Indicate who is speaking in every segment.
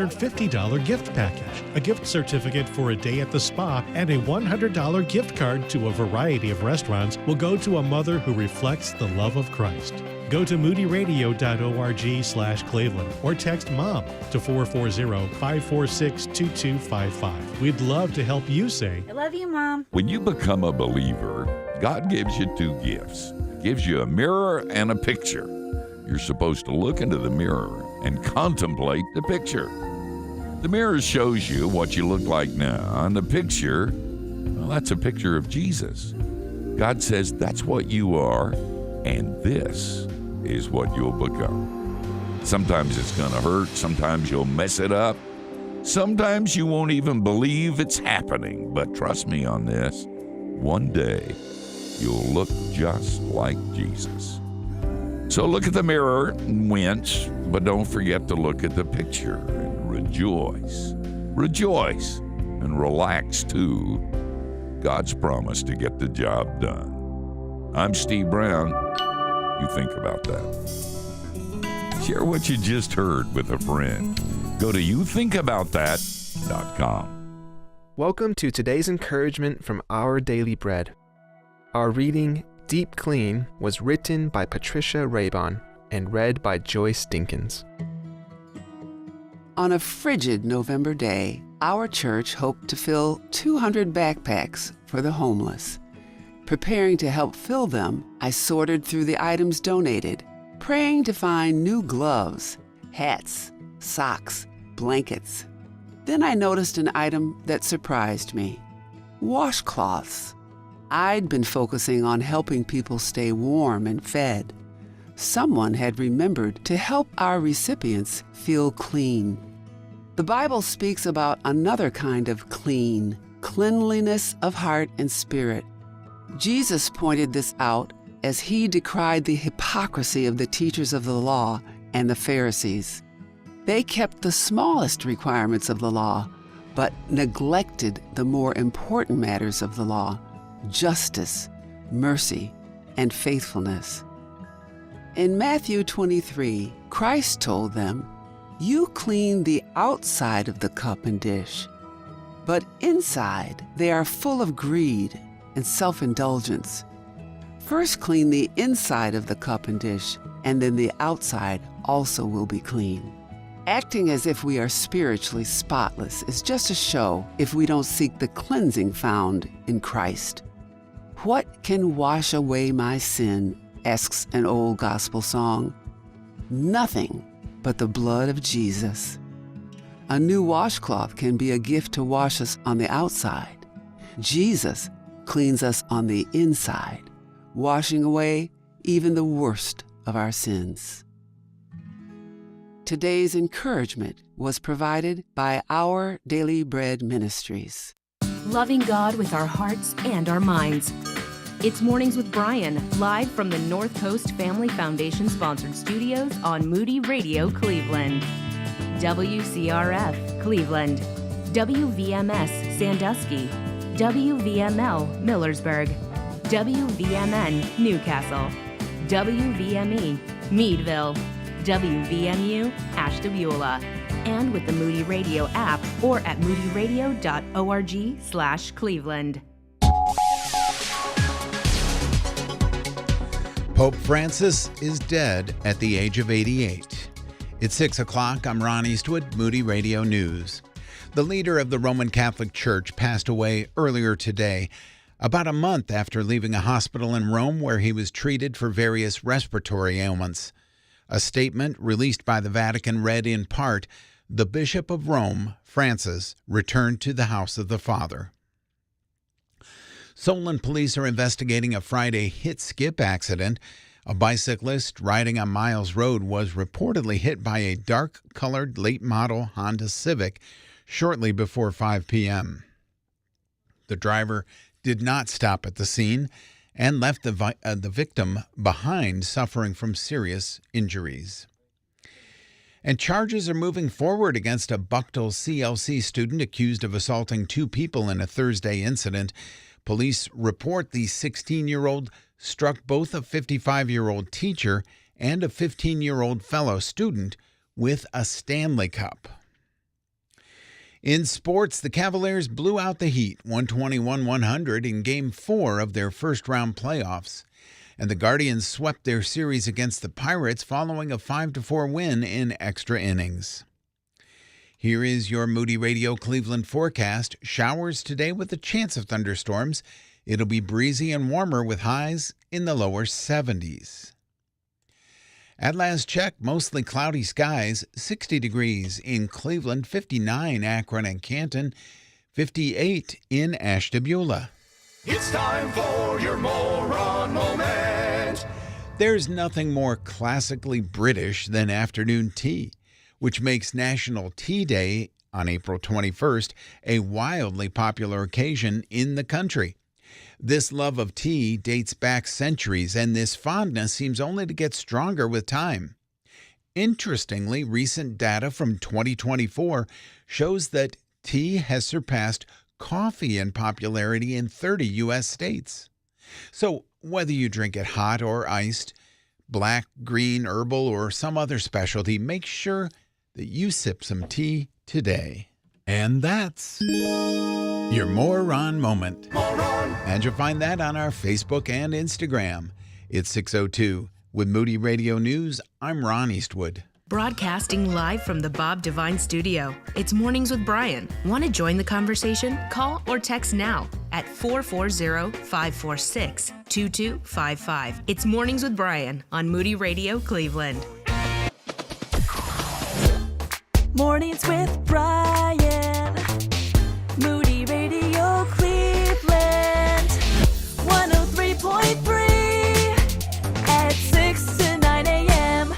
Speaker 1: $50 gift package, a gift certificate for a day at the spa, and a $100 gift card to a variety of restaurants will go to a mother who reflects the love of Christ. Go to moodyradio.org/Cleveland or text MOM to 440-546-2255. We'd love to help you say,
Speaker 2: I love you, Mom.
Speaker 3: When you become a believer, God gives you two gifts. He gives you a mirror and a picture. You're supposed to look into the mirror and contemplate the picture. The mirror shows you what you look like now, and the picture, well, that's a picture of Jesus. God says that's what you are, and this is what you'll become. Sometimes it's going to hurt. Sometimes you'll mess it up. Sometimes you won't even believe it's happening. But trust me on this, one day you'll look just like Jesus. So look at the mirror and wince, but don't forget to look at the picture and rejoice. Rejoice and relax too. God's promised to get the job done. I'm Steve Brown. You think about that. Share what you just heard with a friend. Go to youthinkaboutthat.com.
Speaker 4: Welcome to today's encouragement from Our Daily Bread. Our reading, Deep Clean, was written by Patricia Raybon and read by Joyce Dinkins.
Speaker 5: On a frigid November day, our church hoped to fill 200 backpacks for the homeless. Preparing to help fill them, I sorted through the items donated, praying to find new gloves, hats, socks, blankets. Then I noticed an item that surprised me: washcloths. I'd been focusing on helping people stay warm and fed. Someone had remembered to help our recipients feel clean. The Bible speaks about another kind of clean, cleanliness of heart and spirit. Jesus pointed this out as he decried the hypocrisy of the teachers of the law and the Pharisees. They kept the smallest requirements of the law, but neglected the more important matters of the law: justice, mercy, and faithfulness. In Matthew 23, Christ told them, "You clean the outside of the cup and dish, but inside they are full of greed and self-indulgence. First clean the inside of the cup and dish, and then the outside also will be clean." Acting as if we are spiritually spotless is just a show if we don't seek the cleansing found in Christ. "What can wash away my sin?" asks an old gospel song. Nothing but the blood of Jesus. A new washcloth can be a gift to wash us on the outside. Jesus cleans us on the inside, washing away even the worst of our sins. Today's encouragement was provided by Our Daily Bread Ministries.
Speaker 6: Loving God with our hearts and our minds. It's Mornings with Brian, live from the North Coast Family Foundation sponsored studios on Moody Radio Cleveland. WCRF Cleveland. WVMS Sandusky. WVML Millersburg. WVMN Newcastle. WVME Meadville. WVMU Ashtabula. And with the Moody Radio app or at moodyradio.org/Cleveland.
Speaker 7: Pope Francis is dead at the age of 88. It's 6 o'clock. I'm Ron Eastwood, Moody Radio News. The leader of the Roman Catholic Church passed away earlier today, about a month after leaving a hospital in Rome where he was treated for various respiratory ailments. A statement released by the Vatican read in part, "The Bishop of Rome, Francis, returned to the house of the Father." Solon police are investigating a Friday hit-skip accident. A bicyclist riding on Miles Road was reportedly hit by a dark-colored late-model Honda Civic shortly before 5 p.m. The driver did not stop at the scene and left the victim behind, suffering from serious injuries. And charges are moving forward against a Bucknell CLC student accused of assaulting two people in a Thursday incident. Police report the 16-year-old struck both a 55-year-old teacher and a 15-year-old fellow student with a Stanley Cup. In sports, the Cavaliers blew out the Heat 121-100 in Game 4 of their first-round playoffs, and the Guardians swept their series against the Pirates following a 5-4 win in extra innings. Here is your Moody Radio Cleveland forecast. Showers today with a chance of thunderstorms. It'll be breezy and warmer with highs in the lower 70s. At last check, mostly cloudy skies, 60 degrees in Cleveland, 59 Akron and Canton, 58 in Ashtabula.
Speaker 2: It's time for your moron moment.
Speaker 7: There's nothing more classically British than afternoon tea, which makes National Tea Day on April 21st a wildly popular occasion in the country. This love of tea dates back centuries, and this fondness seems only to get stronger with time. Interestingly, recent data from 2024 shows that tea has surpassed coffee in popularity in 30 U.S. states. So whether you drink it hot or iced, black, green, herbal, or some other specialty, make sure that you sip some tea today. And that's your Moron Moment. And you'll find that on our Facebook and Instagram. It's 6:02. With Moody Radio News, I'm Ron Eastwood.
Speaker 6: Broadcasting live from the Bob Devine Studio. It's Mornings with Brian. Want to join the conversation? Call or text now at 440-546-2255. It's Mornings with Brian on Moody Radio Cleveland.
Speaker 8: Mornings with Brian. Moody Radio Cleveland. 103.3 at 6 to 9 a.m.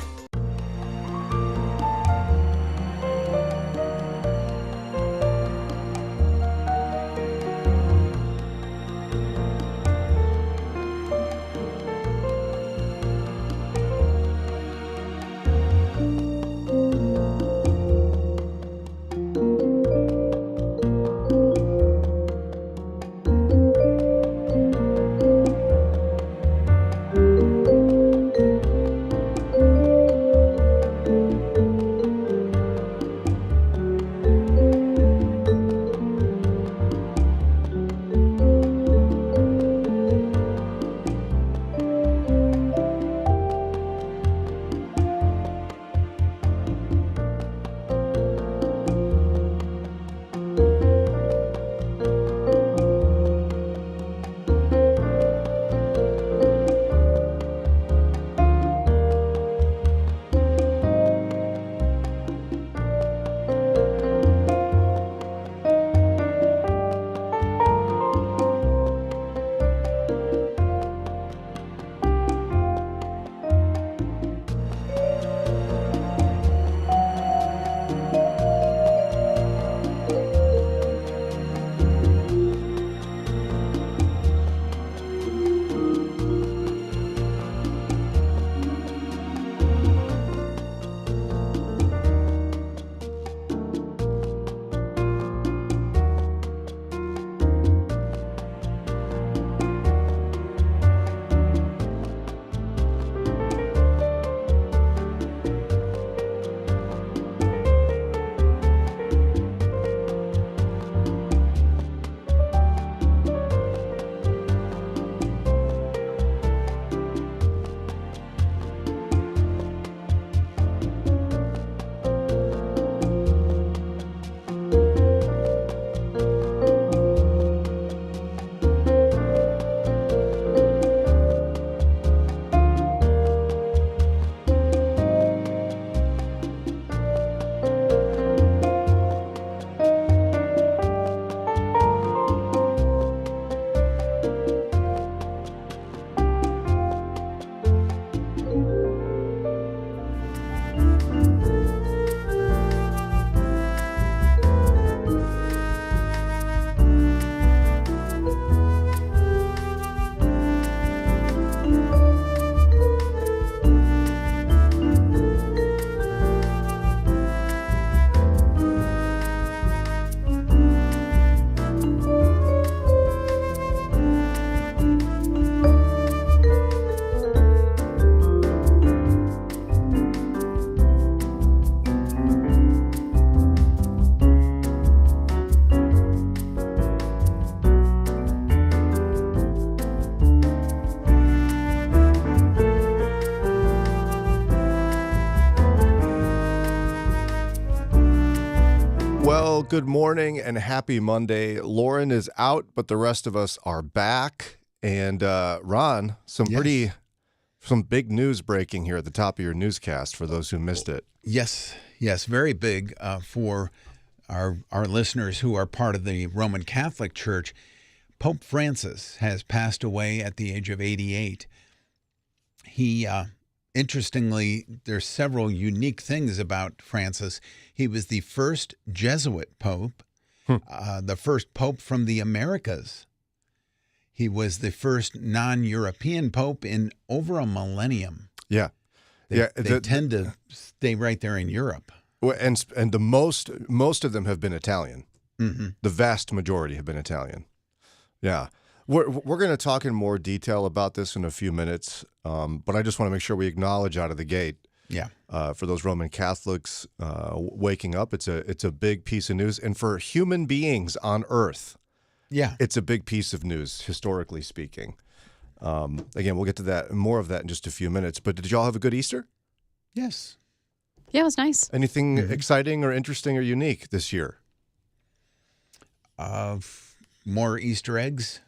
Speaker 9: Well, good morning and happy Monday. Lauren is out, but the rest of us are back. And Ron, some big news breaking here at the top of your newscast for those who missed it.
Speaker 7: Yes, very big for our listeners who are part of the Roman Catholic Church. Pope Francis has passed away at the age of 88. He, interestingly, there's several unique things about Francis. He was the first Jesuit pope, the first pope from the Americas. He was the first non-European pope in over a millennium.
Speaker 9: Yeah.
Speaker 7: They tend to stay right there in Europe.
Speaker 9: Well, and the most of them have been Italian.
Speaker 7: Mm-hmm.
Speaker 9: The vast majority have been Italian. Yeah. We're going to talk in more detail about this in a few minutes, but I just want to make sure we acknowledge out of the gate.
Speaker 7: Yeah.
Speaker 9: For those Roman Catholics waking up, it's a big piece of news, and for human beings on Earth, it's a big piece of news, historically speaking. Again, we'll get to more of that in just a few minutes. But did y'all have a good Easter?
Speaker 7: Yes.
Speaker 10: Yeah, it was nice.
Speaker 9: Anything exciting or interesting or unique this year?
Speaker 7: More Easter eggs.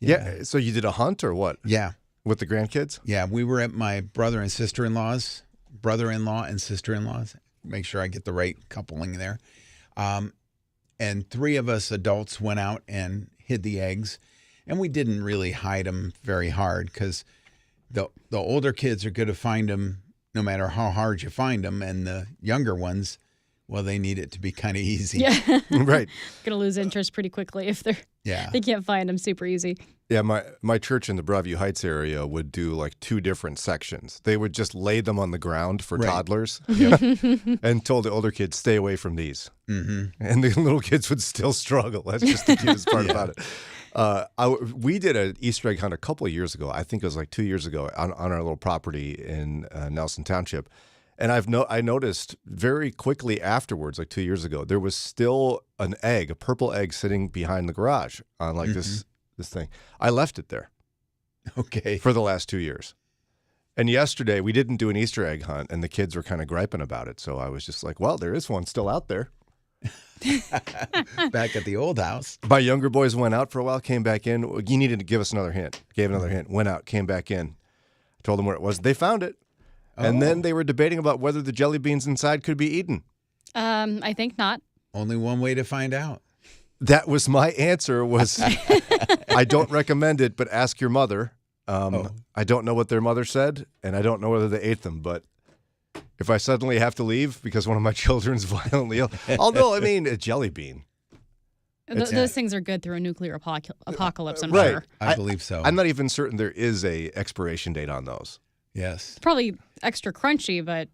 Speaker 9: Yeah. So you did a hunt or what?
Speaker 7: Yeah.
Speaker 9: With the grandkids?
Speaker 7: Yeah. We were at my brother-in-law and sister-in-law's. Make sure I get the right coupling there. And 3 of us adults went out and hid the eggs. And we didn't really hide them very hard because the older kids are going to find them no matter how hard you find them. And the younger ones, well, they need it to be kind of easy.
Speaker 10: Yeah.
Speaker 9: Right.
Speaker 10: Going to lose interest pretty quickly if they can't find them super easy.
Speaker 9: Yeah, my church in the Broadview Heights area would do like 2 different sections. They would just lay them on the ground for toddlers and told the older kids, stay away from these.
Speaker 7: Mm-hmm.
Speaker 9: And the little kids would still struggle. That's just the cutest part about it. We did an Easter egg hunt a couple of years ago. I think it was like 2 years ago on our little property in Nelson Township. And I noticed very quickly afterwards, like 2 years ago, there was still an egg, a purple egg sitting behind the garage on like this thing. I left it there.
Speaker 7: Okay.
Speaker 9: For the last 2 years. And yesterday we didn't do an Easter egg hunt and the kids were kind of griping about it. So I was just like, well, there is one still out there.
Speaker 7: Back at the old house.
Speaker 9: My younger boys went out for a while, came back in. You needed to give us another hint. Gave another hint, went out, came back in. I told them where it was. They found it. And then they were debating about whether the jelly beans inside could be eaten.
Speaker 10: I think not.
Speaker 7: Only one way to find out.
Speaker 9: That was my answer was, I don't recommend it, but ask your mother. I don't know what their mother said, and I don't know whether they ate them, but if I suddenly have to leave because one of my children's violently ill, although, I mean, a jelly bean.
Speaker 10: Those things are good through a nuclear apocalypse, I'm
Speaker 9: right.
Speaker 10: sure.
Speaker 7: I believe so.
Speaker 9: I'm not even certain there is a expiration date on those.
Speaker 7: Yes.
Speaker 10: It's probably extra crunchy, but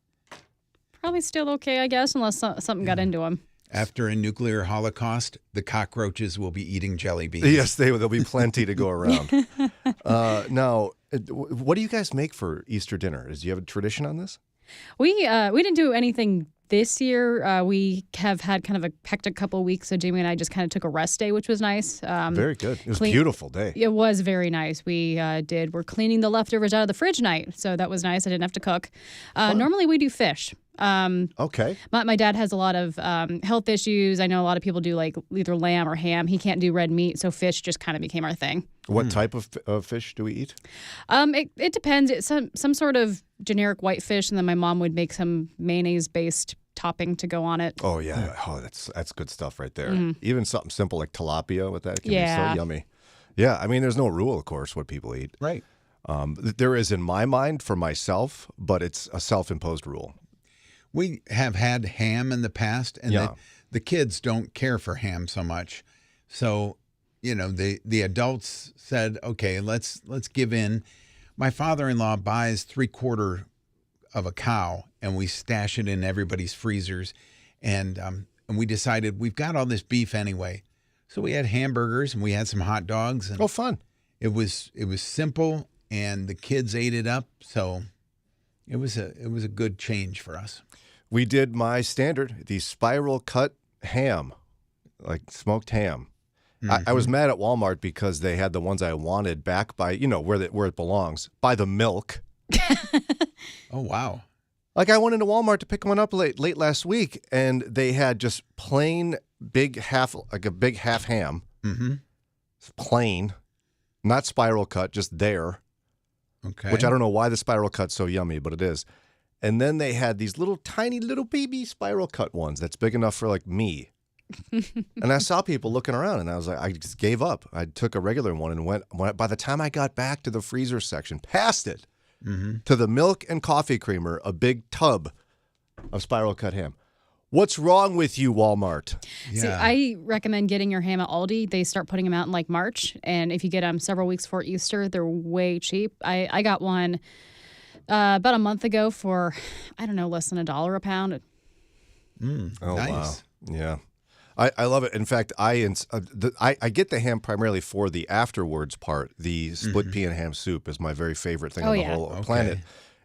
Speaker 10: probably still okay, I guess, unless something got into them.
Speaker 7: After a nuclear holocaust, the cockroaches will be eating jelly beans.
Speaker 9: Yes, there'll be plenty to go around. Now, what do you guys make for Easter dinner? Do you have a tradition on this?
Speaker 10: We didn't do anything this year. We have had kind of a hectic couple of weeks, so Jamie and I just kind of took a rest day, which was nice.
Speaker 9: Very good. It was a beautiful day.
Speaker 10: It was very nice. We're cleaning the leftovers out of the fridge night, so that was nice. I didn't have to cook. Normally we do fish.
Speaker 9: Okay.
Speaker 10: My dad has a lot of health issues. I know a lot of people do like either lamb or ham. He can't do red meat, so fish just kind of became our thing.
Speaker 9: What type of fish do we eat?
Speaker 10: It depends. It's some sort of generic white fish, and then my mom would make some mayonnaise-based topping to go on it.
Speaker 9: Oh, yeah. Oh, that's good stuff right there. Even something simple like tilapia with that can be so yummy. Yeah, I mean, there's no rule, of course, what people eat.
Speaker 7: Right.
Speaker 9: There is in my mind for myself, but it's a self-imposed rule.
Speaker 7: We have had ham in the past, and the kids don't care for ham so much. So, the adults said, okay, let's give in. My father-in-law buys 3/4 of a cow, and we stash it in everybody's freezers. And we decided we've got all this beef anyway. So we had hamburgers and we had some hot dogs. And
Speaker 9: fun.
Speaker 7: It was simple, and the kids ate it up. So it was a good change for us.
Speaker 9: We did my standard, the spiral cut ham, like smoked ham. I was mad at Walmart because they had the ones I wanted back by, where it belongs, by the milk.
Speaker 7: Oh, wow.
Speaker 9: Like I went into Walmart to pick one up late last week, and they had just plain big half ham, plain, not spiral cut, just there.
Speaker 7: Okay.
Speaker 9: Which I don't know why the spiral cut's so yummy, but it is. And then they had these tiny little baby spiral cut ones that's big enough for like me. And I saw people looking around, and I was like, I just gave up. I took a regular one and went. By the time I got back to the freezer section, past it, to the milk and coffee creamer, a big tub of spiral cut ham. What's wrong with you, Walmart?
Speaker 10: See, I recommend getting your ham at Aldi. They start putting them out in like March, and if you get them several weeks before Easter, they're way cheap. I got one about a month ago for, I don't know, less than $1 a pound.
Speaker 9: Oh,
Speaker 7: nice.
Speaker 9: wow. Yeah. I love it. In fact, I get the ham primarily for the afterwards part. The split pea and ham soup is my very favorite thing on the whole planet.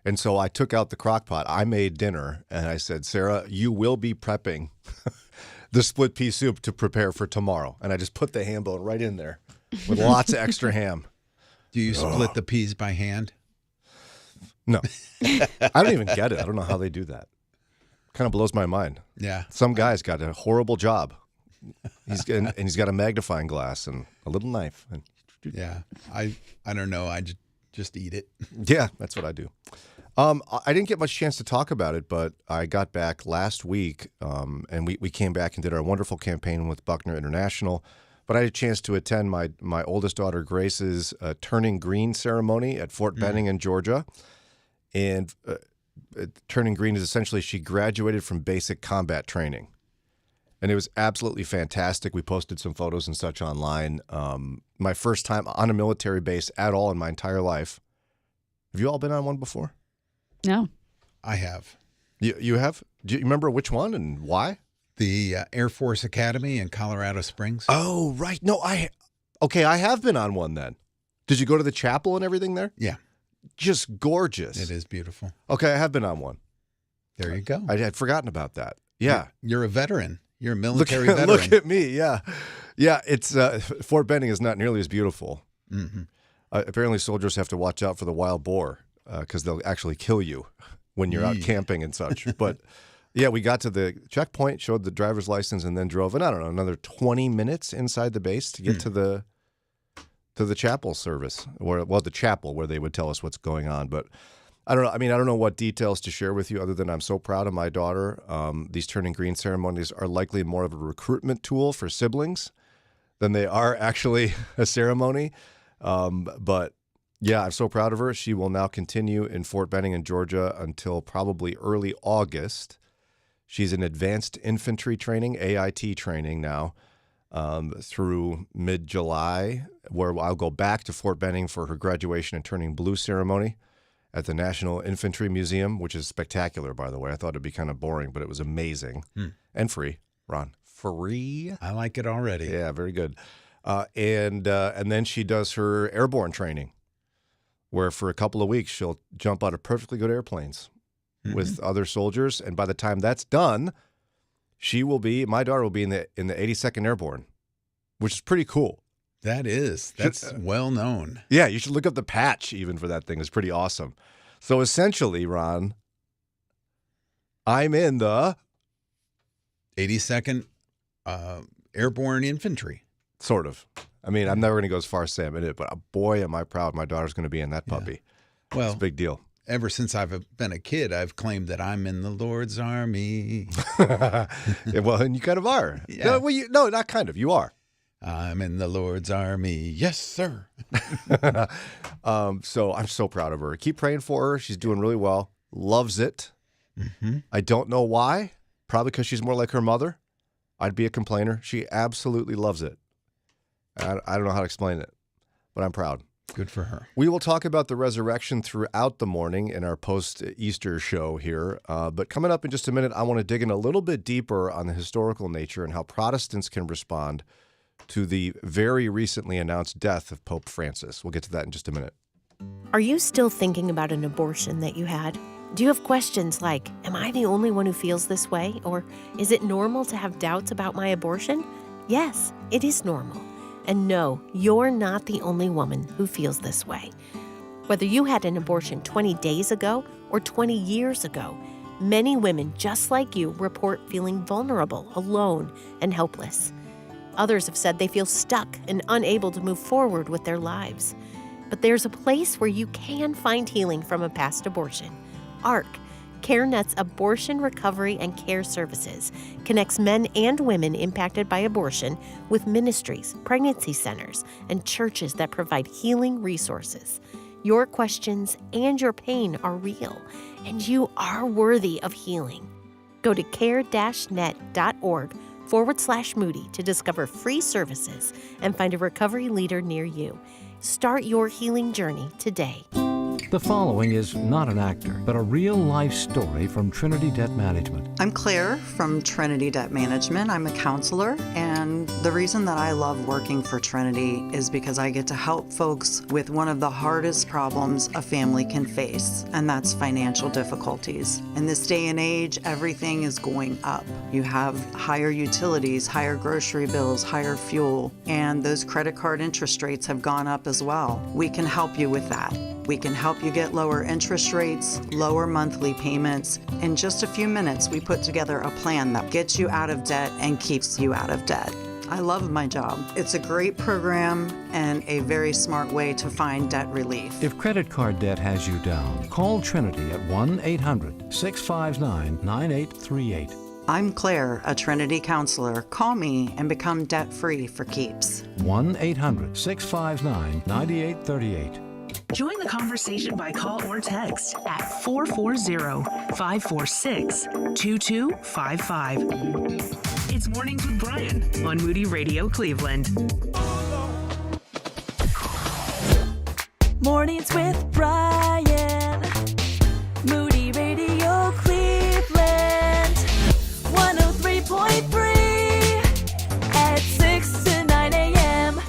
Speaker 9: And so I took out the crock pot. I made dinner, and I said, Sarah, you will be prepping the split pea soup to prepare for tomorrow. And I just put the ham bone right in there with lots of extra ham.
Speaker 7: Do you split the peas by hand?
Speaker 9: No. I don't even get it. I don't know how they do that. Kind of blows my mind.
Speaker 7: Yeah.
Speaker 9: Some guy's got a horrible job. He's got a magnifying glass and a little knife. And
Speaker 7: Yeah. I don't know. I just eat it.
Speaker 9: yeah, that's what I do. I didn't get much chance to talk about it, but I got back last week, and we came back and did our wonderful campaign with Buckner International. But I had a chance to attend my oldest daughter Grace's turning green ceremony at Fort Benning in Georgia. And turning green is essentially she graduated from basic combat training. And it was absolutely fantastic. We posted some photos and such online. My first time on a military base at all in my entire life. Have you all been on one before?
Speaker 10: No.
Speaker 7: I have.
Speaker 9: You have? Do you remember which one and why?
Speaker 7: The Air Force Academy in Colorado Springs.
Speaker 9: Oh, right. No, I have been on one then. Did you go to the chapel and everything there?
Speaker 7: Yeah.
Speaker 9: Just gorgeous.
Speaker 7: It is beautiful.
Speaker 9: Okay, I have been on one.
Speaker 7: There you go.
Speaker 9: I had forgotten about that. Yeah.
Speaker 7: You're a veteran. You're a military veteran.
Speaker 9: Look at me, yeah. Yeah, it's Fort Benning is not nearly as beautiful. Apparently soldiers have to watch out for the wild boar because they'll actually kill you when you're out camping and such. But yeah, we got to the checkpoint, showed the driver's license, and then drove, and I don't know, another 20 minutes inside the base to get to the chapel service, the chapel where they would tell us what's going on. But I don't know. I mean, I don't know what details to share with you other than I'm so proud of my daughter. These turning green ceremonies are likely more of a recruitment tool for siblings than they are actually a ceremony. But yeah, I'm so proud of her. She will now continue in Fort Benning in Georgia until probably early August. She's in advanced infantry training, AIT training now, through mid-July, where I'll go back to Fort Benning for her graduation and turning blue ceremony at the National Infantry Museum, which is spectacular, by the way. I thought it'd be kind of boring, but it was amazing and free. Ron, free.
Speaker 7: I like it already.
Speaker 9: Yeah, very good. And then she does her airborne training, where for a couple of weeks she'll jump out of perfectly good airplanes with other soldiers, and by the time that's done, my daughter will be in the 82nd Airborne, which is pretty cool.
Speaker 7: That's well known.
Speaker 9: Yeah, you should look up the patch even for that thing. It's pretty awesome. So essentially, Ron, I'm in the
Speaker 7: 82nd Airborne Infantry.
Speaker 9: Sort of. I mean, I'm never going to go as far as Sam in it, but boy, am I proud my daughter's going to be in that puppy.
Speaker 7: Yeah. Well,
Speaker 9: it's a big deal.
Speaker 7: Ever since I've been a kid, I've claimed that I'm in the Lord's army.
Speaker 9: Yeah, well, and you kind of are.
Speaker 7: Yeah.
Speaker 9: No, not kind of. You are.
Speaker 7: I'm in the Lord's army. Yes, sir.
Speaker 9: So I'm so proud of her. Keep praying for her. She's doing really well. Loves it. I don't know why. Probably because she's more like her mother. I'd be a complainer. She absolutely loves it. I don't know how to explain it, but I'm proud.
Speaker 7: Good for her.
Speaker 9: We will talk about the resurrection throughout the morning in our post-Easter show here. But coming up in just a minute, I want to dig in a little bit deeper on the historical nature and how Protestants can respond to the very recently announced death of Pope Francis. We'll get to that in just a minute.
Speaker 11: Are you still thinking about an abortion that you had? Do you have questions like, am I the only one who feels this way? Or is it normal to have doubts about my abortion? Yes, it is normal. And no, you're not the only woman who feels this way. Whether you had an abortion 20 days ago or 20 years ago, Many women just like you report feeling vulnerable, alone, and helpless. Others have said they feel stuck and unable to move forward with their lives. But there's a place where you can find healing from a past abortion. ARC, CareNet's Abortion Recovery and Care Services, connects men and women impacted by abortion with ministries, pregnancy centers, and churches that provide healing resources. Your questions and your pain are real, and you are worthy of healing. Go to care-net.org/Moody to discover free services and find a recovery leader near you. Start your healing journey today.
Speaker 12: The following is not an actor, but a real-life story from Trinity Debt Management.
Speaker 13: I'm Claire from Trinity Debt Management. I'm a counselor, and the reason that I love working for Trinity is because I get to help folks with one of the hardest problems a family can face, and that's financial difficulties. In this day and age, everything is going up. You have higher utilities, higher grocery bills, higher fuel, and those credit card interest rates have gone up as well. We can help you with that. We can help you get lower interest rates, lower monthly payments. In just a few minutes, we put together a plan that gets you out of debt and keeps you out of debt. I love my job. It's a great program and a very smart way to find debt relief.
Speaker 12: If credit card debt has you down, call Trinity at 1-800-659-9838.
Speaker 13: I'm Claire, a Trinity counselor. Call me and become debt-free for keeps.
Speaker 12: 1-800-659-9838.
Speaker 14: Join the conversation by call or text at 440-546-2255. It's Mornings with Brian on Moody Radio Cleveland.
Speaker 8: Mornings with Brian. Moody Radio Cleveland. 103.3 at 6 to 9 a.m.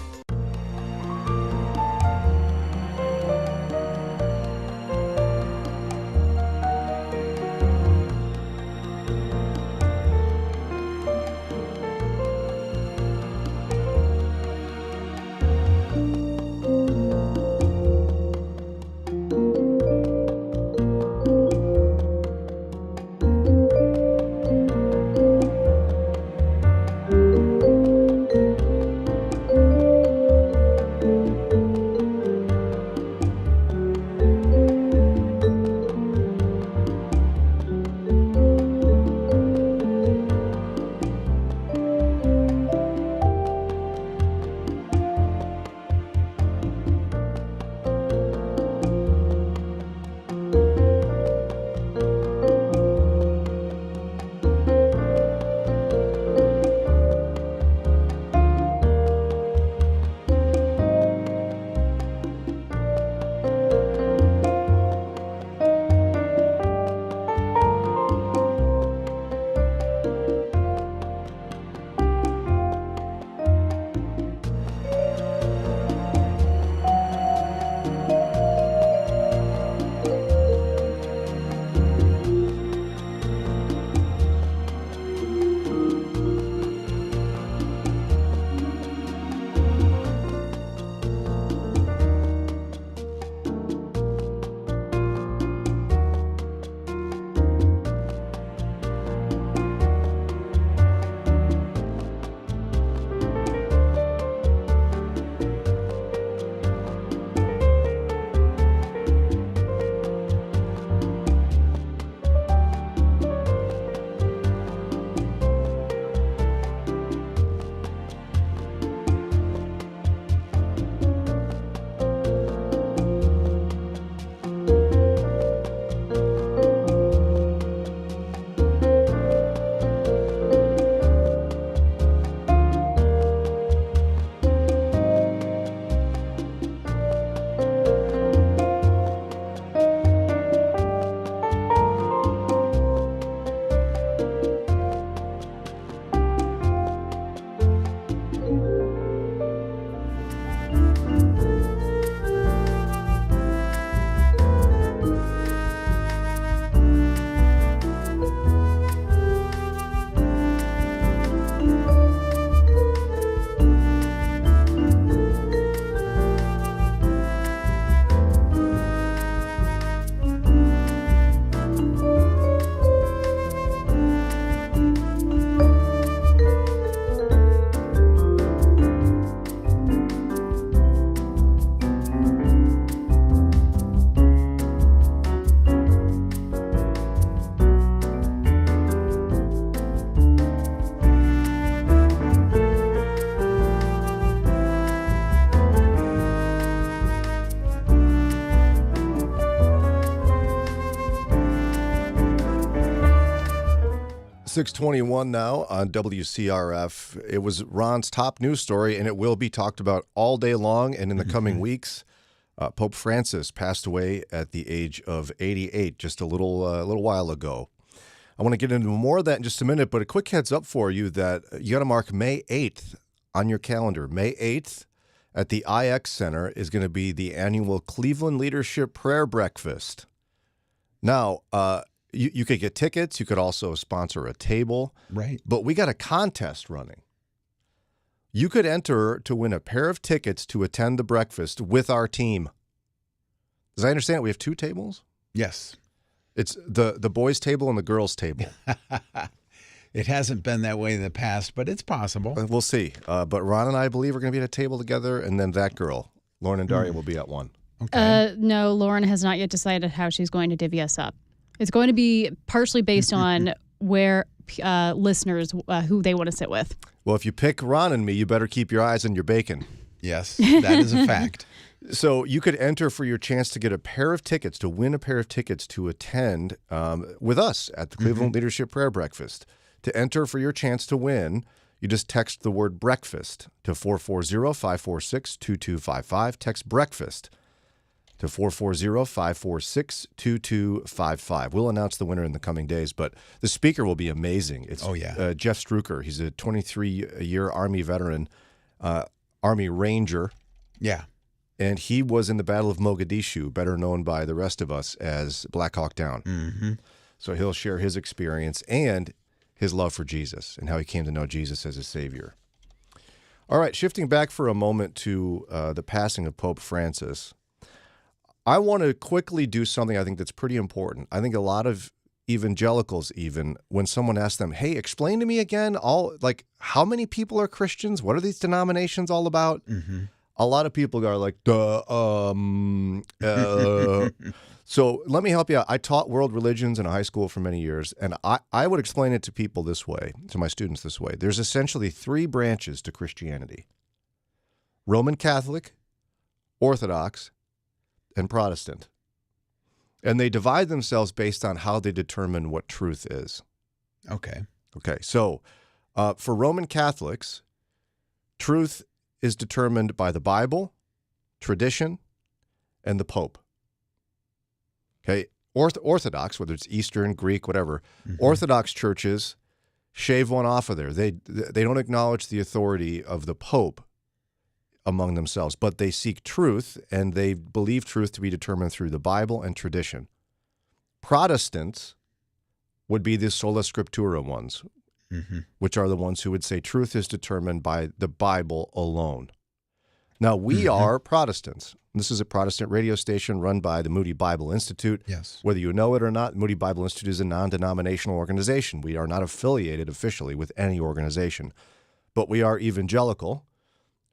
Speaker 9: 621 now on WCRF. It was Ron's top news story, and it will be talked about all day long and in the coming weeks. Pope Francis passed away at the age of 88 just a little while ago. I want to get into more of that in just a minute, but a quick heads up for you that you got to mark May 8th on your calendar. May 8th at the IX Center is going to be the annual Cleveland Leadership Prayer Breakfast. Now, you could get tickets. You could also sponsor a table.
Speaker 7: Right.
Speaker 9: But we got a contest running. You could enter to win a pair of tickets to attend the breakfast with our team. As I understand it, we have two tables?
Speaker 7: Yes.
Speaker 9: It's the boys' table and the girls' table.
Speaker 7: It hasn't been that way in the past, but it's possible.
Speaker 9: We'll see. But Ron and I believe we're going to be at a table together, and then that girl, Lauren and Daria, will be at one.
Speaker 7: Okay.
Speaker 10: No, Lauren has not yet decided how she's going to divvy us up. It's going to be partially based on where listeners, who they want to sit with.
Speaker 9: Well, if you pick Ron and me, you better keep your eyes on your bacon.
Speaker 7: Yes, that is a fact.
Speaker 9: So you could enter for your chance to get a pair of tickets, to win a pair of tickets to attend with us at the Cleveland Leadership Prayer Breakfast. To enter for your chance to win, you just text the word breakfast to 440-546-2255. Text breakfast to 440-546-2255. We'll announce the winner in the coming days, but the speaker will be amazing. It's Jeff Struker. He's a 23-year Army veteran, Army Ranger.
Speaker 7: Yeah.
Speaker 9: And he was in the Battle of Mogadishu, better known by the rest of us as Black Hawk Down.
Speaker 7: Mm-hmm.
Speaker 9: So he'll share his experience and his love for Jesus and how he came to know Jesus as his Savior. All right, shifting back for a moment to the passing of Pope Francis, I want to quickly do something I think that's pretty important. I think a lot of evangelicals, even when someone asks them, hey, explain to me again, how many people are Christians? What are these denominations all about?
Speaker 7: Mm-hmm.
Speaker 9: A lot of people are like, So let me help you out. I taught world religions in a high school for many years, and I would explain it to people this way, to my students this way. There's essentially three branches to Christianity: Roman Catholic, Orthodox, and Protestant. And they divide themselves based on how they determine what truth is.
Speaker 7: Okay.
Speaker 9: So for Roman Catholics, truth is determined by the Bible, tradition, and the Pope. Okay, Orthodox, whether it's Eastern, Greek, whatever, Orthodox churches shave one off of there. They don't acknowledge the authority of the Pope among themselves, but they seek truth, and they believe truth to be determined through the Bible and tradition. Protestants would be the sola scriptura ones, which are the ones who would say truth is determined by the Bible alone. Now, we are Protestants. This is a Protestant radio station run by the Moody Bible Institute.
Speaker 7: Yes.
Speaker 9: Whether you know it or not, Moody Bible Institute is a non-denominational organization. We are not affiliated officially with any organization, but we are evangelical.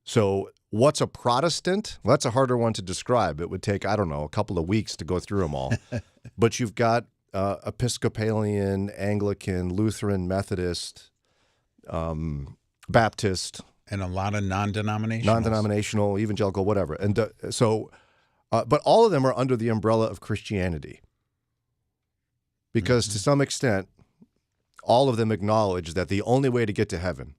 Speaker 9: So what's a Protestant? Well, that's a harder one to describe. It would take, I don't know, a couple of weeks to go through them all. But you've got Episcopalian, Anglican, Lutheran, Methodist, Baptist,
Speaker 7: and a lot of
Speaker 9: non-denominational, evangelical, whatever. And but all of them are under the umbrella of Christianity, because to some extent, all of them acknowledge that the only way to get to heaven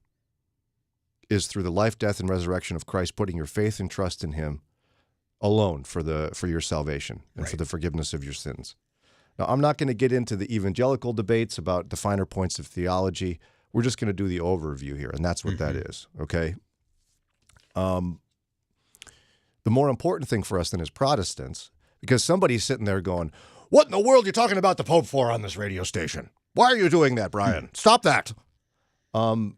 Speaker 9: is through the life, death, and resurrection of Christ, putting your faith and trust in Him alone for your salvation and for the forgiveness of your sins. Now, I'm not going to get into the evangelical debates about the finer points of theology. We're just going to do the overview here, and that's what that is, okay? The more important thing for us then is Protestants, because somebody's sitting there going, what in the world are you talking about the Pope for on this radio station? Why are you doing that, Brian? Stop that. Well,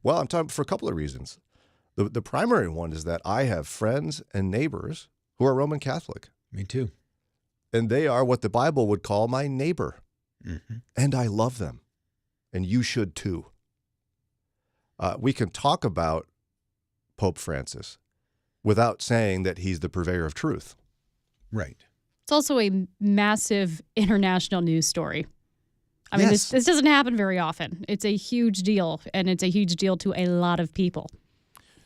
Speaker 9: I'm talking for a couple of reasons. The primary one is that I have friends and neighbors who are Roman Catholic.
Speaker 7: Me too.
Speaker 9: And they are what the Bible would call my neighbor. And I love them. And you should too. We can talk about Pope Francis without saying that he's the purveyor of truth.
Speaker 7: Right.
Speaker 10: It's also a massive international news story. I mean, this doesn't happen very often. It's a huge deal, and it's a huge deal to a lot of people.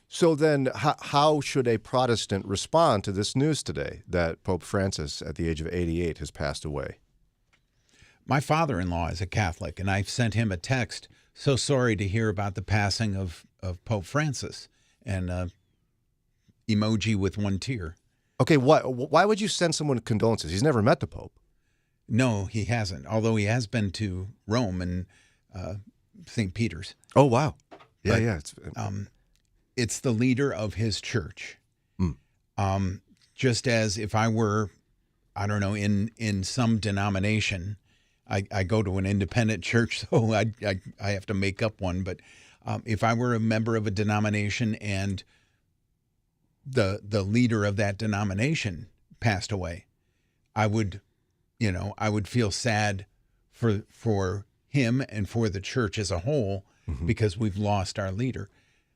Speaker 9: So then how should a Protestant respond to this news today that Pope Francis, at the age of 88, has passed away?
Speaker 7: My father-in-law is a Catholic, and I've sent him a text, so sorry to hear about the passing of Pope Francis, and emoji with one tear.
Speaker 9: Okay, why would you send someone condolences? He's never met the Pope.
Speaker 7: No, he hasn't, although he has been to Rome and St. Peter's.
Speaker 9: Oh, wow. Yeah,
Speaker 7: But,
Speaker 9: yeah.
Speaker 7: It's the leader of his church. Just as if I were, I don't know, in some denomination, I go to an independent church, so I have to make up one. But if I were a member of a denomination and the leader of that denomination passed away, I would feel sad for him and for the church as a whole because we've lost our leader.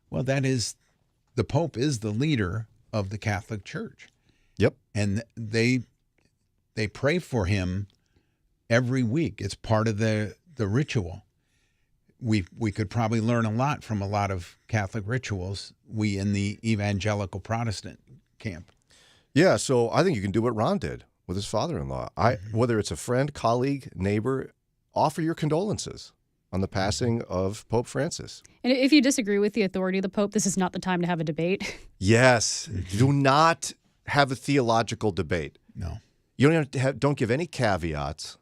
Speaker 7: Well, the Pope is the leader of the Catholic Church.
Speaker 9: Yep.
Speaker 7: And they pray for him every week. It's part of the ritual. We could probably learn a lot from a lot of Catholic rituals, we in the evangelical Protestant camp.
Speaker 9: Yeah, so I think you can do what Ron did with his father-in-law. Whether it's a friend, colleague, neighbor, offer your condolences on the passing of Pope Francis.
Speaker 10: And if you disagree with the authority of the Pope, this is not the time to have a debate.
Speaker 9: Yes. Do not have a theological debate.
Speaker 7: No.
Speaker 9: You don't give any caveats.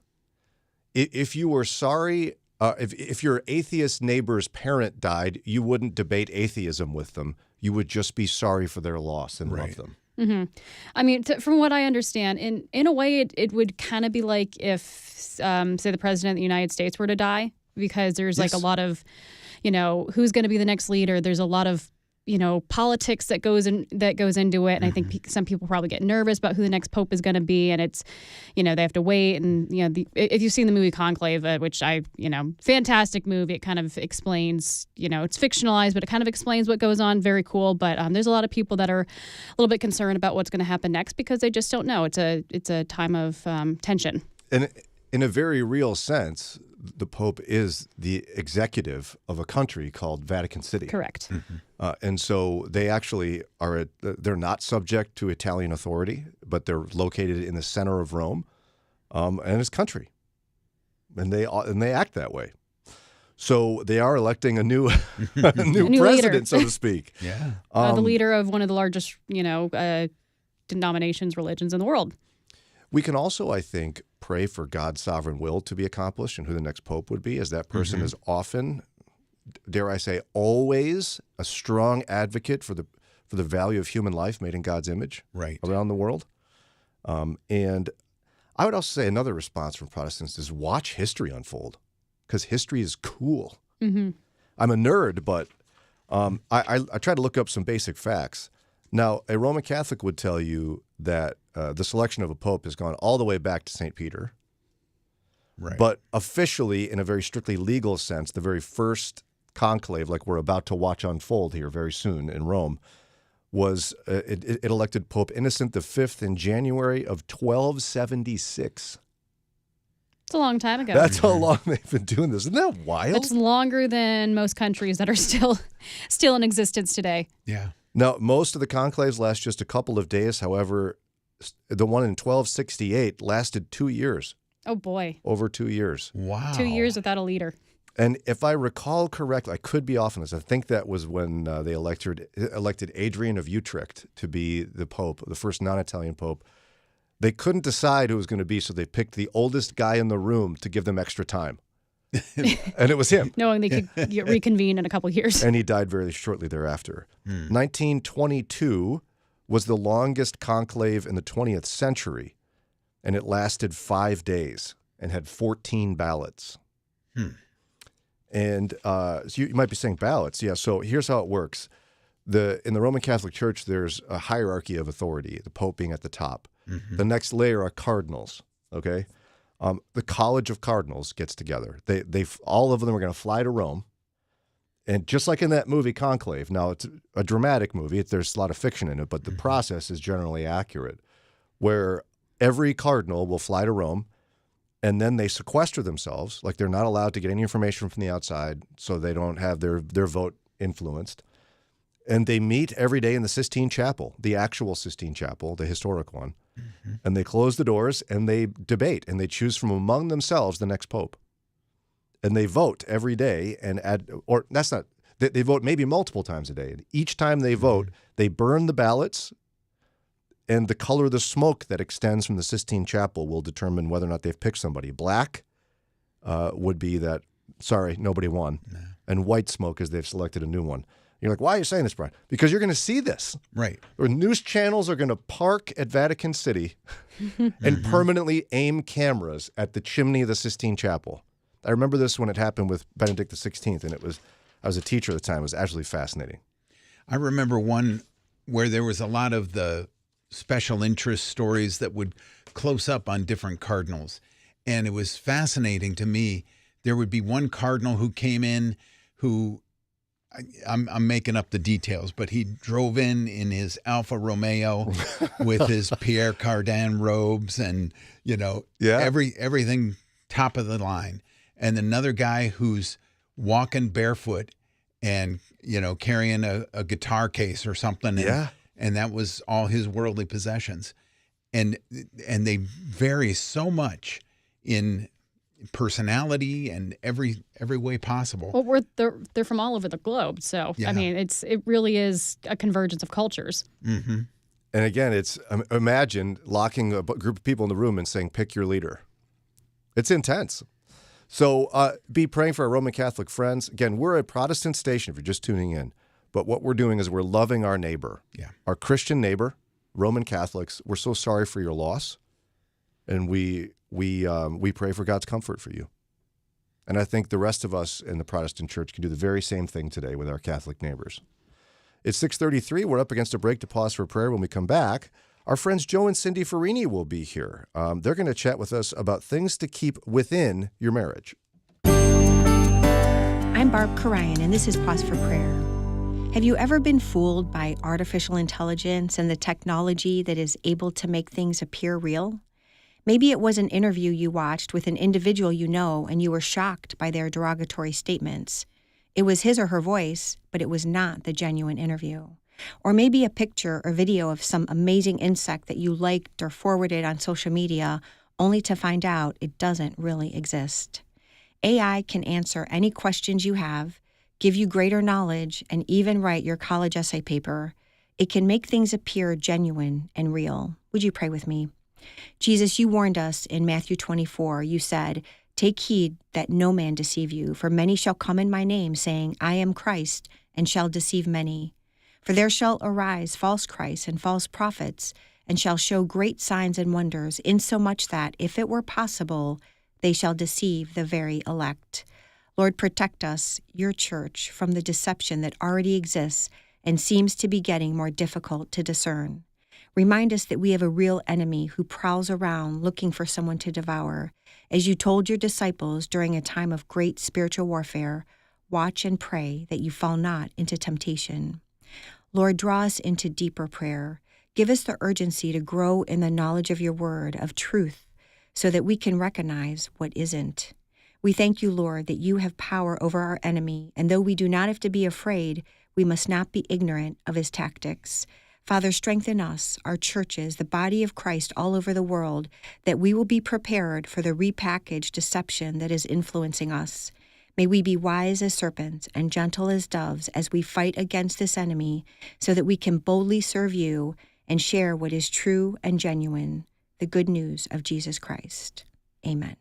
Speaker 9: If you were sorry, if your atheist neighbor's parent died, you wouldn't debate atheism with them. You would just be sorry for their loss and love them.
Speaker 10: Mm-hmm. I mean, from what I understand, in a way, it would kind of be like if, say, the president of the United States were to die, because there's like a lot of, who's going to be the next leader. There's a lot of, politics that goes into it. And I think some people probably get nervous about who the next pope is going to be. And it's, they have to wait. And, if you've seen the movie Conclave, which fantastic movie, it kind of explains, it's fictionalized, but it kind of explains what goes on. Very cool. But there's a lot of people that are a little bit concerned about what's going to happen next because they just don't know. It's a time of tension.
Speaker 9: And in a very real sense, the Pope is the executive of a country called Vatican City.
Speaker 10: Correct.
Speaker 9: And so they actually they're not subject to Italian authority, but they're located in the center of Rome and his country. And they act that way. So they are electing a new president,
Speaker 10: leader.
Speaker 9: so to speak.
Speaker 7: Yeah.
Speaker 10: The leader of one of the largest, denominations, religions in the world.
Speaker 9: We can also, I think, pray for God's sovereign will to be accomplished and who the next pope would be, as that person is often, dare I say, always a strong advocate for the value of human life made in God's image around the world. And I would also say another response from Protestants is watch history unfold, because history is cool. I'm a nerd, but I try to look up some basic facts. Now, a Roman Catholic would tell you that the selection of a pope has gone all the way back to St. Peter.
Speaker 7: Right.
Speaker 9: But officially, in a very strictly legal sense, the very first conclave, like we're about to watch unfold here very soon in Rome, was it elected Pope Innocent V in January of 1276.
Speaker 10: It's a long time ago.
Speaker 9: That's how long they've been doing this. Isn't that wild?
Speaker 10: It's longer than most countries that are still in existence today.
Speaker 7: Yeah.
Speaker 9: Now, most of the conclaves last just a couple of days. However, the one in 1268 lasted 2 years.
Speaker 10: Oh, boy.
Speaker 9: Over 2 years.
Speaker 7: Wow.
Speaker 10: 2 years without a leader.
Speaker 9: And if I recall correctly, I could be off on this. I think that was when they elected Adrian of Utrecht to be the pope, the first non-Italian pope. They couldn't decide who it was going to be, so they picked the oldest guy in the room to give them extra time. And it was him.
Speaker 10: Knowing they could reconvene in a couple of years.
Speaker 9: And he died very shortly thereafter. 1922 was the longest conclave in the 20th century, and it lasted 5 days and had 14 ballots. And so you might be saying ballots. Yeah, so here's how it works. In the Roman Catholic Church, there's a hierarchy of authority, the Pope being at the top. The next layer are cardinals, okay? The College of Cardinals gets together. They all of them are going to fly to Rome. And just like in that movie Conclave, now it's a dramatic movie. There's a lot of fiction in it, but the process is generally accurate, where every cardinal will fly to Rome, and then they sequester themselves. Like they're not allowed to get any information from the outside, so they don't have their vote influenced. And they meet every day in the Sistine Chapel, the actual Sistine Chapel, the historic one. And they close the doors and they debate and they choose from among themselves the next pope. And they vote every day they vote maybe multiple times a day. And each time they vote, they burn the ballots, and the color of the smoke that extends from the Sistine Chapel will determine whether or not they've picked somebody. Black would be that, sorry, nobody won. No. And white smoke is they've selected a new one. You're like, why are you saying this, Brian? Because you're going to see this.
Speaker 7: Right.
Speaker 9: Or news channels are going to park at Vatican City and permanently aim cameras at the chimney of the Sistine Chapel. I remember this when it happened with Benedict XVI, and I was a teacher at the time. It was absolutely fascinating.
Speaker 7: I remember one where there was a lot of the special interest stories that would close up on different cardinals. And it was fascinating to me. There would be one cardinal who came in who, I'm making up the details, but he drove in his Alfa Romeo with his Pierre Cardin robes and, everything top of the line. And another guy who's walking barefoot and, carrying a guitar case or something. And that was all his worldly possessions. And they vary so much in personality and every way possible.
Speaker 10: Well, they're from all over the globe, so I mean, it really is a convergence of cultures.
Speaker 9: Mm-hmm. And again, it's imagine locking a group of people in the room and saying, "Pick your leader." It's intense. So be praying for our Roman Catholic friends. Again, we're a Protestant station if you're just tuning in, but what we're doing is we're loving our neighbor, our Christian neighbor, Roman Catholics. We're so sorry for your loss, and we pray for God's comfort for you. And I think the rest of us in the Protestant church can do the very same thing today with our Catholic neighbors. It's 6:33. We're up against a break to pause for prayer. When we come back, our friends Joe and Cindi Ferrini will be here. They're going to chat with us about things to keep within your marriage.
Speaker 15: I'm Barb Karayan, and this is Pause for Prayer. Have you ever been fooled by artificial intelligence and the technology that is able to make things appear real? Maybe it was an interview you watched with an individual you know and you were shocked by their derogatory statements. It was his or her voice, but it was not the genuine interview. Or maybe a picture or video of some amazing insect that you liked or forwarded on social media, only to find out it doesn't really exist. AI can answer any questions you have, give you greater knowledge, and even write your college essay paper. It can make things appear genuine and real. Would you pray with me? Jesus, you warned us in Matthew 24. You said, "Take heed that no man deceive you, for many shall come in my name, saying, I am Christ, and shall deceive many. For there shall arise false Christs and false prophets, and shall show great signs and wonders, insomuch that, if it were possible, they shall deceive the very elect." Lord, protect us, your church, from the deception that already exists and seems to be getting more difficult to discern. Remind us that we have a real enemy who prowls around looking for someone to devour. As you told your disciples during a time of great spiritual warfare, watch and pray that you fall not into temptation. Lord, draw us into deeper prayer. Give us the urgency to grow in the knowledge of your word, of truth, so that we can recognize what isn't. We thank you, Lord, that you have power over our enemy, and though we do not have to be afraid, we must not be ignorant of his tactics. Father, strengthen us, our churches, the body of Christ all over the world, that we will be prepared for the repackaged deception that is influencing us. May we be wise as serpents and gentle as doves as we fight against this enemy, so that we can boldly serve you and share what is true and genuine, the good news of Jesus Christ. Amen.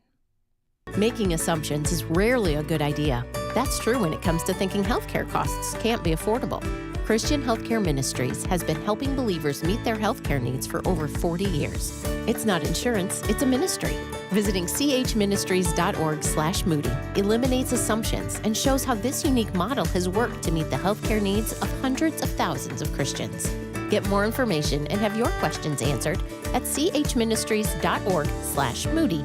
Speaker 11: Making assumptions is rarely a good idea. That's true when it comes to thinking healthcare costs can't be affordable. Christian Healthcare Ministries has been helping believers meet their healthcare needs for over 40 years. It's not insurance, it's a ministry. Visiting chministries.org/Moody eliminates assumptions and shows how this unique model has worked to meet the healthcare needs of hundreds of thousands of Christians. Get more information and have your questions answered at chministries.org/Moody.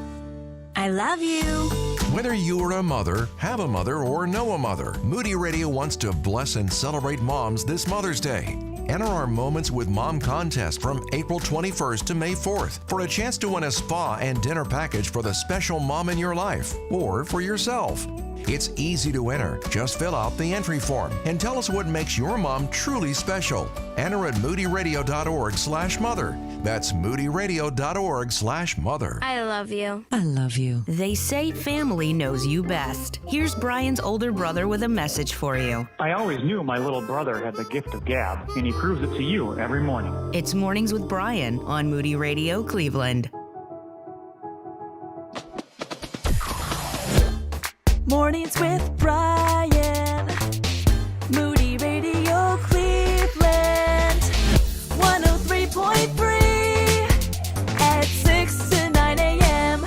Speaker 8: I love you.
Speaker 2: Whether you are a mother, have a mother, or know a mother, Moody Radio wants to bless and celebrate moms this Mother's Day. Enter our Moments with Mom contest from April 21st to May 4th for a chance to win a spa and dinner package for the special mom in your life or for yourself. It's easy to enter. Just fill out the entry form and tell us what makes your mom truly special. Enter at moodyradio.org/mother. That's moodyradio.org/mother.
Speaker 16: I love you.
Speaker 6: I love you. They say family knows you best. Here's Brian's older brother with a message for you.
Speaker 17: I always knew my little brother had the gift of gab, and he proves it to you every morning.
Speaker 6: It's Mornings with Brian on Moody Radio Cleveland.
Speaker 8: Mornings with Brian. Moody Radio Cleveland. 103.3 at 6 to 9 a.m.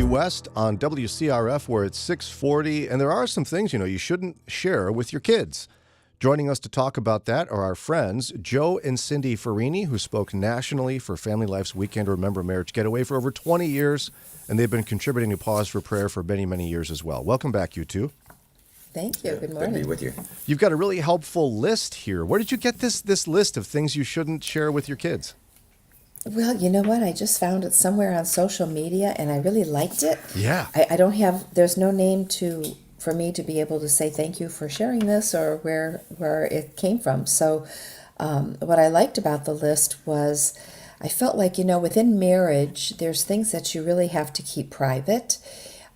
Speaker 9: West on WCRF, where it's 640, and there are some things, you shouldn't share with your kids. Joining us to talk about that are our friends, Joe and Cindi Ferrini, who spoke nationally for Family Life's Weekend to Remember Marriage Getaway for over 20 years, and they've been contributing to Pause for Prayer for many, many years as well. Welcome back, you two.
Speaker 18: Thank you. Good morning.
Speaker 19: Good to be with you.
Speaker 9: You've got a really helpful list here. Where did you get this list of things you shouldn't share with your kids?
Speaker 18: Well, you know what? I just found it somewhere on social media, and I really liked it.
Speaker 9: Yeah.
Speaker 18: I don't have, there's no name for me to be able to say thank you for sharing this or where it came from. So what I liked about the list was I felt like, within marriage, there's things that you really have to keep private.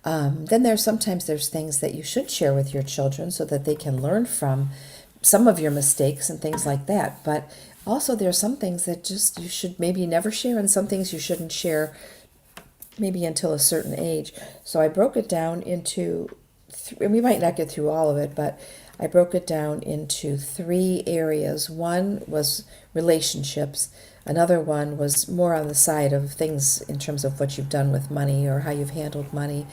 Speaker 18: Then there's things that you should share with your children so that they can learn from some of your mistakes and things like that. But also there's some things that just you should maybe never share, and some things you shouldn't share maybe until a certain age. So I broke it down into, and we might not get through all of it, but I broke it down into 3 areas. One was relationships. Another one was more on the side of things in terms of what you've done with money or how you've handled money.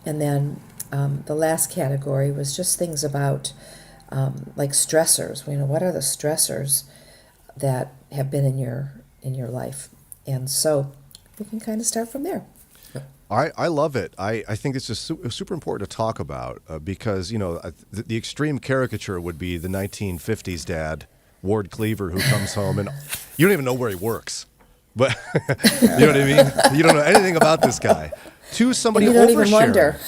Speaker 18: And then the last category was just things about like stressors. What are the stressors that have been in your life? And so we can kind of start from there.
Speaker 9: I love it. I think it's just super important to talk about because, the extreme caricature would be the 1950s dad, Ward Cleaver, who comes home and you don't even know where he works. But you know what I mean? You don't know anything about this guy. To somebody
Speaker 18: and you don't even wonder.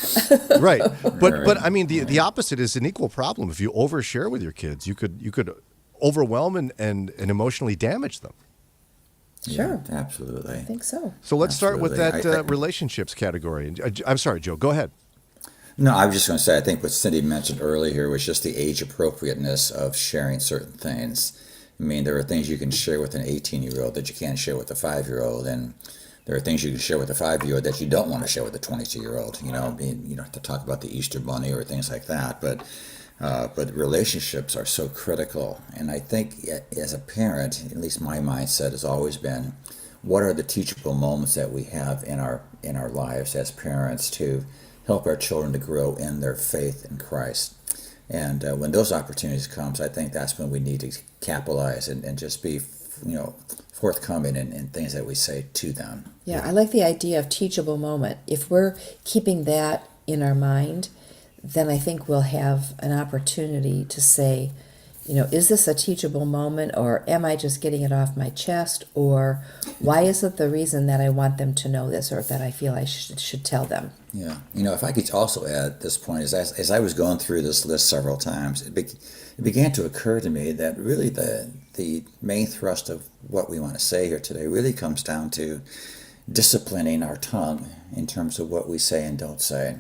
Speaker 9: Right. But I mean, the opposite is an equal problem. If you overshare with your kids, you could overwhelm and emotionally damage them.
Speaker 18: Sure.
Speaker 16: Yeah, absolutely.
Speaker 18: I think so.
Speaker 9: So let's start with that relationships category. I'm sorry, Joe, go ahead.
Speaker 16: No, I was just going to say, I think what Cindi mentioned earlier was just the age appropriateness of sharing certain things. I mean, there are things you can share with an 18-year-old that you can't share with a 5-year-old, and there are things you can share with a 5-year-old that you don't want to share with a 22-year-old. To talk about the Easter Bunny or things like that. But relationships are so critical, and I think as a parent, at least my mindset has always been, what are the teachable moments that we have in our lives as parents to help our children to grow in their faith in Christ? And when those opportunities comes, I think that's when we need to capitalize and just be, forthcoming in things that we say to them.
Speaker 18: Yeah, I like the idea of teachable moment. If we're keeping that in our mind, then I think we'll have an opportunity to say, is this a teachable moment, or am I just getting it off my chest, or why is it the reason that I want them to know this, or that I feel I should tell them?
Speaker 16: Yeah. If I could also add at this point, as I was going through this list several times, it began to occur to me that really the main thrust of what we want to say here today really comes down to disciplining our tongue in terms of what we say and don't say.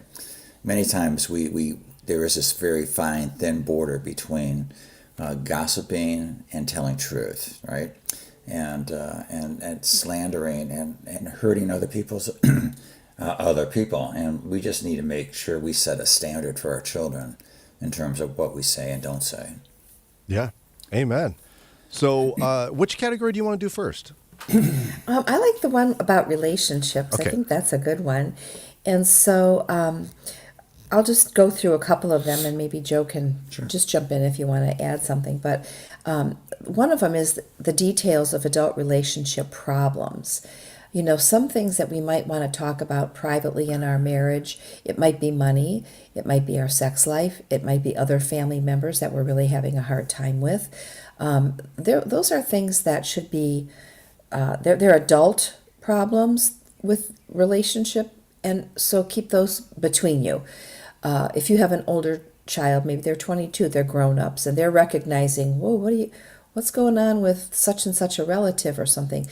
Speaker 16: Many times there is this very fine, thin border between gossiping and telling truth, right? And slandering and hurting other people's other people. And we just need to make sure we set a standard for our children in terms of what we say and don't say.
Speaker 9: Yeah, amen. So which category do you want to do first?
Speaker 18: I like the one about relationships.
Speaker 9: Okay.
Speaker 18: I think that's a good one. And so I'll just go through a couple of them, and maybe Joe can just jump in if you want to add something. But one of them is the details of adult relationship problems. Some things that we might want to talk about privately in our marriage. It might be money. It might be our sex life. It might be other family members that we're really having a hard time with. Those are things that should be, they're adult problems with relationship, and so keep those between you. If you have an older child, maybe they're 22, they're grown-ups, and they're recognizing, whoa, what's going on with such and such a relative or something.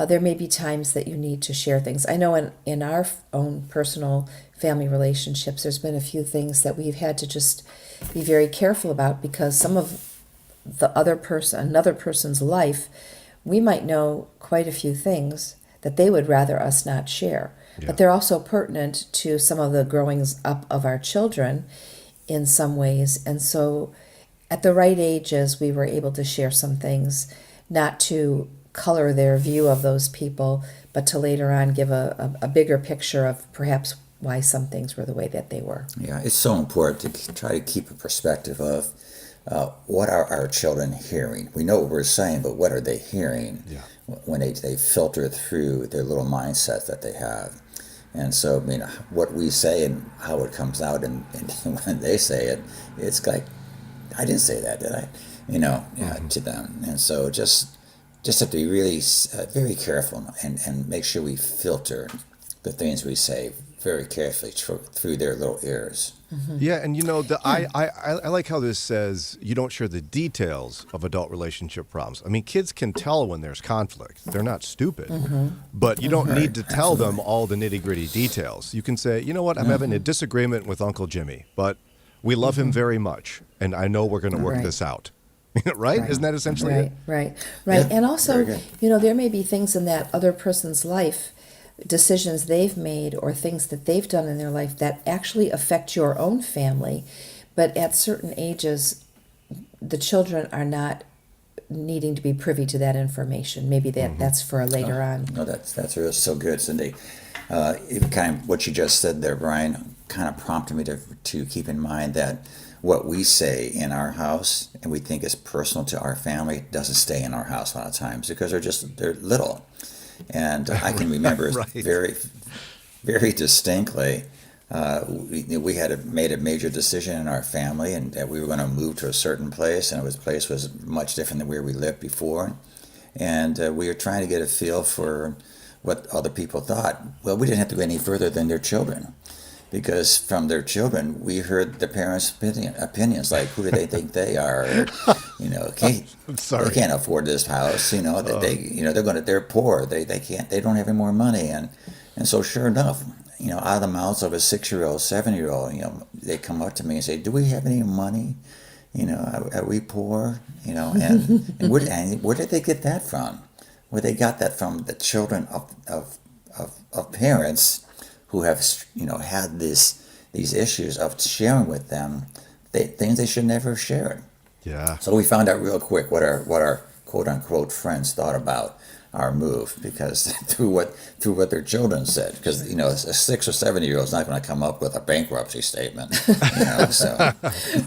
Speaker 18: There may be times that you need to share things. I know in our own personal family relationships, there's been a few things that we've had to just be very careful about, because some of another person's life, we might know quite a few things that they would rather us not share. Yeah. But they're also pertinent to some of the growing up of our children in some ways. And so at the right ages, we were able to share some things, not to color their view of those people, but to later on give a bigger picture of perhaps why some things were the way that they were.
Speaker 16: Yeah, it's so important to try to keep a perspective of what are our children hearing. We know what we're saying, but what are they hearing when they filter through their little mindset that they have. And so, what we say and how it comes out, and when they say it, it's like, I didn't say that, did I? To them. And so just have to be really very careful and make sure we filter the things we say very carefully through their little ears.
Speaker 18: Mm-hmm.
Speaker 9: Yeah, and I like how this says you don't share the details of adult relationship problems. I mean, kids can tell when there's conflict. They're not stupid.
Speaker 18: Mm-hmm.
Speaker 9: But you don't need to tell them all the nitty-gritty details. You can say, you know what, I'm having a disagreement with Uncle Jimmy, but we love him very much, and I know we're going to work this out. Right? Isn't that essentially it?
Speaker 18: Right.
Speaker 16: Yeah,
Speaker 18: And also, there may be things in that other person's life, decisions they've made or things that they've done in their life that actually affect your own family, But at certain ages, the children are not needing to be privy to that information. Maybe that's for later on.
Speaker 16: No, that's really so good, Cindy. It kind of what you just said there, Brian, kind of prompted me to keep in mind that what we say in our house and we think is personal to our family doesn't stay in our house a lot of times because they're little. And I can remember very, very distinctly. We had made a major decision in our family, and that we were going to move to a certain place, and the place was much different than where we lived before. And we were trying to get a feel for what other people thought. Well, we didn't have to go any further than their children, because from their children, we heard the parents' opinions, like who do they think they are? Or, they can't afford this house. They're poor. They don't have any more money, and so sure enough. Out of the mouths of a 6-year-old, 7-year-old, they come up to me and say, "Do we have any money? Are we poor? And where did they get that from? Well, they got that from the children of parents who have, had these issues of sharing with them things they should never have shared.
Speaker 9: Yeah.
Speaker 16: So we found out real quick what our quote unquote friends thought about our move, because through what their children said, because a 6 or 7-year-old is not going to come up with a bankruptcy statement. So.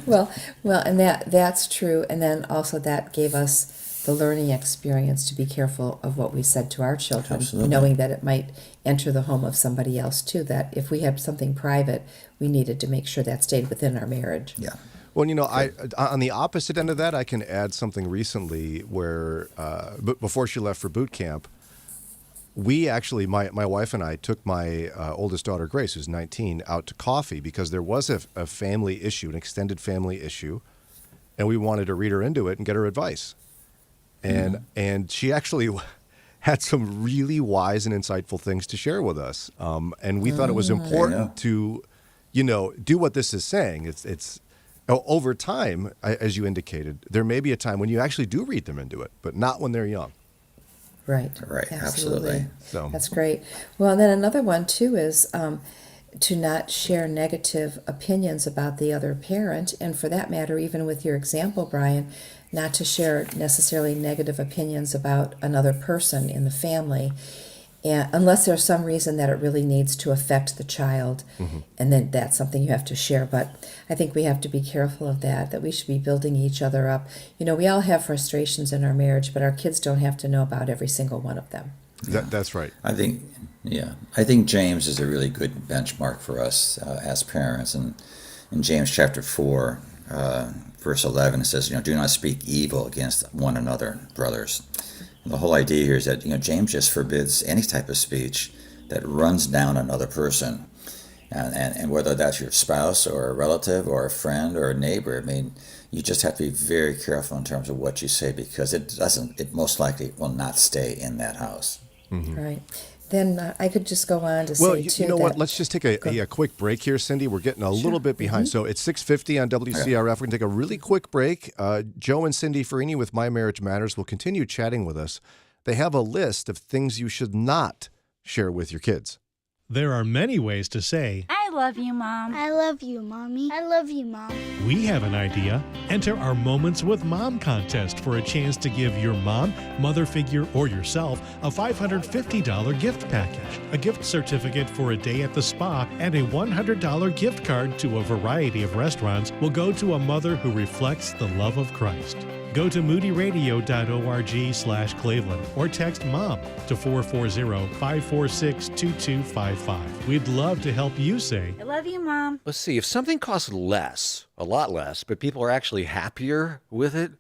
Speaker 18: well, and that's true, and then also that gave us the learning experience to be careful of what we said to our children,
Speaker 16: Absolutely.
Speaker 18: Knowing that it might enter the home of somebody else too. That if we had something private, we needed to make sure that stayed within our marriage.
Speaker 16: Yeah.
Speaker 9: Well, I on the opposite end of that, I can add something recently where, before she left for boot camp, we actually, my wife and I took my oldest daughter, Grace, who's 19, out to coffee because there was a family issue, an extended family issue, and we wanted to read her into it and get her advice. And she actually had some really wise and insightful things to share with us. And we thought it was important to, do what this is saying. It's over time, as you indicated, there may be a time when you actually do read them into it, but not when they're young.
Speaker 18: Right.
Speaker 16: Absolutely.
Speaker 9: So
Speaker 18: that's great. Well, and then another one too is to not share negative opinions about the other parent, and for that matter, even with your example, Brian, not to share necessarily negative opinions about another person in the family. And unless there's some reason that it really needs to affect the child, and then that's something you have to share. But I think we have to be careful of that we should be building each other up. We all have frustrations in our marriage, but our kids don't have to know about every single one of them.
Speaker 9: That's right.
Speaker 16: I think James is a really good benchmark for us as parents. And in James chapter 4, verse 11, it says, do not speak evil against one another, brothers. The whole idea here is that James just forbids any type of speech that runs down another person, and whether that's your spouse or a relative or a friend or a neighbor. I mean, you just have to be very careful in terms of what you say, because it most likely will not stay in that house.
Speaker 18: Right. Then I could just go on to
Speaker 9: well,
Speaker 18: say too.
Speaker 9: You know what? Let's just take a quick break here, Cindy. We're getting a little bit behind. So it's 6:50 on WCRF. We're going to take a really quick break. Joe and Cindi Ferrini with My Marriage Matters will continue chatting with us. They have a list of things you should not share with your kids.
Speaker 1: There are many ways to say,
Speaker 8: I love you, Mom.
Speaker 19: I love you, Mommy. I love you, Mom.
Speaker 1: we have an idea. Enter our Moments with Mom contest for a chance to give your mom, mother figure, or yourself a $550 gift package, a gift certificate for a day at the spa, and a $100 gift card to a variety of restaurants will go to a mother who reflects the love of Christ. Go to moodyradio.org/Cleveland or text MOM to 440-546-2255. We'd love to help you say,
Speaker 8: I love you, Mom.
Speaker 20: Let's see, if something costs less, a lot less, but people are actually happier with it,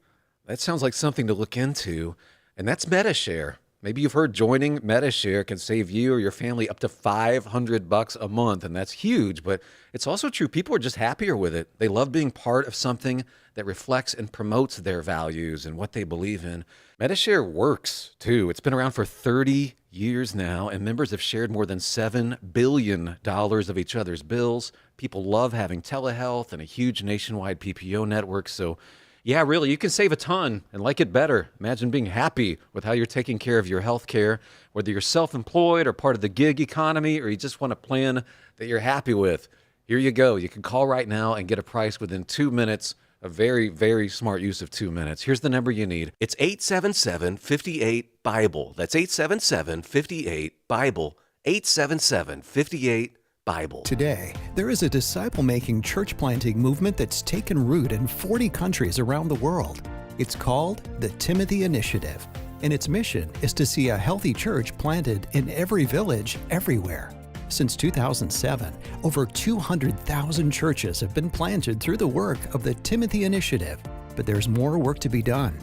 Speaker 20: that sounds like something to look into, and that's MetaShare. Maybe you've heard joining MetaShare can save you or your family up to $500 a month, and that's huge, but it's also true. People are just happier with it. They love being part of something that reflects and promotes their values and what they believe in. MetaShare works, too. It's been around for 30 years now, and members have shared more than $7 billion of each other's bills. People love having telehealth and a huge nationwide PPO network, so yeah, really, you can save a ton and like it better. Imagine being happy with how you're taking care of your health care, whether you're self-employed or part of the gig economy, or you just want a plan that you're happy with. Here you go. You can call right now and get a price within 2 minutes. A very, very smart use of 2 minutes. Here's the number you need. It's 877-58-BIBLE. That's 877-58-BIBLE. 877-58-BIBLE.
Speaker 21: Today, there is a disciple-making church planting movement that's taken root in 40 countries around the world. It's called the Timothy Initiative, and its mission is to see a healthy church planted in every village, everywhere. Since 2007, over 200,000 churches have been planted through the work of the Timothy Initiative, but there's more work to be done.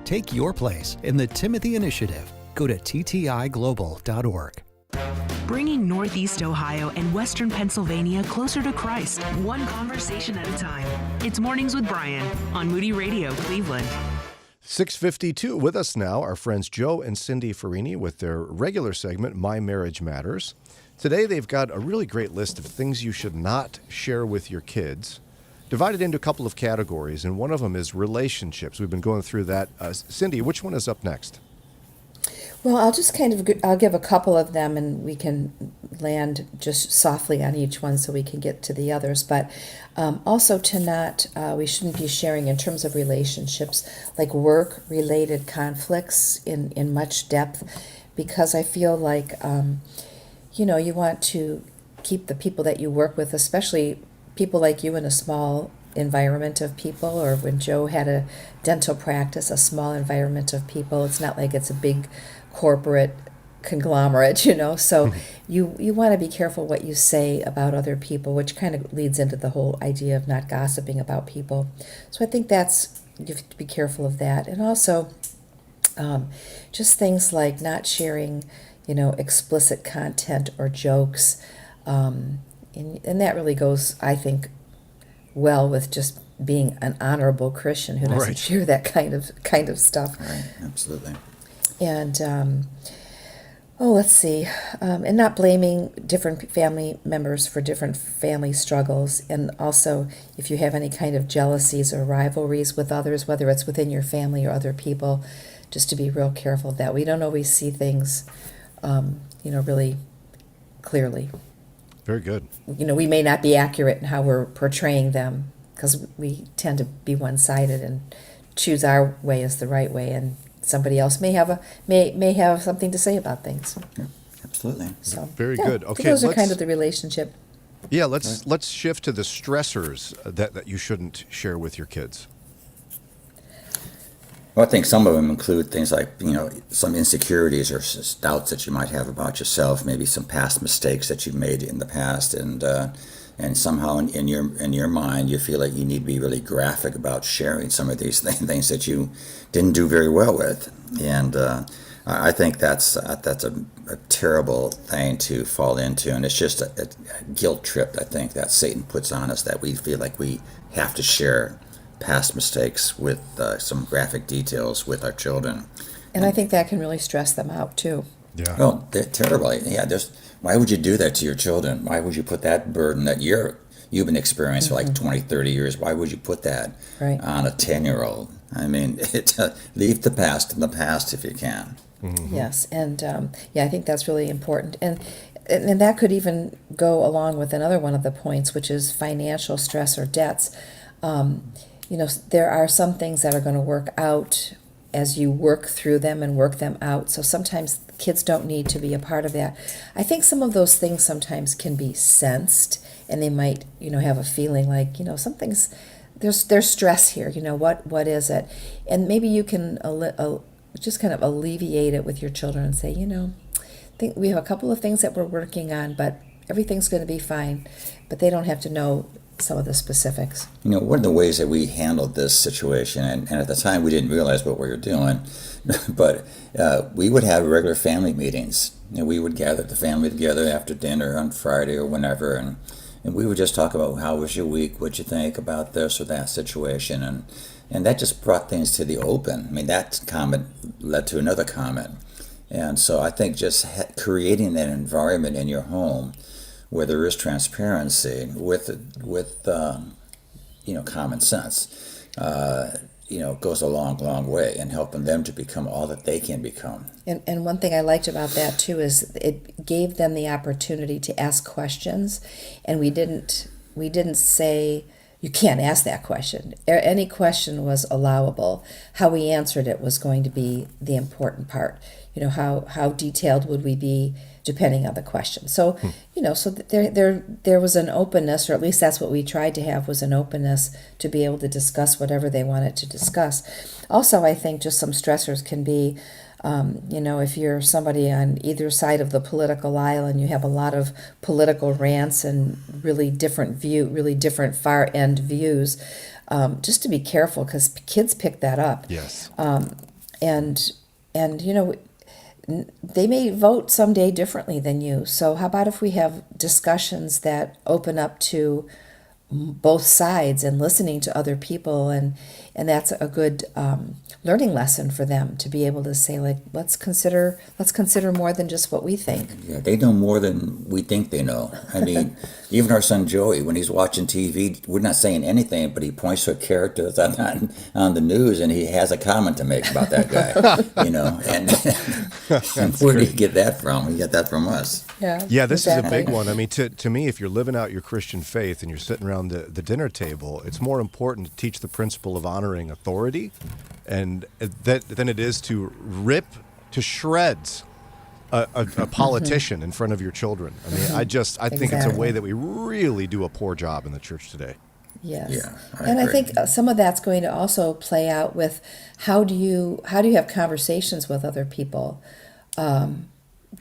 Speaker 21: Take your place in the Timothy Initiative. Go to ttiglobal.org.
Speaker 14: Bringing Northeast Ohio and Western Pennsylvania closer to Christ, one conversation at a time. It's Mornings with Brian on Moody Radio, Cleveland.
Speaker 9: 6:52 with us now, our friends Joe and Cindi Ferrini with their regular segment, My Marriage Matters. Today they've got a really great list of things you should not share with your kids, divided into a couple of categories, and one of them is relationships. We've been going through that. Cindi, which one is up next?
Speaker 18: Well, I'll give a couple of them, and we can land just softly on each one so we can get to the others. But also we shouldn't be sharing in terms of relationships, like work-related conflicts in much depth, because I feel like, you want to keep the people that you work with, especially people like you, in a small environment of people, or when Joe had a dental practice, a small environment of people. It's not like it's a big corporate conglomerate, so you want to be careful what you say about other people, which kind of leads into the whole idea of not gossiping about people. So I think you have to be careful of that. And also just things like not sharing explicit content or jokes, and that really goes, I think, well with just being an honorable Christian who doesn't share that kind of stuff.
Speaker 16: Right, absolutely.
Speaker 18: And let's see, and not blaming different family members for different family struggles, and also if you have any kind of jealousies or rivalries with others, whether it's within your family or other people, just to be real careful of that. We don't always see things really clearly.
Speaker 9: Very good.
Speaker 18: We may not be accurate in how we're portraying them, because we tend to be one-sided and choose our way as the right way, and somebody else may have something to say about things.
Speaker 16: Yeah, absolutely.
Speaker 18: So
Speaker 9: very good. Okay,
Speaker 18: those are kind of the relationship.
Speaker 9: Yeah, let's shift to the stressors that you shouldn't share with your kids.
Speaker 16: Well, I think some of them include things like, some insecurities or doubts that you might have about yourself, maybe some past mistakes that you've made in the past, and somehow in your mind you feel like you need to be really graphic about sharing some of these things that you didn't do very well with, and I think that's a terrible thing to fall into, and it's just a guilt trip, I think, that Satan puts on us, that we feel like we have to share past mistakes with some graphic details with our children.
Speaker 18: And I think that can really stress them out too.
Speaker 9: Yeah.
Speaker 16: Well, terribly. Yeah. Why would you do that to your children? Why would you put that burden that you've been experiencing for like 20, 30 years? Why would you put that on a 10-year-old? I mean, leave the past in the past if you can.
Speaker 18: Mm-hmm. Yes. And I think that's really important. And that could even go along with another one of the points, which is financial stress or debts. There are some things that are going to work out as you work through them and work them out. So sometimes kids don't need to be a part of that. I think some of those things sometimes can be sensed, and they might, have a feeling like, something's, there's stress here. What is it? And maybe you can just kind of alleviate it with your children and say, I think we have a couple of things that we're working on, but everything's going to be fine. But they don't have to know some of the specifics.
Speaker 16: One of the ways that we handled this situation, and at the time we didn't realize what we were doing, but we would have regular family meetings. We would gather the family together after dinner on Friday or whenever, and we would just talk about how was your week, what'd you think about this or that situation, and that just brought things to the open. I mean, that comment led to another comment. And so I think just creating that environment in your home where there is transparency with common sense, goes a long way in helping them to become all that they can become.
Speaker 18: And one thing I liked about that too is it gave them the opportunity to ask questions, and we didn't didn't say, you can't ask that question. Any question was allowable. How we answered it was going to be the important part. How detailed would we be depending on the question. So, so there was an openness, or at least that's what we tried to have, was an openness to be able to discuss whatever they wanted to discuss. Also, I think just some stressors can be, if you're somebody on either side of the political aisle and you have a lot of political rants and really different far end views, just to be careful, because kids pick that up.
Speaker 9: Yes.
Speaker 18: And they may vote someday differently than you. So how about if we have discussions that open up to both sides and listening to other people, and that's a good learning lesson for them to be able to say, like, let's consider more than just what we think.
Speaker 16: Yeah, they know more than we think they know. I mean, even our son Joey, when he's watching TV, we're not saying anything, but he points to a character that's on the news, and he has a comment to make about that guy. And where did he get that from? He got that from us.
Speaker 9: Yeah, this is a big one. I mean, to me, if you're living out your Christian faith and you're sitting around the dinner table, it's more important to teach the principle of honoring authority, and than it is to rip to shreds a politician in front of your children. I mean, I think it's a way that we really do a poor job in the church today.
Speaker 18: Yes.
Speaker 16: Yeah,
Speaker 18: I think some of that's going to also play out with how do you have conversations with other people,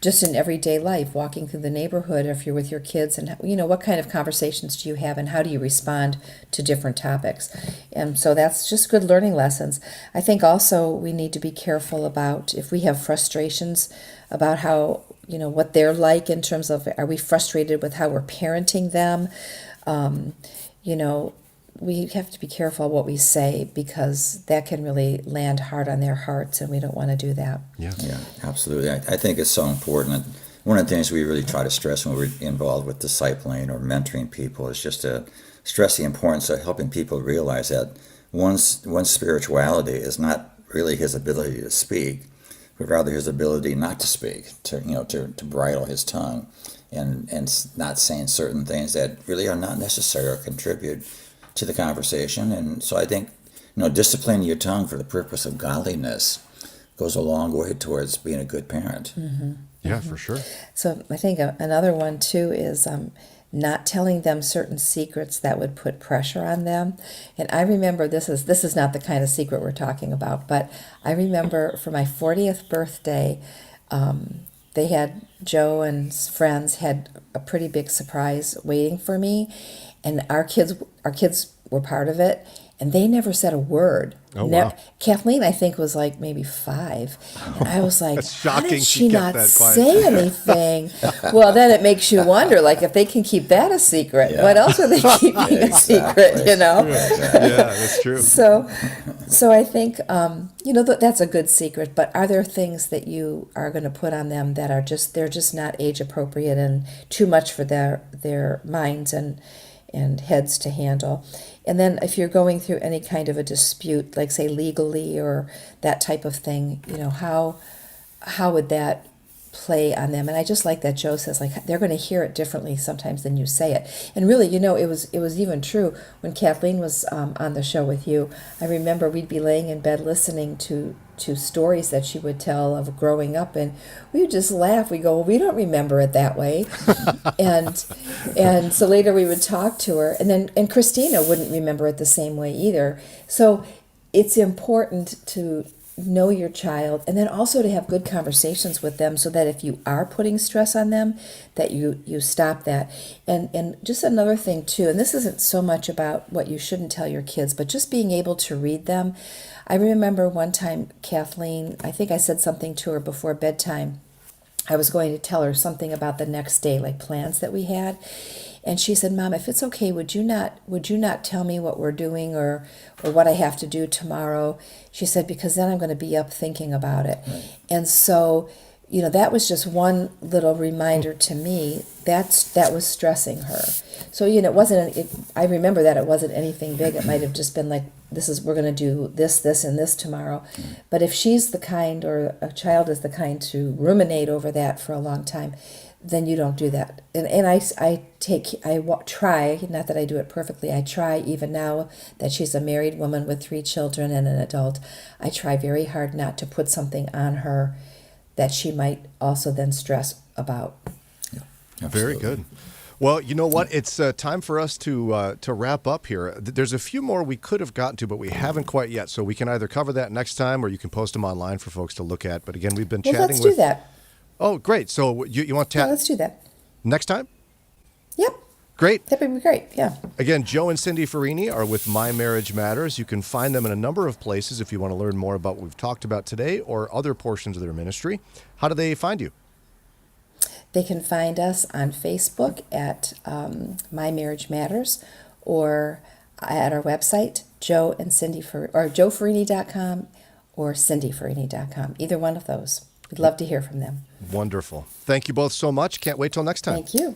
Speaker 18: just in everyday life, walking through the neighborhood, if you're with your kids, and what kind of conversations do you have, and how do you respond to different topics. And so that's just good learning lessons. I think also we need to be careful about if we have frustrations about how, what they're like in terms of, are we frustrated with how we're parenting them? We have to be careful what we say, because that can really land hard on their hearts, and we don't want to do that.
Speaker 16: Yeah, absolutely. I think it's so important. One of the things we really try to stress when we're involved with discipling or mentoring people is just to stress the importance of helping people realize that one's spirituality is not really his ability to speak, but rather his ability not to speak, to bridle his tongue and not saying certain things that really are not necessary or contribute to the conversation. And so I think, disciplining your tongue for the purpose of godliness goes a long way towards being a good parent.
Speaker 18: Mm-hmm.
Speaker 9: Yeah, for sure.
Speaker 18: So I think another one too is not telling them certain secrets that would put pressure on them. And I remember, this is not the kind of secret we're talking about, but I remember for my 40th birthday, they had, Joe and friends had a pretty big surprise waiting for me. And our kids were part of it, and they never said a word.
Speaker 9: Oh, wow.
Speaker 18: Kathleen, I think, was like maybe 5. And I was like,
Speaker 9: That's
Speaker 18: how
Speaker 9: shocking
Speaker 18: did she not
Speaker 9: kept that quiet.
Speaker 18: say anything? Well, then it makes you wonder, like, if they can keep that a secret, what else are they keeping a secret,
Speaker 9: Yeah, that's true.
Speaker 18: So I think, that's a good secret, but are there things that you are going to put on them that are they're just not age appropriate and too much for their minds and heads to handle? And then if you're going through any kind of a dispute, like say legally or that type of thing, how would that play on them? And I just like that Joe says, like, they're going to hear it differently sometimes than you say it. And really, it was even true when Kathleen was on the show with you. I remember we'd be laying in bed listening to stories that she would tell of growing up, and we would just laugh. We go, well, we don't remember it that way. and so later we would talk to her, and Christina wouldn't remember it the same way either. So it's important to know your child, and then also to have good conversations with them, so that if you are putting stress on them, that you stop that. And just another thing too, and this isn't so much about what you shouldn't tell your kids, but just being able to read them. I remember one time Kathleen, I think I said something to her before bedtime. I was going to tell her something about the next day, like plans that we had. And she said, Mom, if it's okay, would you not tell me what we're doing or what I have to do tomorrow? She said, because then I'm going to be up thinking about it. Right. And so, that was just one little reminder to me that was stressing her. So, it wasn't, I remember that it wasn't anything big. It might have just been like, we're going to do this, and this tomorrow. Mm-hmm. But if she's the kind, or a child is the kind to ruminate over that for a long time, then you don't do that. And try, not that I do it perfectly, I try even now that she's a married woman with 3 children and an adult, I try very hard not to put something on her that she might also then stress about.
Speaker 9: Very good. Well, you know what? It's time for us to wrap up here. There's a few more we could have gotten to, but we haven't quite yet. So we can either cover that next time or you can post them online for folks to look at. But again, we've been chatting
Speaker 18: let's do that.
Speaker 9: Oh, great. So you want to
Speaker 18: Yeah, let's do that.
Speaker 9: Next time?
Speaker 18: Yep.
Speaker 9: Great.
Speaker 18: That would be great, yeah.
Speaker 9: Again, Joe and Cindi Ferrini are with My Marriage Matters. You can find them in a number of places if you want to learn more about what we've talked about today or other portions of their ministry. How do they find you?
Speaker 18: They can find us on Facebook at My Marriage Matters or at our website, joeferrini.com or cindyferrini.com. Either one of those. We'd love to hear from them.
Speaker 9: Wonderful. Thank you both so much. Can't wait till next time.
Speaker 18: Thank you.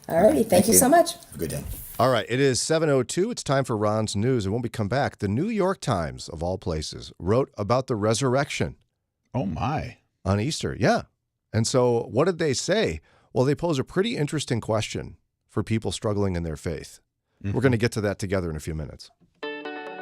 Speaker 18: All righty. Thank you so much.
Speaker 16: Have a good day.
Speaker 9: All right. It is 7:02. It's time for Ron's News. And when we come back, the New York Times, of all places, wrote about the resurrection.
Speaker 7: Oh, my.
Speaker 9: On Easter. Yeah. And so what did they say? Well, they pose a pretty interesting question for people struggling in their faith. We're going to get to that together in a few minutes.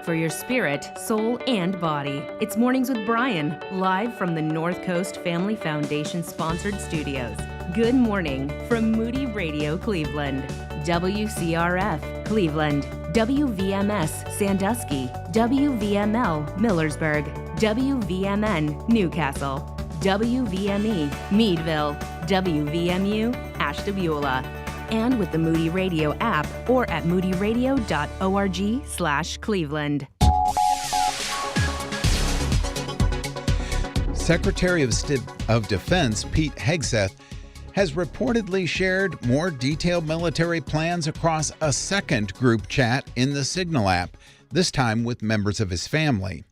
Speaker 6: For your spirit, soul, and body, it's Mornings with Brian, live from the North Coast Family Foundation sponsored studios. Good morning from Moody Radio Cleveland, WCRF Cleveland, WVMS Sandusky, WVML Millersburg, WVMN Newcastle, WVME Meadville, WVMU Ashtabula, and with the Moody Radio app or at moodyradio.org/Cleveland.
Speaker 7: Secretary of Defense Pete Hegseth has reportedly shared more detailed military plans across a second group chat in the Signal app, this time with members of his family.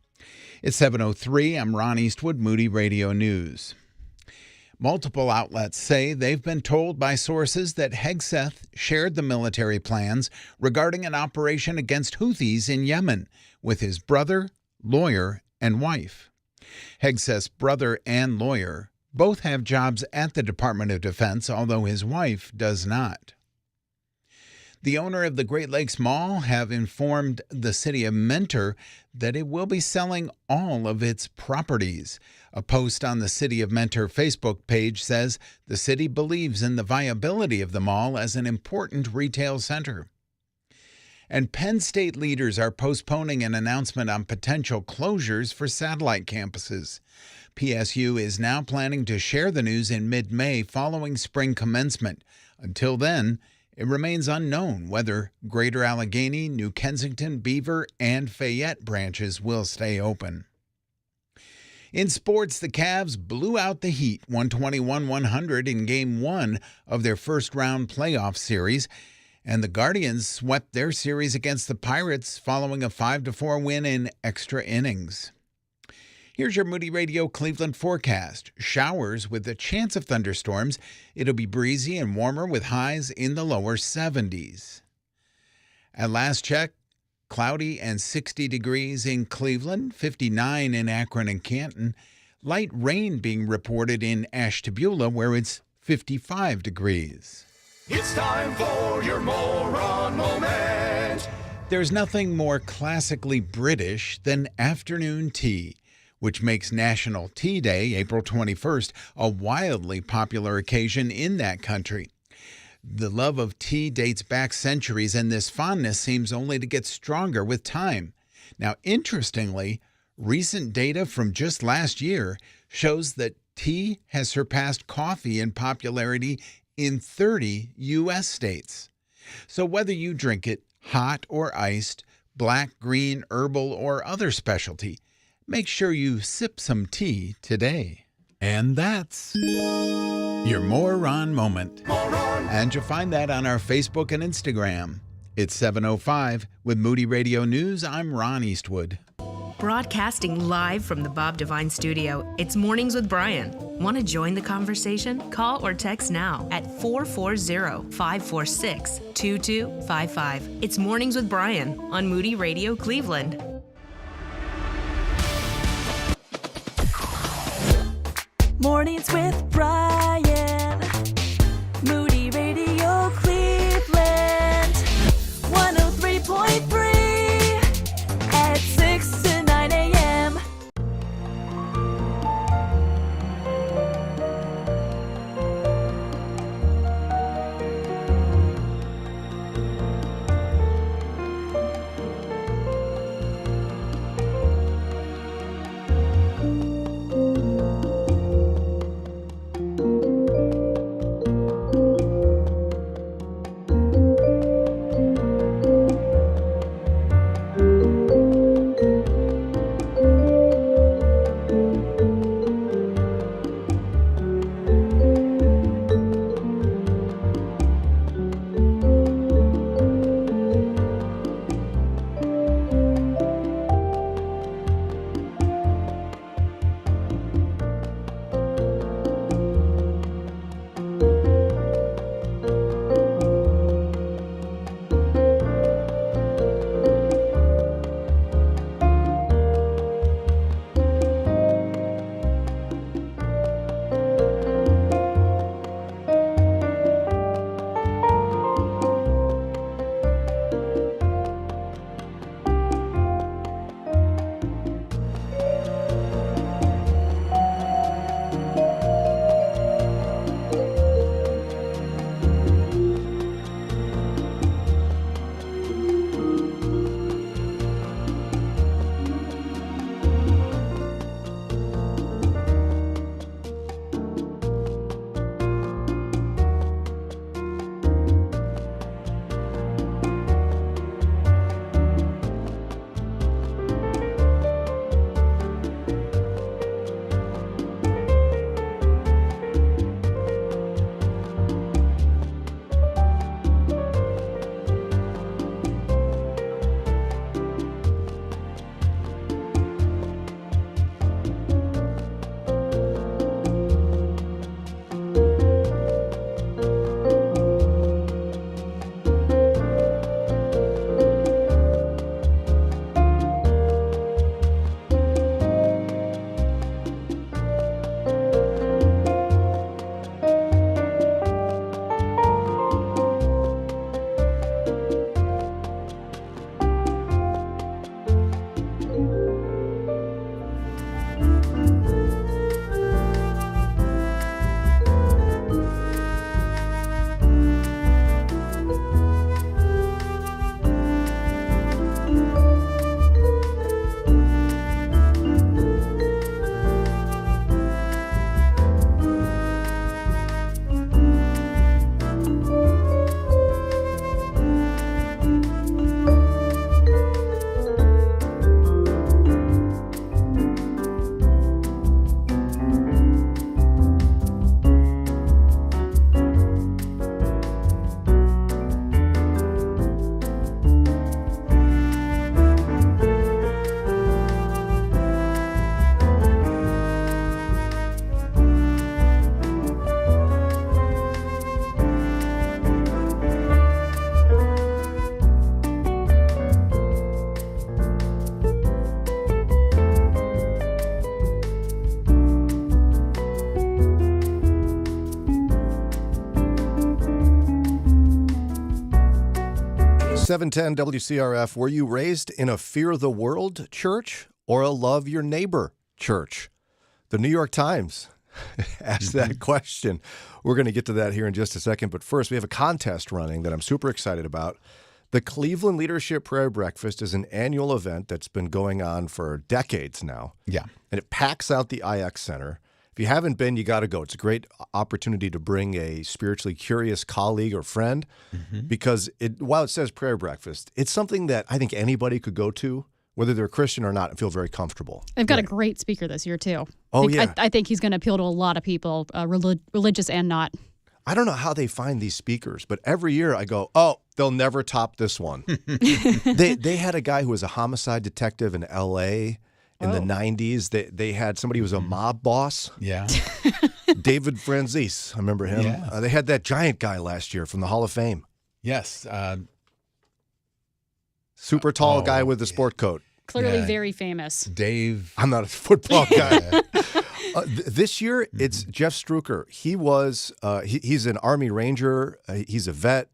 Speaker 7: It's 7:03. I'm Ron Eastwood, Moody Radio News. Multiple outlets say they've been told by sources that Hegseth shared the military plans regarding an operation against Houthis in Yemen with his brother, lawyer, and wife. Hegseth's brother and lawyer both have jobs at the Department of Defense, although his wife does not. The owner of the Great Lakes Mall have informed the city of Mentor that it will be selling all of its properties. A post on the City of Mentor Facebook page says the city believes in the viability of the mall as an important retail center. And Penn State leaders are postponing an announcement on potential closures for satellite campuses. PSU is now planning to share the news in mid-May following spring commencement. Until then, it remains unknown whether Greater Allegheny, New Kensington, Beaver, and Fayette branches will stay open. In sports, the Cavs blew out the Heat 121-100 in Game 1 of their first-round playoff series, and the Guardians swept their series against the Pirates following a 5-4 win in extra innings. Here's your Moody Radio Cleveland forecast. Showers with a chance of thunderstorms. It'll be breezy and warmer with highs in the lower 70s. At last check, cloudy and 60 degrees in Cleveland, 59 in Akron and Canton. Light rain being reported in Ashtabula, where it's 55 degrees.
Speaker 3: It's time for your moron moment.
Speaker 7: There's nothing more classically British than afternoon tea, which makes National Tea Day, April 21st, a wildly popular occasion in that country. The love of tea dates back centuries, and this fondness seems only to get stronger with time. Now, interestingly, recent data from just last year shows that tea has surpassed coffee in popularity in 30 U.S. states. So whether you drink it hot or iced, black, green, herbal, or other specialty, make sure you sip some tea today. And that's your Moron Moment. And you'll find that on our Facebook and Instagram. It's 7:05 with Moody Radio News. I'm Ron Eastwood.
Speaker 6: Broadcasting live from the Bob Devine studio, it's Mornings with Brian. Want to join the conversation? Call or text now at 440-546-2255. It's Mornings with Brian on Moody Radio Cleveland.
Speaker 8: Mornings with Brian.
Speaker 9: 710 WCRF. Were you raised in a fear the world church or a love your neighbor church? The New York Times asked that question. We're going to get to that here in just a second. But first, we have a contest running that I'm super excited about. The Cleveland Leadership Prayer Breakfast is an annual event that's been going on for decades now.
Speaker 7: Yeah.
Speaker 9: And it packs out the IX Center. If you haven't been, you got to go. It's a great opportunity to bring a spiritually curious colleague or friend because while it says prayer breakfast, it's something that I think anybody could go to, whether they're Christian or not, and feel very comfortable.
Speaker 10: They've got a great speaker this year, too.
Speaker 9: Oh, yeah.
Speaker 10: I think he's going to appeal to a lot of people, religious and not.
Speaker 9: I don't know how they find these speakers, but every year I go, oh, they'll never top this one. They had a guy who was a homicide detective in L.A., in the 90s, they had somebody who was a mob boss.
Speaker 7: Yeah.
Speaker 9: David Franzese, I remember him.
Speaker 7: Yeah.
Speaker 9: They had that giant guy last year from the Hall of Fame.
Speaker 7: Yes.
Speaker 9: Super tall guy with the sport coat.
Speaker 10: Clearly very famous.
Speaker 7: Dave.
Speaker 9: I'm not a football guy. This year, it's Jeff Struker. He was, he's an Army Ranger. He's a vet.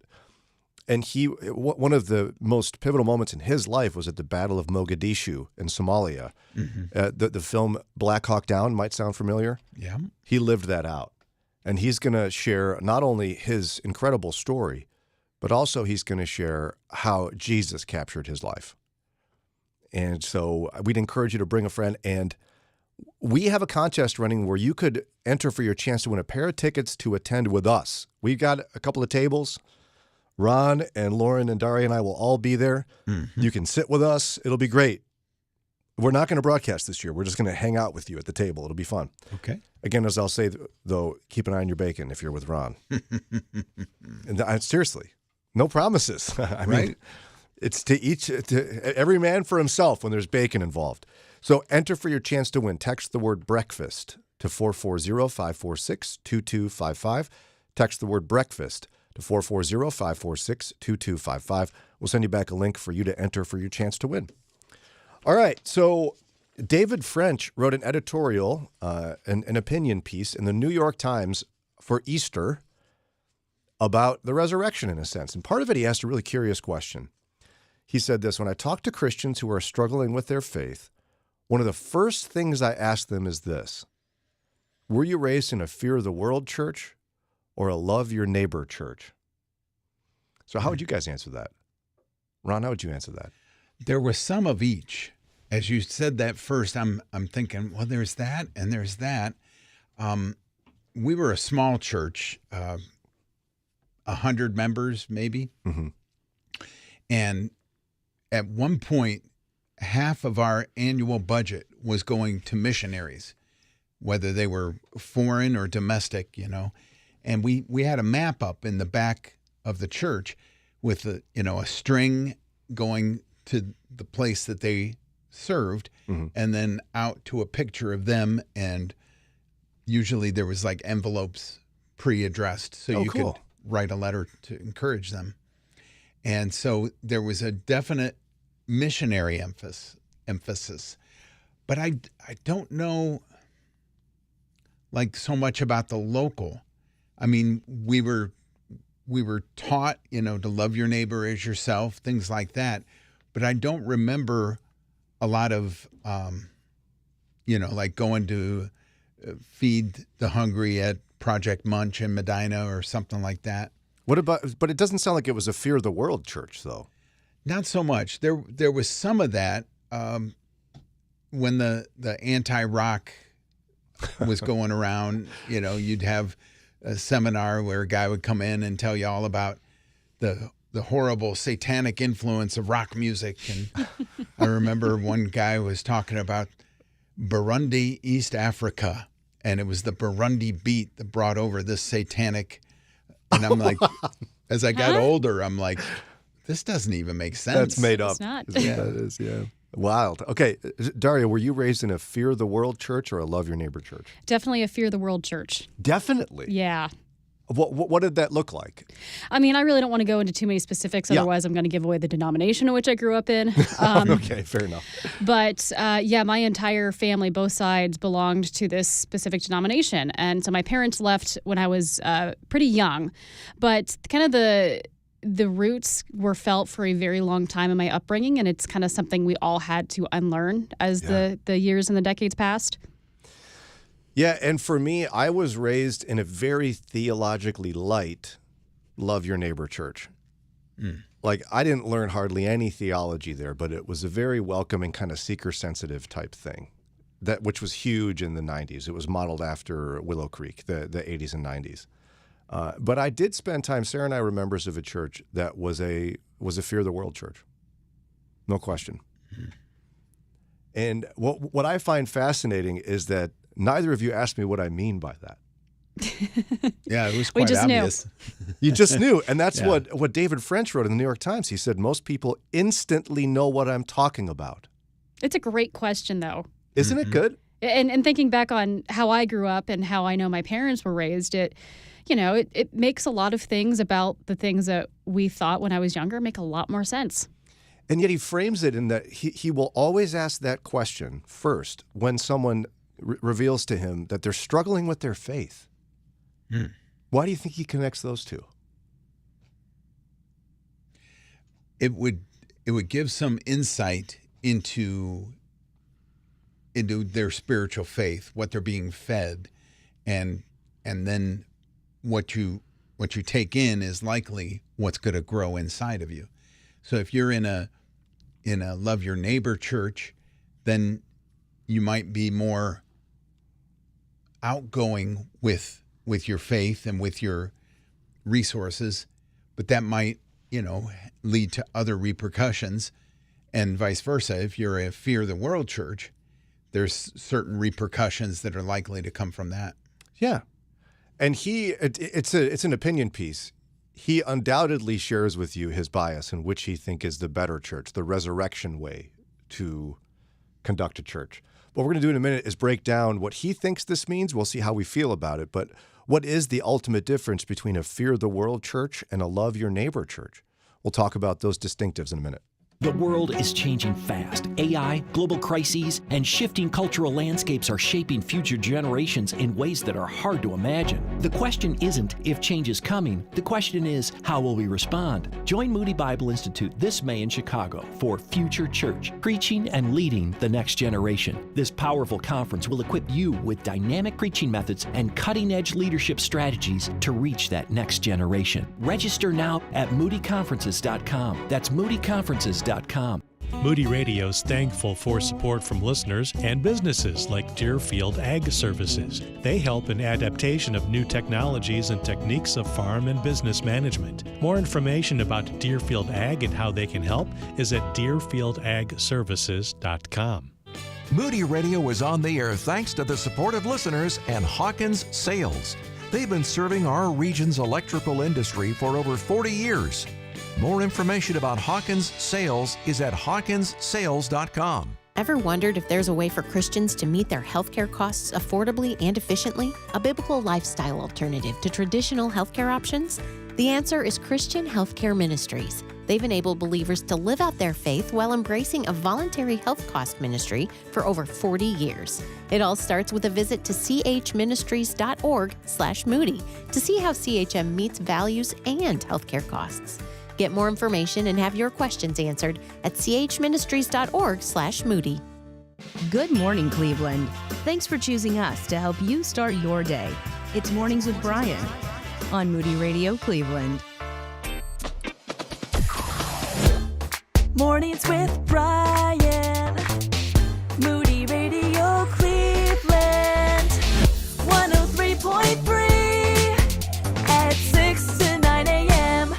Speaker 9: And one of the most pivotal moments in his life was at the Battle of Mogadishu in Somalia. The film Black Hawk Down might sound familiar.
Speaker 7: Yeah.
Speaker 9: He lived that out. And he's going to share not only his incredible story, but also he's going to share how Jesus captured his life. And so we'd encourage you to bring a friend. And we have a contest running where you could enter for your chance to win a pair of tickets to attend with us. We've got a couple of tables. Ron and Lauren and Daria and I will all be there. You can sit with us. It'll be great. We're not going to broadcast this year. We're just going to hang out with you at the table. It'll be fun.
Speaker 7: Okay.
Speaker 9: Again, as I'll say, though, keep an eye on your bacon if you're with Ron. And seriously, no promises. I mean, it's to every man for himself when there's bacon involved. So enter for your chance to win. Text the word breakfast to 440-546-2255. Text the word breakfast to 440-546-2255. We'll send you back a link for you to enter for your chance to win. All right, so David French wrote an editorial, an opinion piece in the New York Times for Easter about the resurrection, in a sense. And part of it, he asked a really curious question. He said this: when I talk to Christians who are struggling with their faith, one of the first things I ask them is this: were you raised in a fear of the world church or a love your neighbor church? So how would you guys answer that? Ron, how would you answer that?
Speaker 7: There was some of each. As you said that first, I'm thinking, well, there's that and there's that. We were a small church, 100 members maybe. And at one point, half of our annual budget was going to missionaries, whether they were foreign or domestic, And we had a map up in the back of the church with a string going to the place that they served, and then out to a picture of them. And usually there was like envelopes pre-addressed, so you could write a letter to encourage them. And so there was a definite missionary emphasis. But I don't know like so much about the local. I mean, we were taught, to love your neighbor as yourself, things like that. But I don't remember a lot of, like going to feed the hungry at Project Munch in Medina or something like that.
Speaker 9: But it doesn't sound like it was a fear of the world church, though.
Speaker 7: Not so much. There was some of that when the anti-rock was going around. You'd have a seminar where a guy would come in and tell you all about the horrible satanic influence of rock music. And I remember one guy was talking about Burundi, East Africa, and it was the Burundi beat that brought over this satanic. And I'm like, as I got older, I'm like, this doesn't even make sense.
Speaker 9: That's made up.
Speaker 10: It's not.
Speaker 9: Yeah. That is, yeah. Wild. Okay, Daria, were you raised in a fear the world church or a love your neighbor church?
Speaker 10: Definitely a fear the world church.
Speaker 9: Definitely?
Speaker 10: Yeah.
Speaker 9: What did that look like?
Speaker 10: I mean, I really don't want to go into too many specifics. Otherwise, I'm going to give away the denomination in which I grew up in.
Speaker 9: Okay, fair enough.
Speaker 10: But my entire family, both sides, belonged to this specific denomination. And so my parents left when I was pretty young. But kind of the the roots were felt for a very long time in my upbringing, and it's kind of something we all had to unlearn as the years and the decades passed.
Speaker 9: Yeah, and for me, I was raised in a very theologically light, love your neighbor church. Like, I didn't learn hardly any theology there, but it was a very welcoming kind of seeker-sensitive type thing, which was huge in the 90s. It was modeled after Willow Creek, the 80s and 90s. But I did spend time, Sarah and I were members of a church that was a fear of the world church. No question. And what I find fascinating is that neither of you asked me what I mean by that.
Speaker 7: Yeah, it was quite obvious.
Speaker 9: You just knew. And that's what David French wrote in the New York Times. He said, most people instantly know what I'm talking about.
Speaker 10: It's a great question, though.
Speaker 9: Isn't it good?
Speaker 10: And thinking back on how I grew up and how I know my parents were raised, it makes a lot of things about the things that we thought when I was younger make a lot more sense.
Speaker 9: And yet he frames it in that he will always ask that question first when someone reveals to him that they're struggling with their faith. Why do you think he connects those two?
Speaker 7: It would give some insight into their spiritual faith, what they're being fed, and then what you take in is likely what's going to grow inside of you. So if you're in a love your neighbor church, then you might be more outgoing with your faith and with your resources, but that might, lead to other repercussions, and vice versa. If you're a fear the world church, there's certain repercussions that are likely to come from that.
Speaker 9: Yeah. And it's an opinion piece. He undoubtedly shares with you his bias in which he thinks is the better church, the resurrection way to conduct a church. What we're going to do in a minute is break down what he thinks this means. We'll see how we feel about it. But what is the ultimate difference between a fear the world church and a love your neighbor church? We'll talk about those distinctives in a minute.
Speaker 4: The world is changing fast. AI, global crises, and shifting cultural landscapes are shaping future generations in ways that are hard to imagine. The question isn't if change is coming. The question is, how will we respond? Join Moody Bible Institute this May in Chicago for Future Church, preaching and leading the next generation. This powerful conference will equip you with dynamic preaching methods and cutting-edge leadership strategies to reach that next generation. Register now at moodyconferences.com. That's moodyconferences.com.
Speaker 1: Moody Radio's thankful for support from listeners and businesses like Deerfield Ag Services. They help in adaptation of new technologies and techniques of farm and business management. More information about Deerfield Ag and how they can help is at deerfieldagservices.com.
Speaker 2: Moody Radio is on the air thanks to the support of listeners and Hawkins Sales. They've been serving our region's electrical industry for over 40 years. More information about Hawkins Sales is at hawkinssales.com.
Speaker 11: Ever wondered if there's a way for Christians to meet their healthcare costs affordably and efficiently? A biblical lifestyle alternative to traditional healthcare options? The answer is Christian Healthcare Ministries. They've enabled believers to live out their faith while embracing a voluntary health cost ministry for over 40 years. It all starts with a visit to chministries.org/Moody to see how CHM meets values and healthcare costs. Get more information and have your questions answered at chministries.org/Moody.
Speaker 6: Good morning, Cleveland. Thanks for choosing us to help you start your day. It's Mornings with Brian on Moody Radio Cleveland.
Speaker 8: Mornings with Brian. Moody Radio Cleveland. 103.3 at 6 to 9 a.m.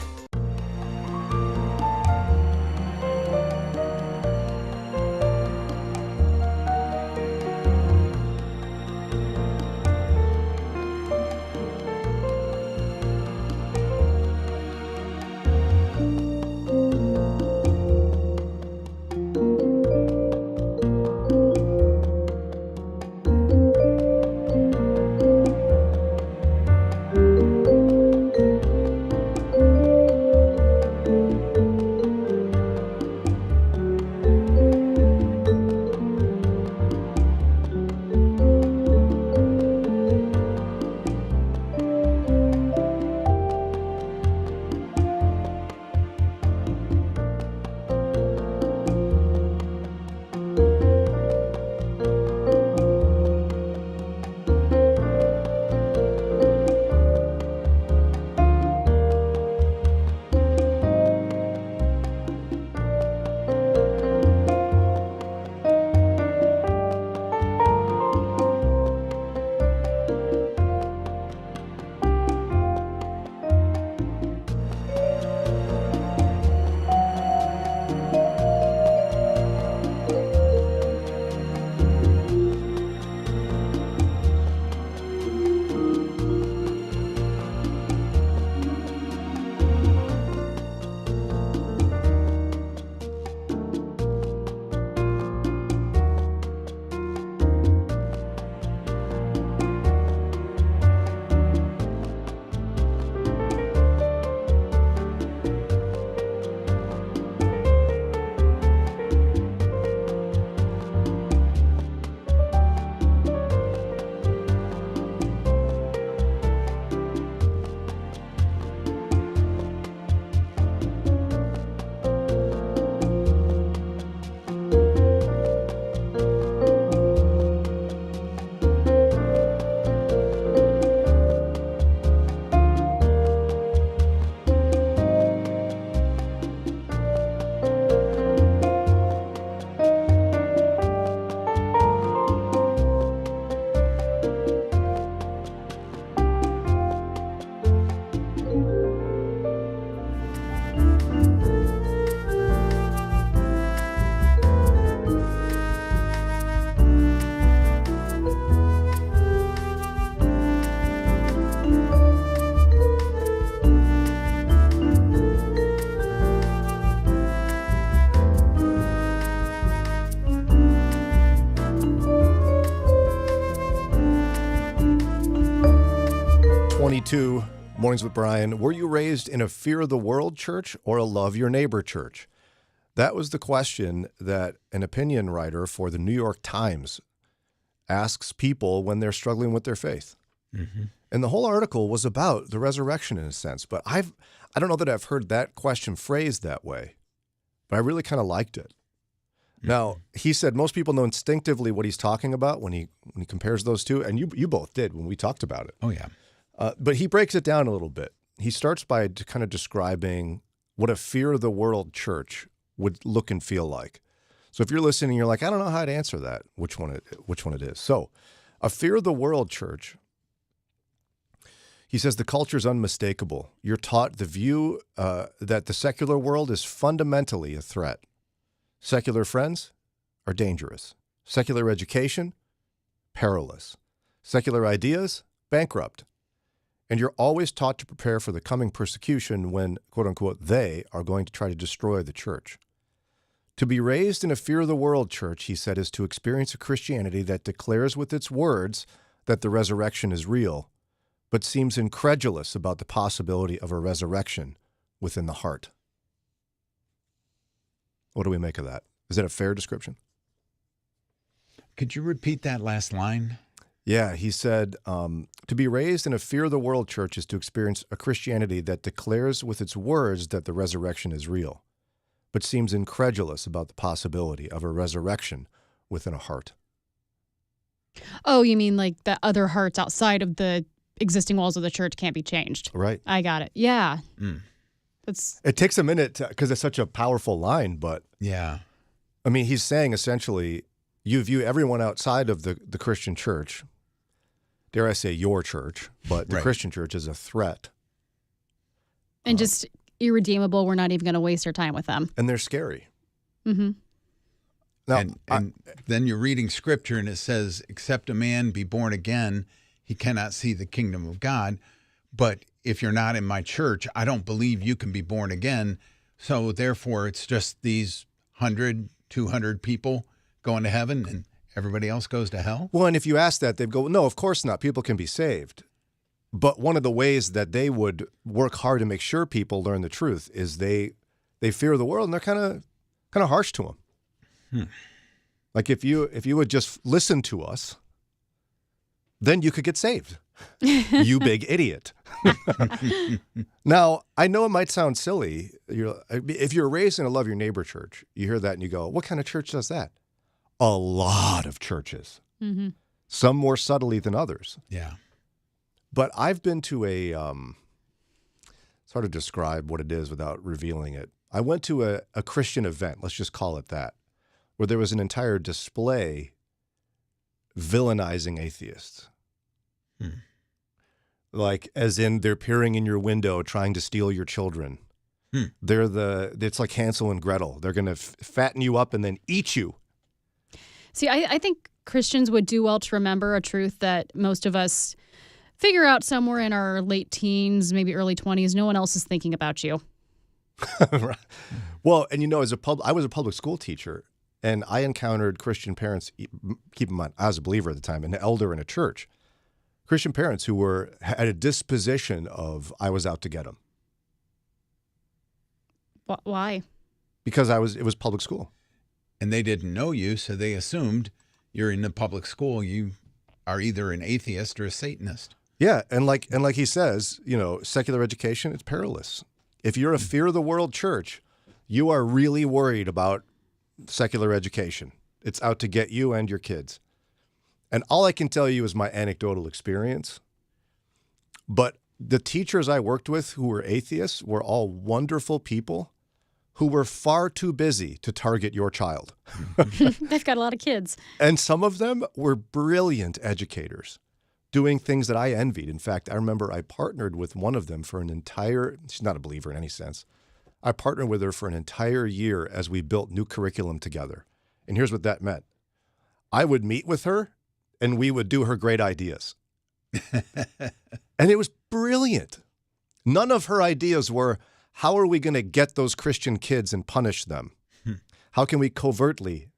Speaker 9: to Mornings with Brian. Were you raised in a fear of the world church or a love your neighbor church? That was the question that an opinion writer for the New York Times asks people when they're struggling with their faith. Mm-hmm. And the whole article was about the resurrection in a sense, but I don't know that I've heard that question phrased that way, but I really kind of liked it. Mm-hmm. Now, he said most people know instinctively what he's talking about when he compares those two, and you both did when we talked about it.
Speaker 7: Oh, yeah.
Speaker 9: But he breaks it down a little bit. He starts by kind of describing what a fear of the world church would look and feel like. So if you're listening, you're like, I don't know how to answer that, which one it is. So a fear of the world church, he says the culture is unmistakable. You're taught the view that the secular world is fundamentally a threat. Secular friends are dangerous. Secular education, perilous. Secular ideas, bankrupt. And you're always taught to prepare for the coming persecution when, quote unquote, they are going to try to destroy the church. To be raised in a fear of the world church, he said, is to experience a Christianity that declares with its words that the resurrection is real, but seems incredulous about the possibility of a resurrection within the heart. What do we make of that? Is that a fair description?
Speaker 7: Could you repeat that last line?
Speaker 9: Yeah, he said, to be raised in a fear of the world church is to experience a Christianity that declares with its words that the resurrection is real, but seems incredulous about the possibility of a resurrection within a heart.
Speaker 10: Oh, you mean like the other hearts outside of the existing walls of the church can't be changed?
Speaker 9: Right.
Speaker 10: I got it. Yeah.
Speaker 9: Mm. It takes a minute because it's such a powerful line, but
Speaker 7: yeah,
Speaker 9: I mean, he's saying essentially you view everyone outside of the Christian church, dare I say your church, but the Christian church is a threat.
Speaker 10: And just irredeemable. We're not even going to waste our time with them.
Speaker 9: And they're scary.
Speaker 10: Mm-hmm.
Speaker 9: Now,
Speaker 7: and then you're reading scripture and it says, except a man be born again, he cannot see the kingdom of God. But if you're not in my church, I don't believe you can be born again. So therefore, it's just these 100, 200 people going to heaven and everybody else goes to hell?
Speaker 9: Well, and if you ask that, they'd go, no, of course not. People can be saved. But one of the ways that they would work hard to make sure people learn the truth is they fear the world and they're kind of harsh to them. Like if you would just listen to us, then you could get saved. You big idiot. Now, I know it might sound silly. If you're raised in a love your neighbor church, you hear that and you go, what kind of church does that? A lot of churches. Mm-hmm. Some more subtly than others.
Speaker 7: Yeah.
Speaker 9: But I've been to it's hard to describe what it is without revealing it. I went to a Christian event, let's just call it that, where there was an entire display villainizing atheists. Like, as in they're peering in your window trying to steal your children. It's like Hansel and Gretel. They're going to fatten you up and then eat you.
Speaker 10: See, I think Christians would do well to remember a truth that most of us figure out somewhere in our late teens, maybe early 20s. No one else is thinking about you.
Speaker 9: Right. Well, and I was a public school teacher, and I encountered Christian parents. Keep in mind, I was a believer at the time, an elder in a church. Christian parents who had a disposition of I was out to get them.
Speaker 10: Why?
Speaker 9: Because it was public school.
Speaker 7: And they didn't know you, so they assumed you're in the public school. You are either an atheist or a Satanist.
Speaker 9: Yeah, and like he says, secular education, it's perilous. If you're a fear of the world church, you are really worried about secular education. It's out to get you and your kids. And all I can tell you is my anecdotal experience. But the teachers I worked with who were atheists were all wonderful people who were far too busy to target your child.
Speaker 10: They've got a lot of kids.
Speaker 9: And some of them were brilliant educators doing things that I envied. In fact, I remember I partnered with one of them for she's not a believer in any sense. I partnered with her for an entire year as we built new curriculum together. And here's what that meant. I would meet with her and we would do her great ideas. And it was brilliant. None of her ideas were, how are we going to get those Christian kids and punish them? How can we covertly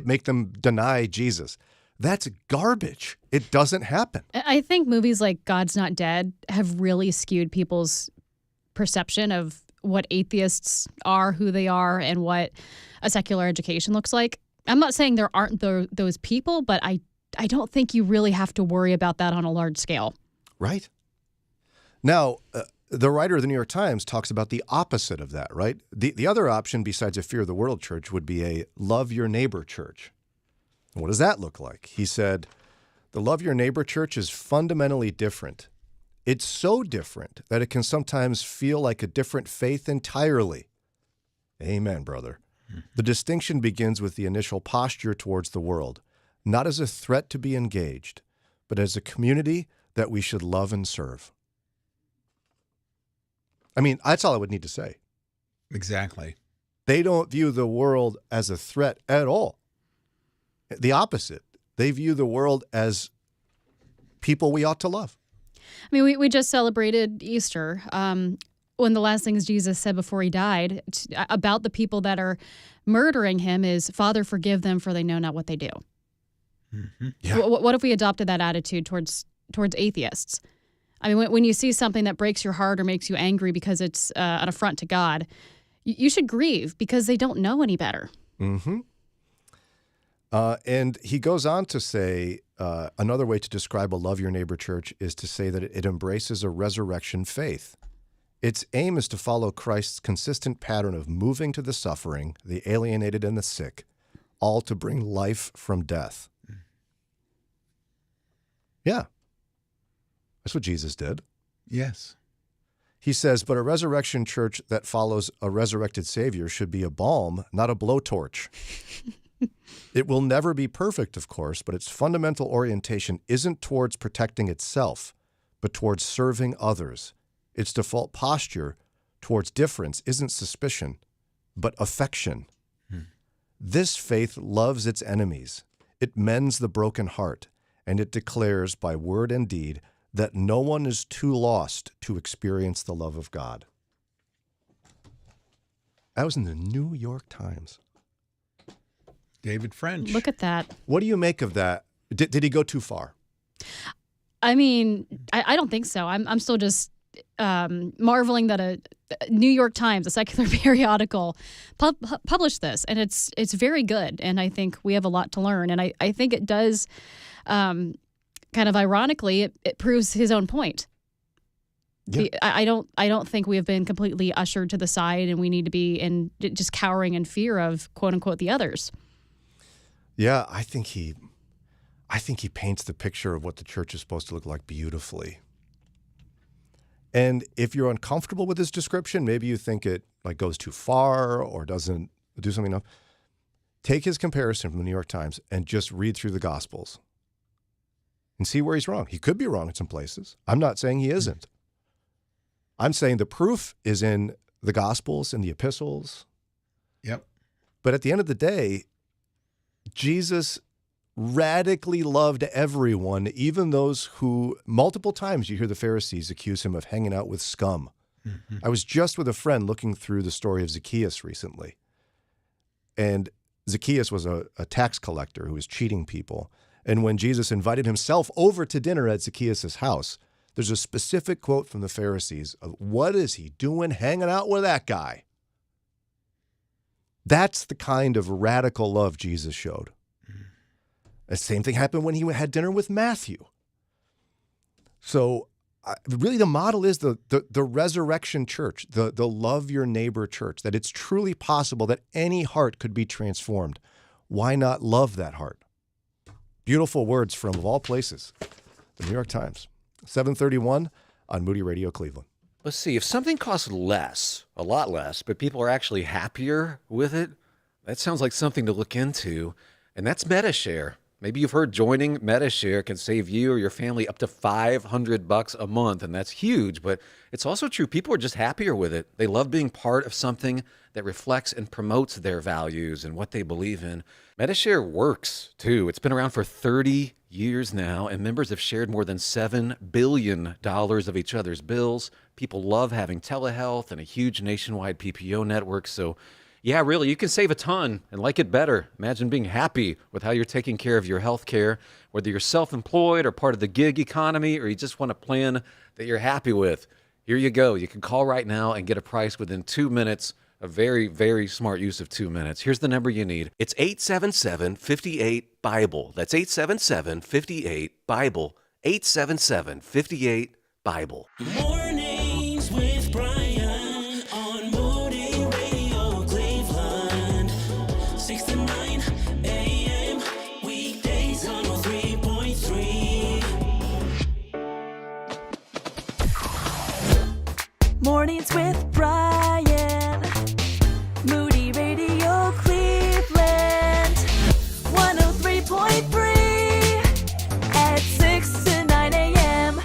Speaker 9: make them deny Jesus? That's garbage. It doesn't happen.
Speaker 10: I think movies like God's Not Dead have really skewed people's perception of what atheists are, who they are, and what a secular education looks like. I'm not saying there aren't those people, but I don't think you really have to worry about that on a large scale.
Speaker 9: Right. Now, the writer of the New York Times talks about the opposite of that, right? The other option besides a fear of the world church would be a love your neighbor church. What does that look like? He said, the love your neighbor church is fundamentally different. It's so different that it can sometimes feel like a different faith entirely. Amen, brother. The distinction begins with the initial posture towards the world, not as a threat to be engaged, but as a community that we should love and serve. I mean, that's all I would need to say.
Speaker 7: Exactly.
Speaker 9: They don't view the world as a threat at all. The opposite. They view the world as people we ought to love.
Speaker 10: I mean, we just celebrated Easter. One of the last things Jesus said before he died about the people that are murdering him is, Father, forgive them, for they know not what they do.
Speaker 7: Mm-hmm.
Speaker 9: Yeah.
Speaker 10: What if we adopted that attitude towards atheists? I mean, when you see something that breaks your heart or makes you angry because it's an affront to God, you should grieve because they don't know any better.
Speaker 9: Mm-hmm. And he goes on to say, another way to describe a love your neighbor church is to say that it embraces a resurrection faith. Its aim is to follow Christ's consistent pattern of moving to the suffering, the alienated, and the sick, all to bring life from death. Yeah. That's what Jesus did.
Speaker 7: Yes.
Speaker 9: He says, but a resurrection church that follows a resurrected Savior should be a balm, not a blowtorch. It will never be perfect, of course, but its fundamental orientation isn't towards protecting itself, but towards serving others. Its default posture towards difference isn't suspicion, but affection. This faith loves its enemies. It mends the broken heart, and it declares by word and deed that no one is too lost to experience the love of God. That was in the New York Times.
Speaker 7: David French.
Speaker 10: Look at that.
Speaker 9: What do you make of that? Did he go too far?
Speaker 10: I mean, I don't think so. I'm still just marveling that a New York Times, a secular periodical, published this, and it's very good. And I think we have a lot to learn. And I think it does, kind of ironically, it proves his own point.
Speaker 9: Yeah.
Speaker 10: I don't think we have been completely ushered to the side, and we need to be in just cowering in fear of quote unquote the others.
Speaker 9: Yeah, I think he paints the picture of what the church is supposed to look like beautifully. And if you're uncomfortable with his description, maybe you think it like goes too far or doesn't do something enough. Take his comparison from the New York Times and just read through the Gospels and see where he's wrong. He could be wrong in some places. I'm not saying he isn't. I'm saying the proof is in the Gospels and the epistles.
Speaker 7: Yep.
Speaker 9: But at the end of the day, Jesus radically loved everyone, even those who multiple times you hear the Pharisees accuse him of hanging out with scum. Mm-hmm. I was just with a friend looking through the story of Zacchaeus recently. And Zacchaeus was a tax collector who was cheating people. And when Jesus invited himself over to dinner at Zacchaeus' house, there's a specific quote from the Pharisees of, what is he doing hanging out with that guy? That's the kind of radical love Jesus showed. The same thing happened when he had dinner with Matthew. So really the model is the resurrection church, the love your neighbor church, that it's truly possible that any heart could be transformed. Why not love that heart? Beautiful words from, of all places, the New York Times. 7:31 on Moody Radio Cleveland.
Speaker 20: Let's see, if something costs less, a lot less, but people are actually happier with it, that sounds like something to look into, and that's MetaShare. Maybe you've heard joining MetaShare can save you or your family up to $500 a month, and that's huge, but it's also true. People are just happier with it. They love being part of something that reflects and promotes their values and what they believe in. MetaShare works, too. It's been around for 30 years now, and members have shared more than $7 billion of each other's bills. People love having telehealth and a huge nationwide PPO network, so Yeah, really, you can save a ton and like it better. Imagine being happy with how you're taking care of your health care, whether you're self-employed or part of the gig economy, or you just want a plan that you're happy with. Here you go. You can call right now and get a price within 2 minutes. A very, very smart use of 2 minutes. Here's the number you need. It's 877-58-BIBLE. That's 877-58-BIBLE. 877-58-BIBLE.
Speaker 5: Mornings with Brian on Moody Radio Cleveland. 6 to 9 a.m. Weekdays on 103.3.
Speaker 8: Mornings with Brian. Moody Radio Cleveland. 103.3 at 6 to 9 a.m.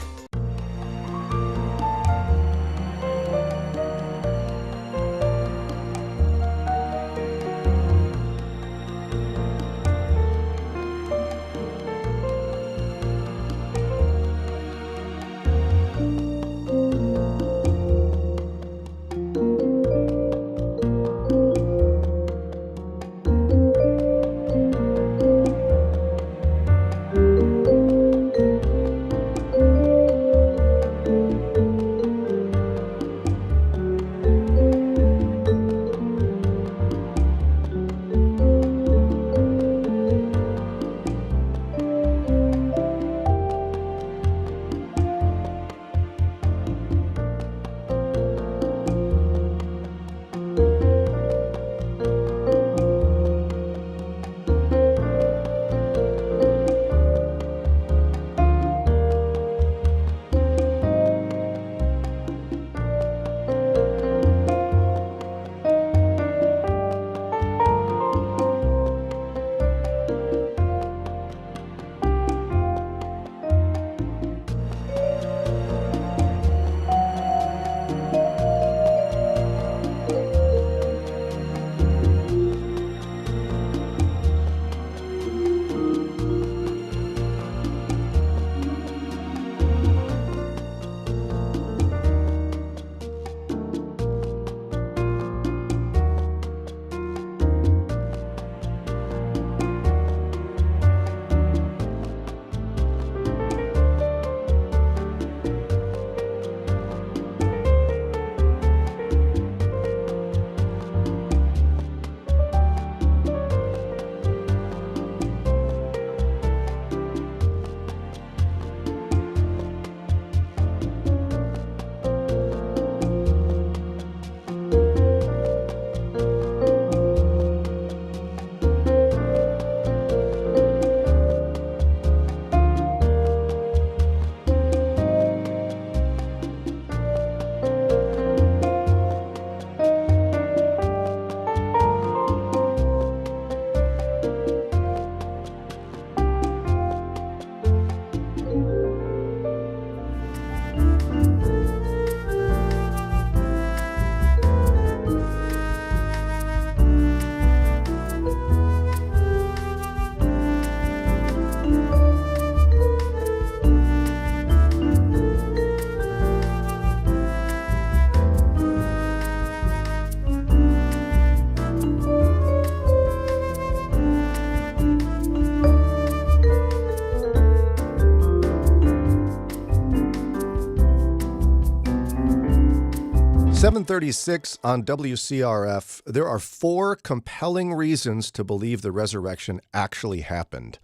Speaker 9: .36 on WCRF. There are 4 compelling reasons to believe the resurrection actually happened.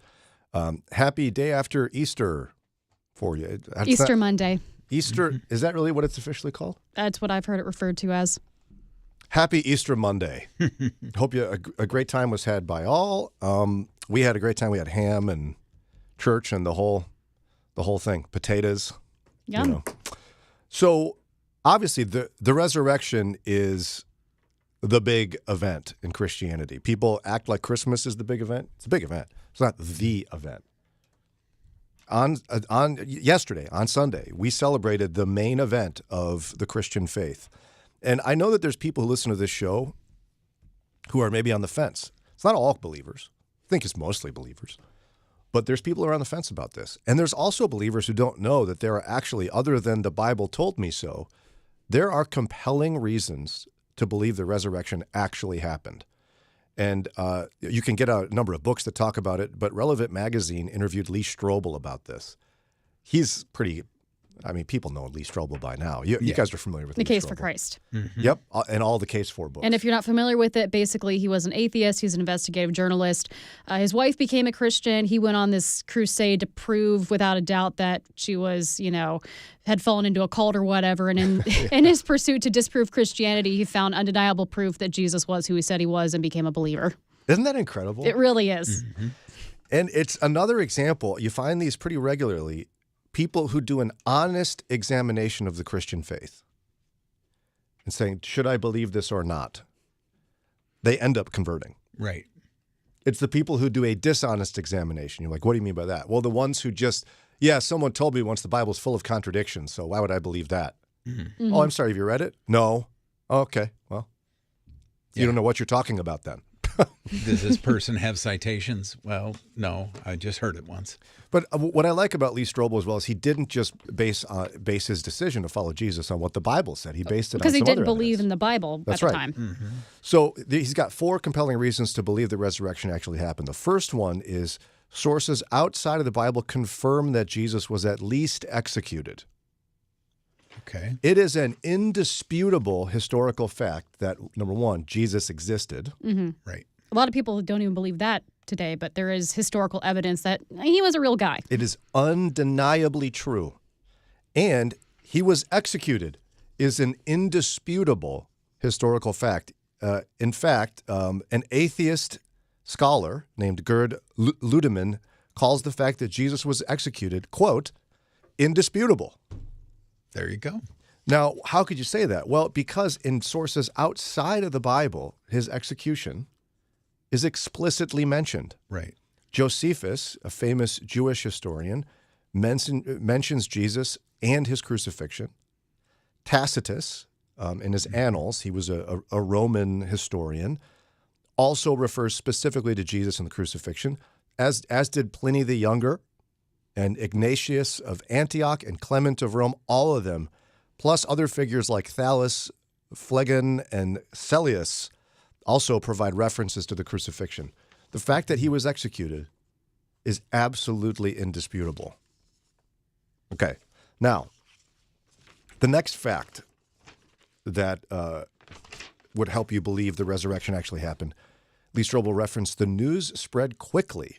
Speaker 9: Happy day after Easter for you.
Speaker 10: Easter Monday.
Speaker 9: Easter, is that really what it's officially called?
Speaker 10: That's what I've heard it referred to as.
Speaker 9: Happy Easter Monday. Hope a great time was had by all. We had a great time. We had ham and church and the whole thing. Potatoes.
Speaker 10: Yum.
Speaker 9: You know. So obviously the resurrection is the big event in Christianity. People act like Christmas is the big event. It's a big event. It's not the event. On yesterday, on Sunday, we celebrated the main event of the Christian faith. And I know that there's people who listen to this show who are maybe on the fence. It's not all believers. I think it's mostly believers. But there's people who are on the fence about this. And there's also believers who don't know that there are actually, other than the Bible told me so, there are compelling reasons to believe the resurrection actually happened. And you can get a number of books that talk about it, but Relevant Magazine interviewed Lee Stroble about this. He's pretty, I mean, people know Lee Stroble by now. You guys are familiar with
Speaker 10: The
Speaker 9: Lee
Speaker 10: Case
Speaker 9: Stroble.
Speaker 10: for Christ.
Speaker 7: Mm-hmm.
Speaker 9: Yep, and all the Case for books.
Speaker 10: And if you're not familiar with it, basically he was an atheist. He's an investigative journalist. His wife became a Christian. He went on this crusade to prove without a doubt that she was, had fallen into a cult or whatever. And in his pursuit to disprove Christianity, he found undeniable proof that Jesus was who he said he was and became a believer.
Speaker 9: Isn't that incredible?
Speaker 10: It really is.
Speaker 9: Mm-hmm. And it's another example. You find these pretty regularly. People who do an honest examination of the Christian faith and saying, should I believe this or not? They end up converting.
Speaker 7: Right.
Speaker 9: It's the people who do a dishonest examination. You're like, what do you mean by that? Well, the ones who just, someone told me once the Bible's full of contradictions, so why would I believe that?
Speaker 7: Mm-hmm.
Speaker 9: Oh, I'm sorry, have you read it? No. Oh, okay, well, you don't know what you're talking about then.
Speaker 7: Does this person have citations? Well, no, I just heard it once.
Speaker 9: But what I like about Lee Stroble as well is he didn't just base his decision to follow Jesus on what the Bible said. He based it on
Speaker 10: Because he
Speaker 9: some
Speaker 10: didn't
Speaker 9: other
Speaker 10: believe
Speaker 9: evidence.
Speaker 10: in the Bible
Speaker 9: That's
Speaker 10: at
Speaker 9: right.
Speaker 10: the time.
Speaker 7: Mm-hmm.
Speaker 9: So he's got 4 compelling reasons to believe the resurrection actually happened. The first one is sources outside of the Bible confirm that Jesus was at least executed.
Speaker 7: Okay.
Speaker 9: It is an indisputable historical fact that, number one, Jesus existed.
Speaker 10: Mm-hmm.
Speaker 7: Right.
Speaker 10: A lot of people don't even believe that today, but there is historical evidence that he was a real guy.
Speaker 9: It is undeniably true. And he was executed is an indisputable historical fact. In fact, an atheist scholar named Gerd Ludemann calls the fact that Jesus was executed, quote, indisputable.
Speaker 7: There you go.
Speaker 9: Now, how could you say that? Well, because in sources outside of the Bible, his execution is explicitly mentioned.
Speaker 7: Right.
Speaker 9: Josephus, a famous Jewish historian, mentions Jesus and his crucifixion. Tacitus, in his Annals, he was a Roman historian, also refers specifically to Jesus and the crucifixion, as did Pliny the Younger and Ignatius of Antioch and Clement of Rome, all of them, plus other figures like Thales, Phlegon, and Celius, also provide references to the crucifixion. The fact that he was executed is absolutely indisputable. Okay, now, the next fact that would help you believe the resurrection actually happened, Lee Stroble referenced the news spread quickly.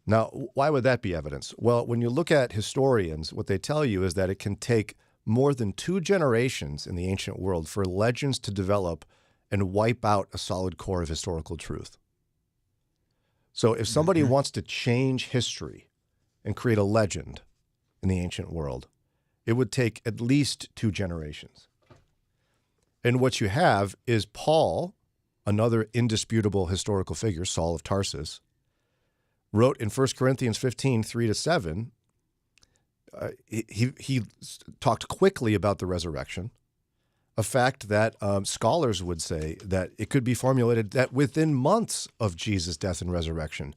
Speaker 9: Now, why would that be evidence? Well, when you look at historians, what they tell you is that it can take more than 2 generations in the ancient world for legends to develop and wipe out a solid core of historical truth. So if somebody wants to change history and create a legend in the ancient world, it would take at least 2 generations. And what you have is Paul, another indisputable historical figure, Saul of Tarsus, wrote in 1 Corinthians 15, 3-7, he talked quickly about the resurrection, a fact that scholars would say that it could be formulated that within months of Jesus' death and resurrection,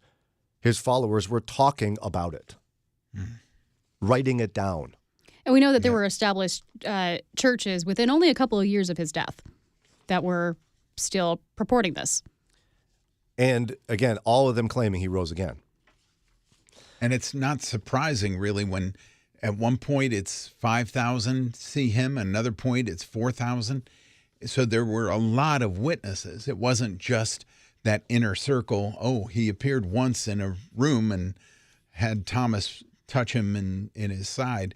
Speaker 9: his followers were talking about it, writing it down.
Speaker 10: And we know that there were established churches within only a couple of years of his death that were still purporting this.
Speaker 9: And again, all of them claiming he rose again.
Speaker 7: And it's not surprising, really, when at one point it's 5,000 see him, another point it's 4,000. So there were a lot of witnesses. It wasn't just that inner circle. Oh, he appeared once in a room and had Thomas touch him in his side.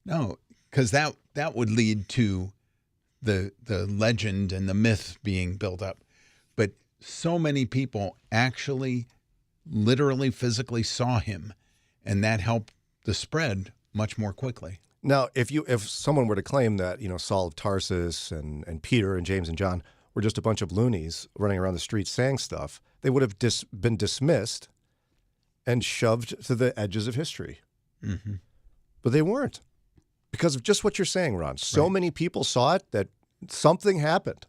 Speaker 7: No, because that would lead to the legend and the myth being built up. But so many people actually literally physically saw him, and that helped the spread much more quickly.
Speaker 9: Now, if someone were to claim that, Saul of Tarsus and Peter and James and John were just a bunch of loonies running around the streets saying stuff, they would have been dismissed and shoved to the edges of history.
Speaker 7: Mm-hmm.
Speaker 9: But they weren't, because of just what you're saying, Ron. So many people saw it that something happened.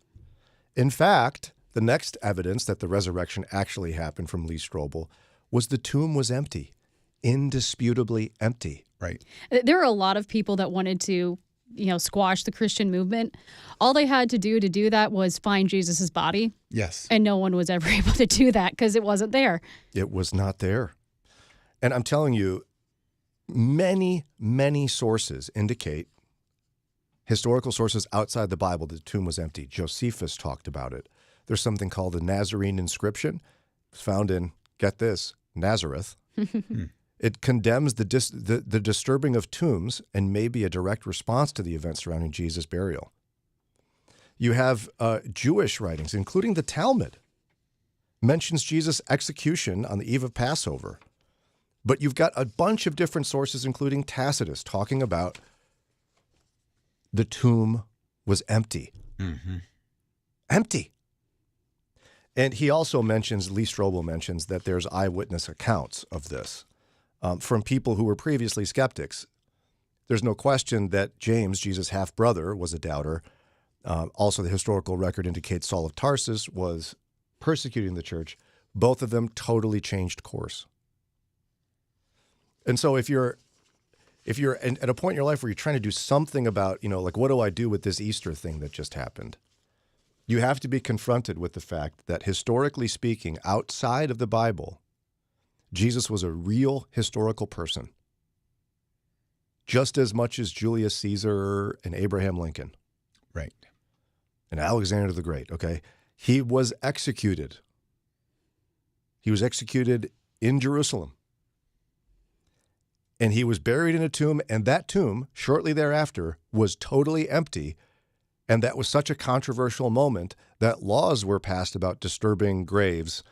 Speaker 9: In fact, the next evidence that the resurrection actually happened from Lee Stroble was the tomb was empty, indisputably empty.
Speaker 7: Right.
Speaker 10: There were a lot of people that wanted to squash the Christian movement. All they had to do that was find Jesus's body.
Speaker 7: Yes.
Speaker 10: And no one was ever able to do that because it wasn't there.
Speaker 9: It was not there. And I'm telling you, many, many sources indicate, historical sources outside the Bible, the tomb was empty. Josephus talked about it. There's something called the Nazarene inscription. It's found in, get this, Nazareth. It condemns the disturbing of tombs and may be a direct response to the events surrounding Jesus' burial. You have Jewish writings, including the Talmud, mentions Jesus' execution on the eve of Passover. But you've got a bunch of different sources, including Tacitus, talking about the tomb was empty.
Speaker 7: Mm-hmm.
Speaker 9: Empty. And he also mentions, Lee Stroble mentions, that there's eyewitness accounts of this from people who were previously skeptics. There's no question that James, Jesus' half-brother, was a doubter. Also, the historical record indicates Saul of Tarsus was persecuting the church. Both of them totally changed course. And so if you're at a point in your life where you're trying to do something about, like, what do I do with this Easter thing that just happened? You have to be confronted with the fact that, historically speaking, outside of the Bible, Jesus was a real historical person, just as much as Julius Caesar and Abraham Lincoln.
Speaker 7: Right.
Speaker 9: And Alexander the Great, okay? He was executed. He was executed in Jerusalem. And he was buried in a tomb, and that tomb, shortly thereafter, was totally empty. And that was such a controversial moment that laws were passed about disturbing graves.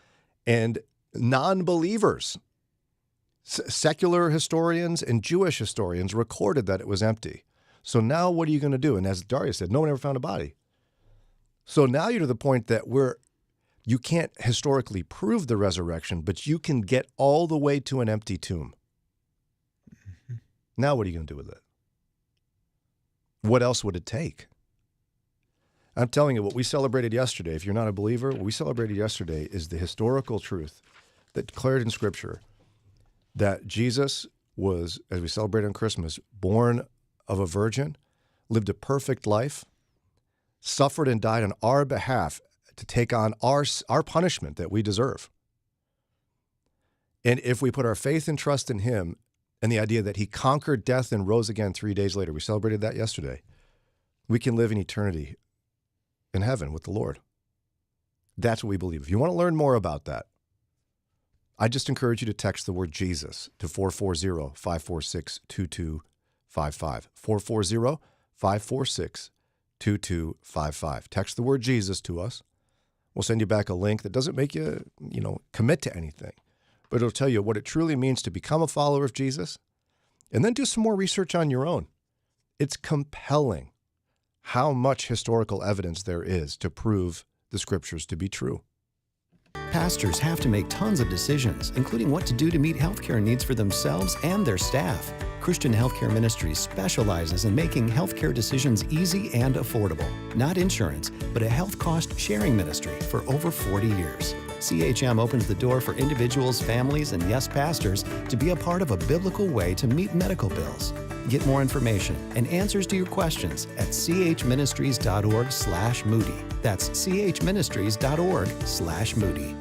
Speaker 9: And non-believers, secular historians and Jewish historians recorded that it was empty. So now what are you going to do? And as Daria said, no one ever found a body. So now you're to the point that you can't historically prove the resurrection, but you can get all the way to an empty tomb. Now what are you going to do with it? What else would it take? I'm telling you, what we celebrated yesterday, if you're not a believer, what we celebrated yesterday is the historical truth that declared in Scripture that Jesus was, as we celebrate on Christmas, born of a virgin, lived a perfect life, suffered and died on our behalf to take on our punishment that we deserve. And if we put our faith and trust in him, and the idea that he conquered death and rose again 3 days later, we celebrated that yesterday, we can live in eternity in heaven with the Lord. That's what we believe. If you want to learn more about that, I just encourage you to text the word Jesus to 440-546-2255. 440-546-2255. Text the word Jesus to us. We'll send you back a link that doesn't make you, commit to anything, but it'll tell you what it truly means to become a follower of Jesus, and then do some more research on your own. It's compelling how much historical evidence there is to prove the Scriptures to be true.
Speaker 21: Pastors have to make tons of decisions, including what to do to meet healthcare needs for themselves and their staff. Christian Healthcare Ministries specializes in making healthcare decisions easy and affordable. Not insurance, but a health cost sharing ministry for over 40 years. CHM opens the door for individuals, families, and yes, pastors to be a part of a biblical way to meet medical bills. Get more information and answers to your questions at chministries.org/Moody. That's chministries.org/Moody.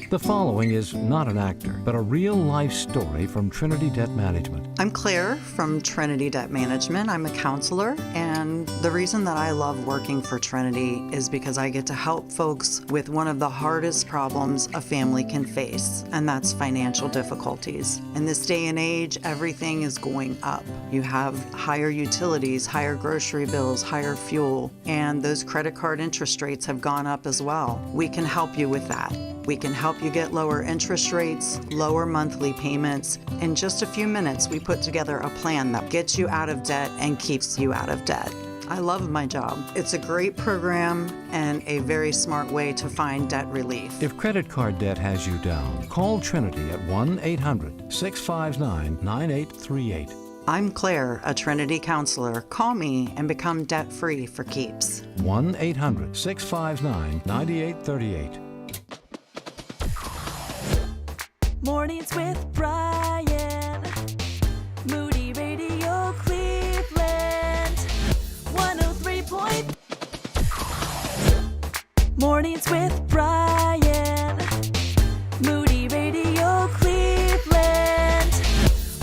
Speaker 12: The following is not an actor, but a real-life story from Trinity Debt Management.
Speaker 13: I'm Claire from Trinity Debt Management. I'm a counselor, and the reason that I love working for Trinity is because I get to help folks with one of the hardest problems a family can face, and that's financial difficulties. In this day and age, everything is going up. You have higher utilities, higher grocery bills, higher fuel, and those credit card interest rates have gone up as well. We can help you with that. We can help you get lower interest rates, lower monthly payments. In just a few minutes, we put together a plan that gets you out of debt and keeps you out of debt. I love my job. It's a great program and a very smart way to find debt relief.
Speaker 12: If credit card debt has you down, call Trinity at 1-800-659-9838.
Speaker 13: I'm Claire, a Trinity counselor. Call me and become debt-free for keeps.
Speaker 12: 1-800-659-9838.
Speaker 8: Mornings with Brian. Moody Radio Cleveland. Mornings with Brian. Moody Radio Cleveland.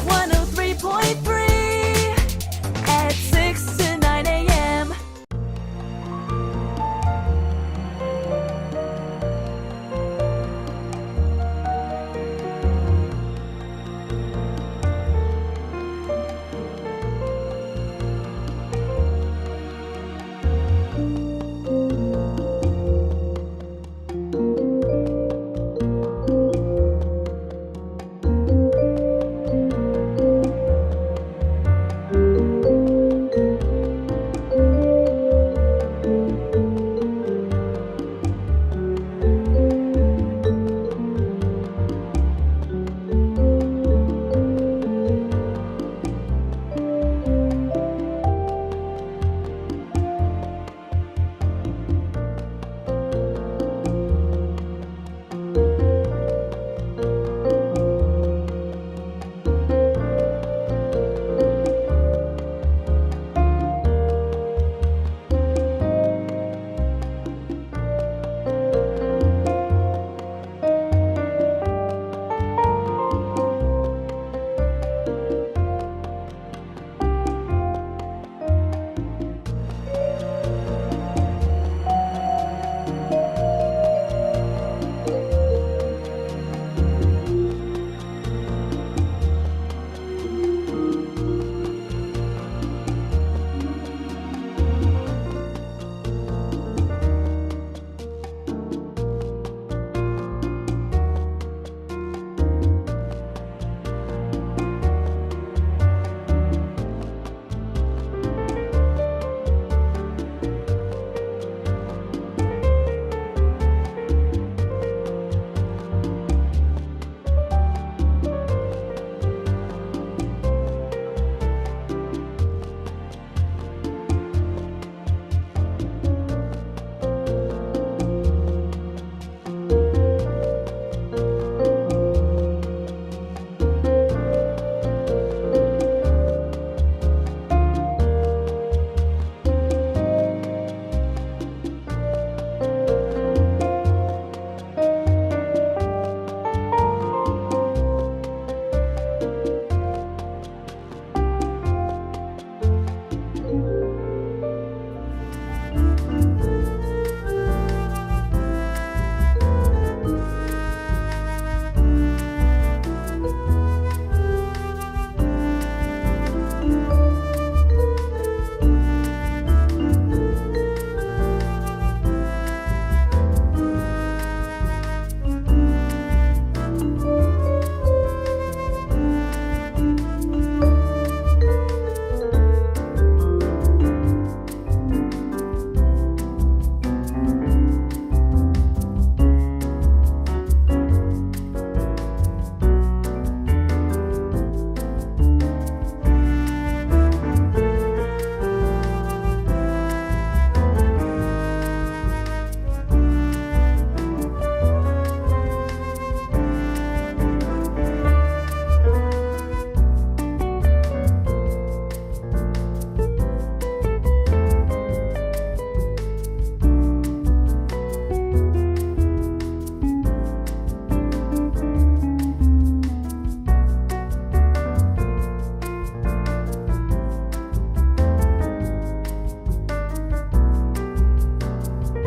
Speaker 8: 103.3 at 6 to 9 a.m.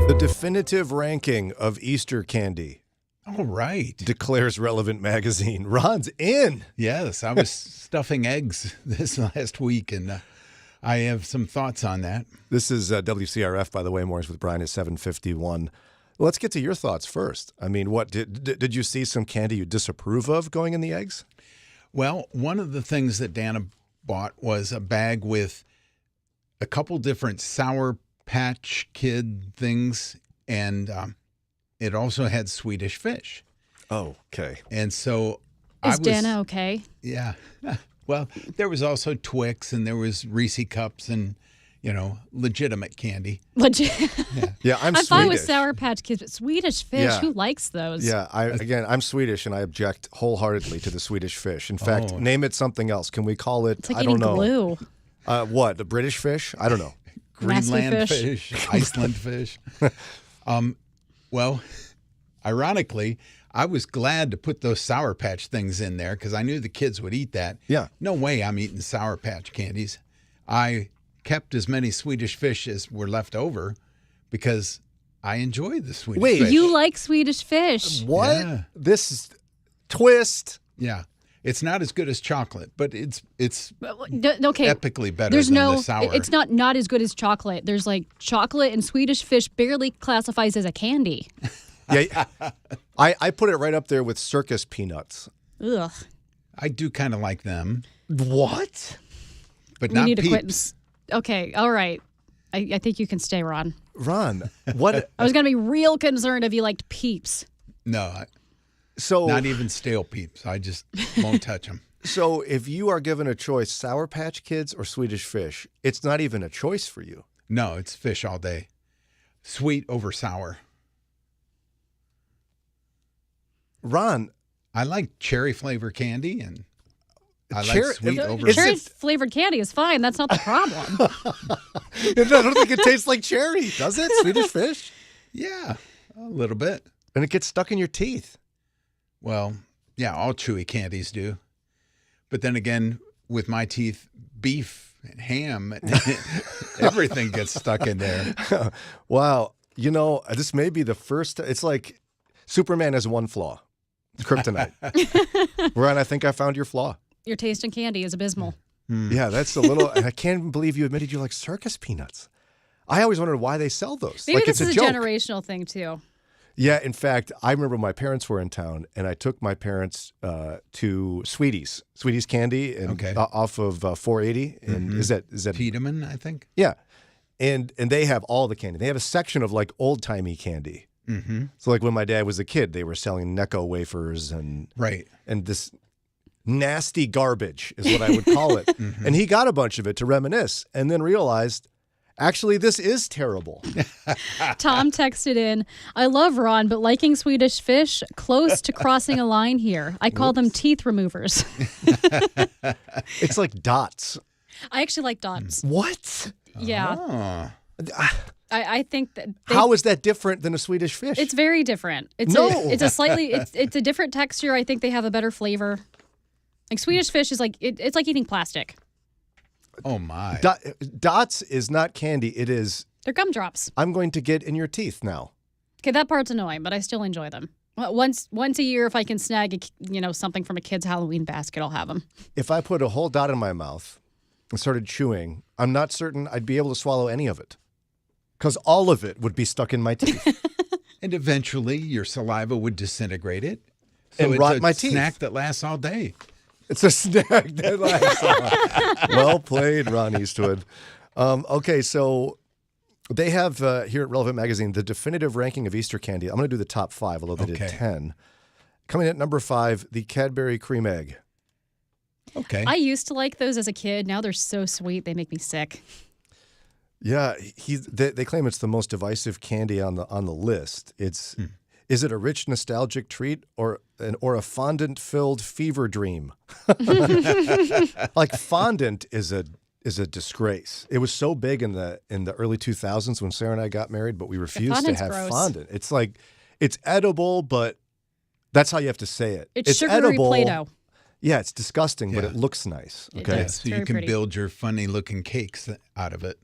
Speaker 9: The definitive ranking of Easter candy.
Speaker 7: All right.
Speaker 9: Declares Relevant Magazine. Ron's in.
Speaker 7: Yes, I was stuffing eggs this last week, and I have some thoughts on that.
Speaker 9: This is WCRF, by the way. Mornings with Brian is 7:51. Let's get to your thoughts first. I mean, what did you see some candy you disapprove of going in the eggs?
Speaker 7: Well, one of the things that Dana bought was a bag with a couple different Sour Patch Kid things, and it also had Swedish Fish.
Speaker 9: Oh, okay.
Speaker 7: And so
Speaker 10: Is Dana okay?
Speaker 7: Yeah. Well, there was also Twix, and there was Reese Cups, and legitimate candy.
Speaker 9: Yeah, I'm Swedish.
Speaker 10: fine with Sour Patch Kids, but Swedish Fish, who likes those?
Speaker 9: Yeah, I'm Swedish, and I object wholeheartedly to the Swedish Fish. In fact, name it something else. Can we call it?
Speaker 10: It's like
Speaker 9: I don't
Speaker 10: eating
Speaker 9: know.
Speaker 10: glue.
Speaker 9: What? The British fish? I don't know.
Speaker 7: Greenland fish, Iceland fish. Well, ironically, I was glad to put those Sour Patch things in there because I knew the kids would eat that.
Speaker 9: Yeah.
Speaker 7: No way I'm eating Sour Patch candies. I kept as many Swedish fish as were left over because I enjoy the Swedish fish.
Speaker 10: You like Swedish fish.
Speaker 9: What?
Speaker 7: Yeah.
Speaker 9: This is twist.
Speaker 7: Yeah. It's not as good as chocolate, but it's
Speaker 10: Okay.
Speaker 7: epically better
Speaker 10: There's
Speaker 7: than
Speaker 10: no.
Speaker 7: the sour.
Speaker 10: It's not as good as chocolate. There's like chocolate and Swedish fish barely classifies as a candy.
Speaker 9: Yeah, I put it right up there with circus peanuts.
Speaker 10: Ugh.
Speaker 7: I do kind of like them.
Speaker 9: What?
Speaker 7: But
Speaker 10: We
Speaker 7: not
Speaker 10: need to quit.
Speaker 7: Peeps.
Speaker 10: Okay. All right. I think you can stay, Ron.
Speaker 9: Ron, what?
Speaker 10: I was gonna be real concerned if you liked Peeps.
Speaker 7: No.
Speaker 9: So
Speaker 7: not even stale Peeps. I just won't touch them.
Speaker 9: So if you are given a choice, Sour Patch Kids or Swedish Fish, it's not even a choice for you.
Speaker 7: No, it's fish all day. Sweet over sour.
Speaker 9: Ron,
Speaker 7: I like cherry flavor candy and I
Speaker 9: Cherry-
Speaker 7: like sweet over
Speaker 10: Cherry flavored candy is fine. That's not the problem.
Speaker 9: I don't think it tastes like cherry, does it? Swedish Fish?
Speaker 7: Yeah, a little bit.
Speaker 9: And it gets stuck in your teeth.
Speaker 7: Well, yeah, all chewy candies do. But then again, with my teeth, beef and ham, everything gets stuck in there.
Speaker 9: Wow. You know, this may be the first. It's like Superman has one flaw. Kryptonite. Ron, I think I found your flaw.
Speaker 10: Your taste in candy is abysmal.
Speaker 9: Yeah, that's a little. I can't believe you admitted you like circus peanuts. I always wondered why they sell those.
Speaker 10: Maybe
Speaker 9: like
Speaker 10: this
Speaker 9: it's
Speaker 10: is
Speaker 9: a
Speaker 10: a
Speaker 9: joke.
Speaker 10: generational thing too.
Speaker 9: Yeah, in fact, I remember my parents were in town, and I took my parents to Sweeties Candy, and off of 480. And is that
Speaker 7: Tiedemann, I think?
Speaker 9: Yeah, and they have all the candy. They have a section of like old timey candy.
Speaker 7: Mm-hmm.
Speaker 9: So like when my dad was a kid, they were selling Necco wafers and this nasty garbage is what I would call it. And he got a bunch of it to reminisce, and then realized, actually, this is terrible.
Speaker 10: Tom texted in, I love Ron, but liking Swedish Fish, close to crossing a line here. I call them teeth removers.
Speaker 9: It's like dots.
Speaker 10: I actually like dots.
Speaker 9: What?
Speaker 10: Yeah. I think that
Speaker 9: How is that different than a Swedish Fish?
Speaker 10: it's very different. It's a different texture. I think they have a better flavor. Like Swedish Fish is like it's like eating plastic.
Speaker 7: Oh my.
Speaker 9: Dots is not candy. It is.
Speaker 10: They're gumdrops.
Speaker 9: I'm going to get in your teeth now.
Speaker 10: Okay, that part's annoying, but I still enjoy them. Once a year, if I can snag something from a kid's Halloween basket, I'll have them.
Speaker 9: If I put a whole dot in my mouth and started chewing, I'm not certain I'd be able to swallow any of it, because all of it would be stuck in my teeth.
Speaker 7: And eventually, your saliva would disintegrate it. So
Speaker 9: And
Speaker 7: it's
Speaker 9: rot
Speaker 7: a
Speaker 9: my teeth.
Speaker 7: snack that lasts all day.
Speaker 9: It's a snack that lasts. Well played, Ron Eastwood. Okay, so they have here at Relevant Magazine the definitive ranking of Easter candy. I'm going to do the top 5, although they did 10. Coming at number 5, the Cadbury Cream Egg.
Speaker 7: Okay.
Speaker 10: I used to like those as a kid. Now they're so sweet, they make me sick.
Speaker 9: Yeah, they claim it's the most divisive candy on the list. It's is it a rich nostalgic treat or a fondant-filled fever dream? Like fondant is a disgrace. It was so big in the early 2000s when Sarah and I got married, but we refused to have
Speaker 10: gross.
Speaker 9: fondant. It's like it's edible, but that's how you have to say it.
Speaker 10: It's sugary
Speaker 9: edible.
Speaker 10: Play-Doh.
Speaker 9: Yeah, it's disgusting, but
Speaker 7: Yeah.
Speaker 9: it looks nice.
Speaker 10: It
Speaker 9: Okay,
Speaker 10: does.
Speaker 7: So you
Speaker 10: Very
Speaker 7: can
Speaker 10: pretty.
Speaker 7: build your funny-looking cakes out of it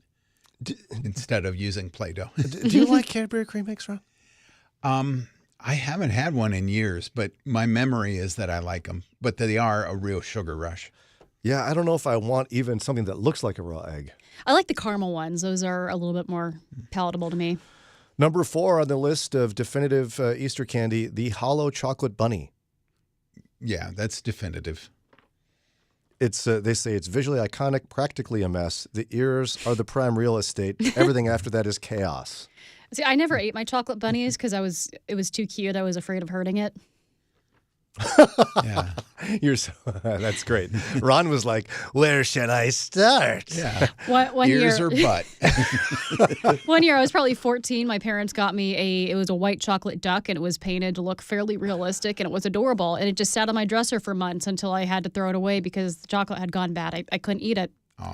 Speaker 7: instead of using Play-Doh.
Speaker 9: Do you like Cadbury cream eggs, Ron?
Speaker 7: I haven't had one in years, but my memory is that I like them. But they are a real sugar rush.
Speaker 9: Yeah, I don't know if I want even something that looks like a raw egg.
Speaker 10: I like the caramel ones. Those are a little bit more palatable to me.
Speaker 9: Number 4 on the list of definitive Easter candy, the hollow chocolate bunny.
Speaker 7: Yeah, that's definitive.
Speaker 9: It's they say it's visually iconic, practically a mess. The ears are the prime real estate. Everything after that is chaos.
Speaker 10: See, I never ate my chocolate bunnies because it was too cute. I was afraid of hurting it.
Speaker 7: Yeah.
Speaker 9: That's great. Ron was like, "Where should I start?"
Speaker 7: Yeah.
Speaker 10: One
Speaker 7: Ears
Speaker 10: year,
Speaker 7: or butt.
Speaker 10: One year I was probably 14. My parents got me it was a white chocolate duck, and it was painted to look fairly realistic, and it was adorable. And it just sat on my dresser for months until I had to throw it away because the chocolate had gone bad. I couldn't eat it.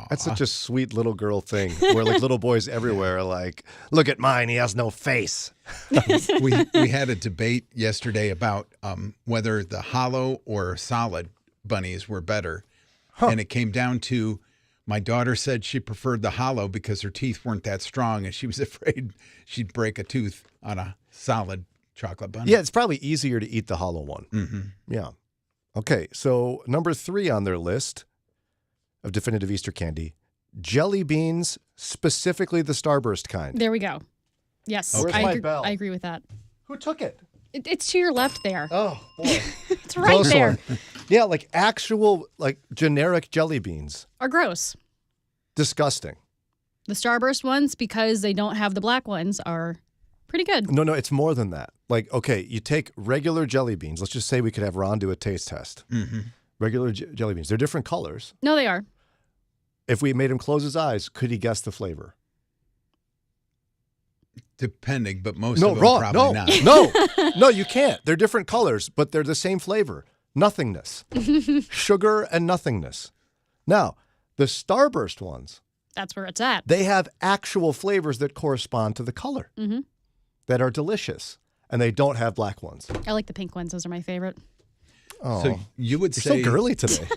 Speaker 9: That's such a sweet little girl thing where like little boys everywhere are like, look at mine, he has no face.
Speaker 7: we had a debate yesterday about whether the hollow or solid bunnies were better. And it came down to my daughter said she preferred the hollow because her teeth weren't that strong and she was afraid she'd break a tooth on a solid chocolate bunny.
Speaker 9: Yeah, it's probably easier to eat the hollow one.
Speaker 7: Mm-hmm.
Speaker 9: Yeah. Okay, so number 3 on their list of definitive Easter candy, jelly beans, specifically the Starburst kind.
Speaker 10: There we go. Yes,
Speaker 9: Where's my bell?
Speaker 10: I agree with that.
Speaker 9: Who took it?
Speaker 10: It's to your left there.
Speaker 9: Oh, boy.
Speaker 10: It's right
Speaker 9: Close
Speaker 10: there.
Speaker 9: one. Yeah, like actual, like generic jelly beans.
Speaker 10: Are gross.
Speaker 9: Disgusting.
Speaker 10: The Starburst ones, because they don't have the black ones, are pretty good.
Speaker 9: No, it's more than that. Like, okay, you take regular jelly beans. Let's just say we could have Ron do a taste test.
Speaker 7: Mm-hmm.
Speaker 9: Regular jelly beans. They're different colors.
Speaker 10: No, they are.
Speaker 9: If we made him close his eyes, could he guess the flavor?
Speaker 7: Depending, but most
Speaker 9: No,
Speaker 7: of them
Speaker 9: wrong.
Speaker 7: probably
Speaker 9: No,
Speaker 7: not.
Speaker 9: no, you can't. They're different colors, but they're the same flavor. Nothingness. Sugar and nothingness. Now, the Starburst ones,
Speaker 10: That's where it's at.
Speaker 9: they have actual flavors that correspond to the color
Speaker 10: Mm-hmm.
Speaker 9: that are delicious, and they don't have black ones.
Speaker 10: I like the pink ones. Those are my favorite.
Speaker 9: Oh,
Speaker 7: So you would
Speaker 9: you're
Speaker 7: say
Speaker 9: so girly today.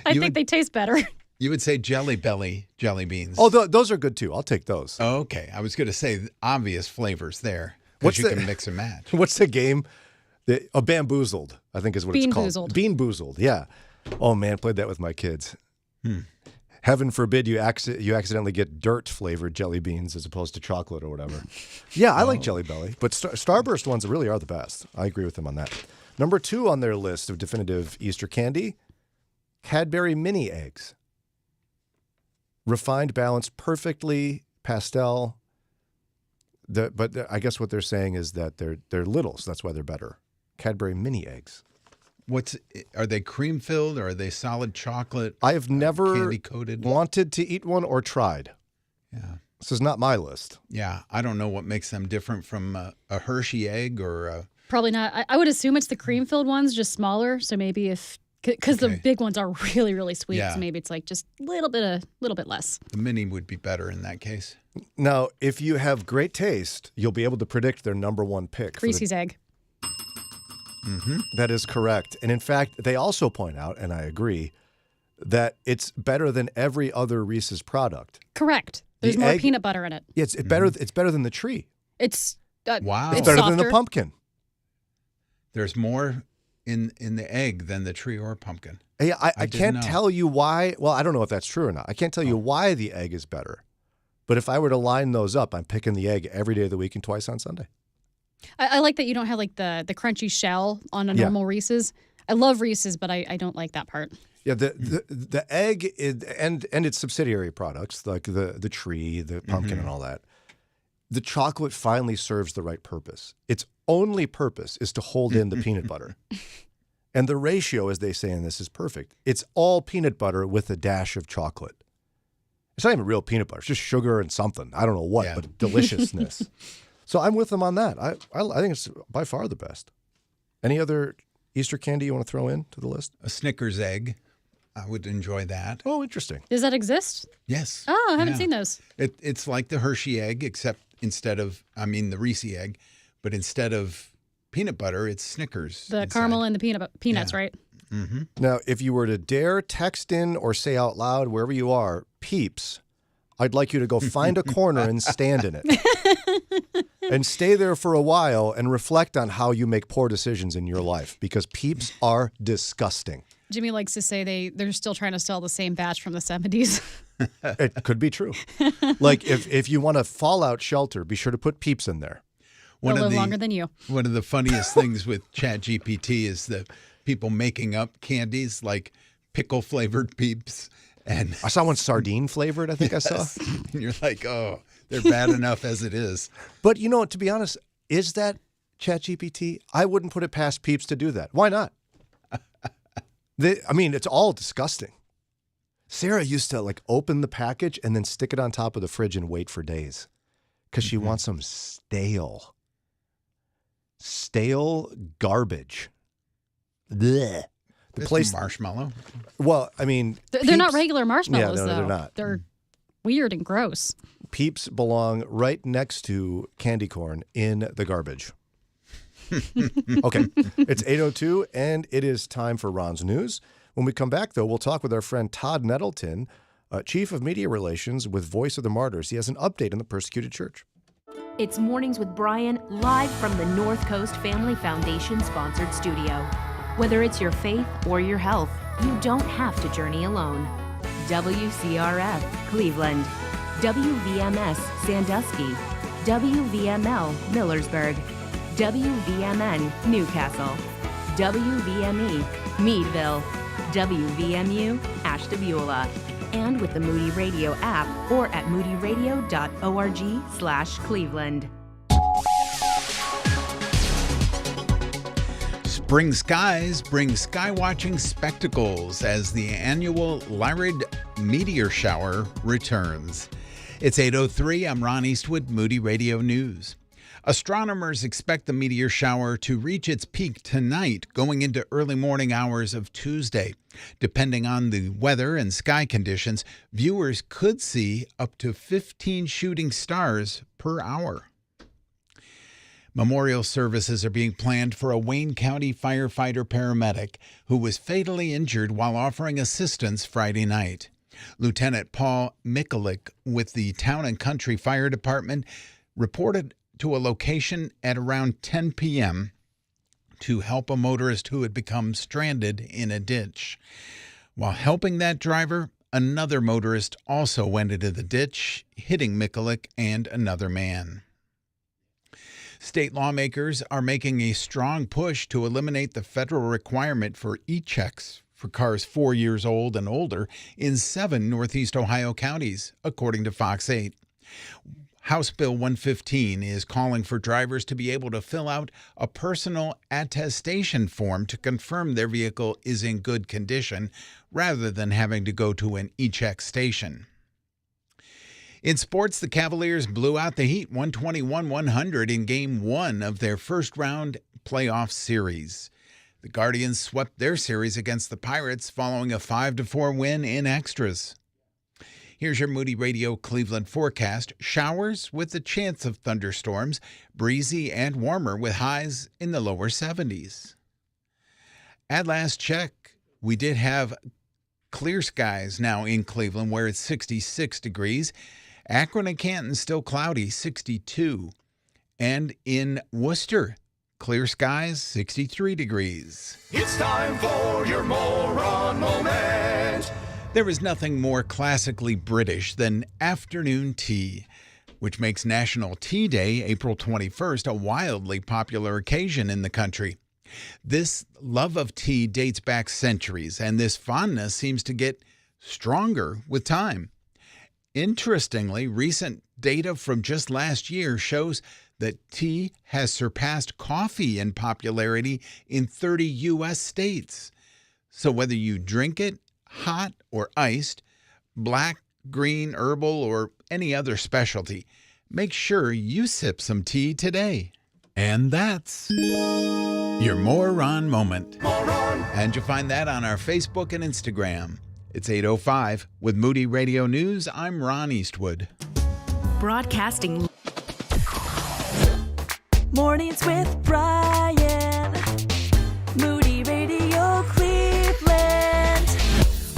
Speaker 10: I think they taste better.
Speaker 7: You would say Jelly Belly jelly beans.
Speaker 9: Oh, those are good too. I'll take those.
Speaker 7: Oh, okay. I was going to say obvious flavors there. Because you can mix and match.
Speaker 9: What's the game? Bamboozled, I think is what it's called.
Speaker 10: Bean-boozled.
Speaker 9: Bean-boozled, yeah. Oh, man, played that with my kids. Heaven forbid you accidentally get dirt-flavored jelly beans as opposed to chocolate or whatever. Yeah, I like Jelly Belly, but Starburst ones really are the best. I agree with them on that. Number 2 on their list of definitive Easter candy, Cadbury mini eggs. Refined, balanced, perfectly pastel. But I guess what they're saying is that they're little, so that's why they're better. Cadbury mini eggs.
Speaker 7: Are they cream filled or are they solid chocolate?
Speaker 9: I have never
Speaker 7: candy coated
Speaker 9: wanted to eat one or tried.
Speaker 7: Yeah.
Speaker 9: This is not my list.
Speaker 7: Yeah, I don't know what makes them different from a Hershey egg or a...
Speaker 10: Probably not. I would assume it's the cream-filled ones, just smaller. So maybe because the big ones are really, really sweet.
Speaker 7: Yeah.
Speaker 10: So maybe it's like just a little bit less.
Speaker 7: The mini would be better in that case.
Speaker 9: Now, if you have great taste, you'll be able to predict their number 1 pick.
Speaker 10: Reese's egg.
Speaker 7: Mm-hmm.
Speaker 9: That is correct. And in fact, they also point out, and I agree, that it's better than every other Reese's product.
Speaker 10: Correct. There's more peanut butter in it.
Speaker 9: Yeah, it's better. It's better than the tree.
Speaker 10: It's
Speaker 7: wow.
Speaker 9: It's better than the pumpkin.
Speaker 7: There's more in the egg than the tree or pumpkin.
Speaker 9: Yeah, I can't
Speaker 7: know.
Speaker 9: tell you why. Well, I don't know if that's true or not. I can't tell you why the egg is better. But if I were to line those up, I'm picking the egg every day of the week and twice on Sunday.
Speaker 10: I like that you don't have like the crunchy shell on a normal Reese's. I love Reese's, but I don't like that part.
Speaker 9: Yeah, the egg and its subsidiary products like the tree, the pumpkin, and all that. The chocolate finally serves the right purpose. Its only purpose is to hold in the peanut butter. And the ratio, as they say in this, is perfect. It's all peanut butter with a dash of chocolate. It's not even real peanut butter. It's just sugar and something. I don't know what, but deliciousness. So I'm with them on that. I think it's by far the best. Any other Easter candy you want to throw in to the list?
Speaker 7: A Snickers egg. I would enjoy that.
Speaker 9: Oh, interesting.
Speaker 10: Does that exist?
Speaker 7: Yes.
Speaker 10: Oh, I haven't seen those.
Speaker 7: It's like the Hershey egg, except the Reese egg, but instead of peanut butter, it's Snickers.
Speaker 10: The caramel and the peanuts, right?
Speaker 7: Mm-hmm.
Speaker 9: Now, if you were to dare text in or say out loud, wherever you are, Peeps, I'd like you to go find a corner and stand in it. And stay there for a while and reflect on how you make poor decisions in your life, because Peeps are disgusting.
Speaker 10: Jimmy likes to say they're still trying to sell the same batch from the 70s.
Speaker 9: It could be true. Like if you want a fallout shelter, be sure to put Peeps in there.
Speaker 10: They'll live longer than you.
Speaker 7: One of the funniest things with ChatGPT is the people making up candies like pickle flavored Peeps. And
Speaker 9: I saw one sardine flavored, I think I saw.
Speaker 7: And you're like, oh, they're bad enough as it is.
Speaker 9: But to be honest, is that ChatGPT? I wouldn't put it past Peeps to do that. Why not? It's all disgusting. Sarah used to open the package and then stick it on top of the fridge and wait for days because she wants some stale garbage. Blech. The
Speaker 7: It's marshmallow.
Speaker 9: Well, I mean,
Speaker 10: They're not regular marshmallows,
Speaker 9: Yeah, no,
Speaker 10: though.
Speaker 9: they're not.
Speaker 10: They're weird and gross.
Speaker 9: Peeps belong right next to candy corn in the garbage. Okay, it's 8:02, and it is time for Ron's News. When we come back, though, we'll talk with our friend Todd Nettleton, Chief of Media Relations with Voice of the Martyrs. He has an update on the persecuted church.
Speaker 6: It's Mornings with Brian, live from the North Coast Family Foundation sponsored studio. Whether it's your faith or your health, you don't have to journey alone. WCRF, Cleveland. WVMS, Sandusky. WVML, Millersburg. WVMN, Newcastle. WVME, Meadville. WVMU, Ashtabula. And with the Moody Radio app or at moodyradio.org/Cleveland.
Speaker 7: Spring skies bring sky-watching spectacles as the annual Lyrid meteor shower returns. It's 8:03. I'm Ron Eastwood, Moody Radio News. Astronomers expect the meteor shower to reach its peak tonight, going into early morning hours of Tuesday. Depending on the weather and sky conditions, viewers could see up to 15 shooting stars per hour. Memorial services are being planned for a Wayne County firefighter-paramedic who was fatally injured while offering assistance Friday night. Lieutenant Paul Mikulik with the Town and Country Fire Department reported to a location at around 10 p.m. to help a motorist who had become stranded in a ditch. While helping that driver, another motorist also went into the ditch, hitting Mikulik and another man. State lawmakers are making a strong push to eliminate the federal requirement for e-checks for cars 4 years old and older in 7 Northeast Ohio counties, according to Fox 8. House Bill 115 is calling for drivers to be able to fill out a personal attestation form to confirm their vehicle is in good condition, rather than having to go to an e-check station. In sports, the Cavaliers blew out the Heat 121-100 in Game 1 of their first-round playoff series. The Guardians swept their series against the Pirates following a 5-4 win in extras. Here's your Moody Radio Cleveland forecast. Showers with a chance of thunderstorms, breezy and warmer with highs in the lower 70s. At last check, we did have clear skies now in Cleveland where it's 66 degrees. Akron and Canton still cloudy, 62. And in Worcester, clear skies, 63 degrees.
Speaker 3: It's time for your moron moment.
Speaker 7: There is nothing more classically British than afternoon tea, which makes National Tea Day, April 21st, a wildly popular occasion in the country. This love of tea dates back centuries, and this fondness seems to get stronger with time. Interestingly, recent data from just last year shows that tea has surpassed coffee in popularity in 30 U.S. states. So whether you drink it hot or iced, black, green, herbal, or any other specialty, make sure you sip some tea today. And that's your Moron Moment. And you'll find that on our Facebook and Instagram. It's 8:05. With Moody Radio News, I'm Ron Eastwood.
Speaker 8: Broadcasting Mornings with Brian. Moody Radio Cleveland.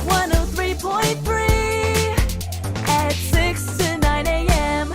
Speaker 8: 103.3 at 6 to 9 a.m.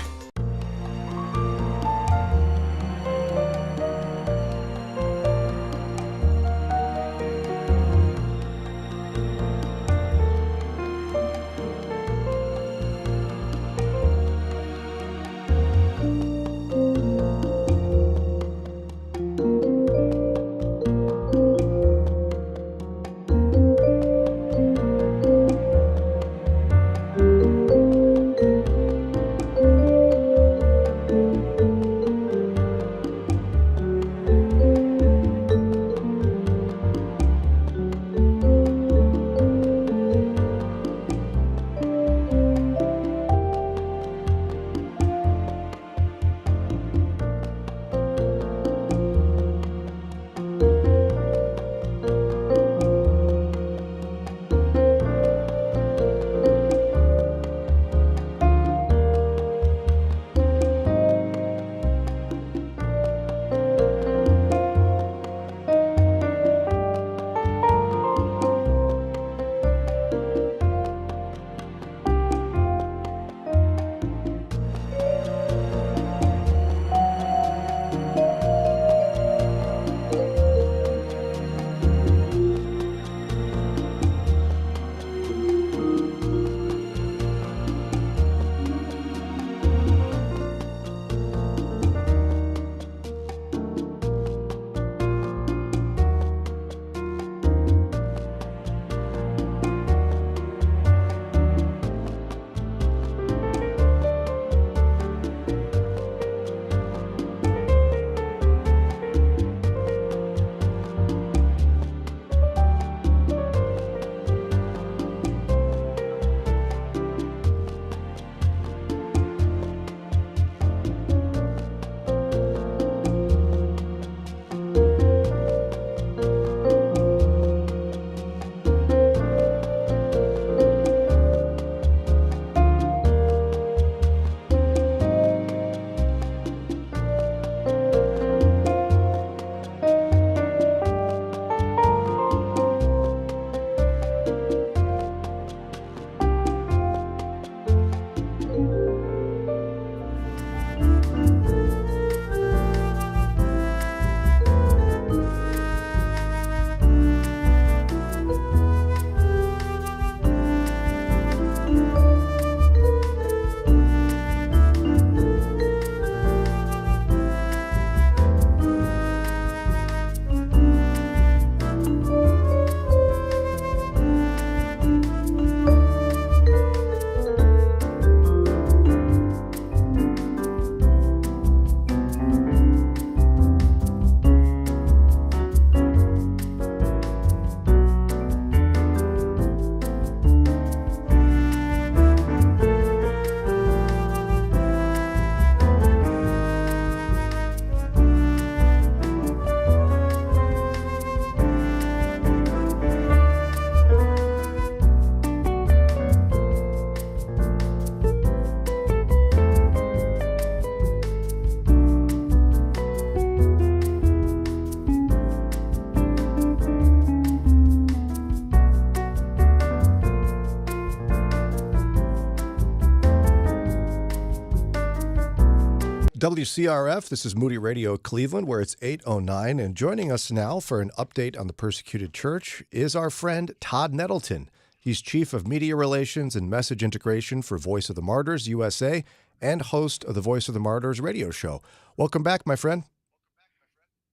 Speaker 9: WCRF, this is Moody Radio Cleveland, where it's 8:09, and joining us now for an update on the persecuted church is our friend Todd Nettleton. He's Chief of Media Relations and Message Integration for Voice of the Martyrs USA and host of the Voice of the Martyrs radio show. Welcome back, my friend.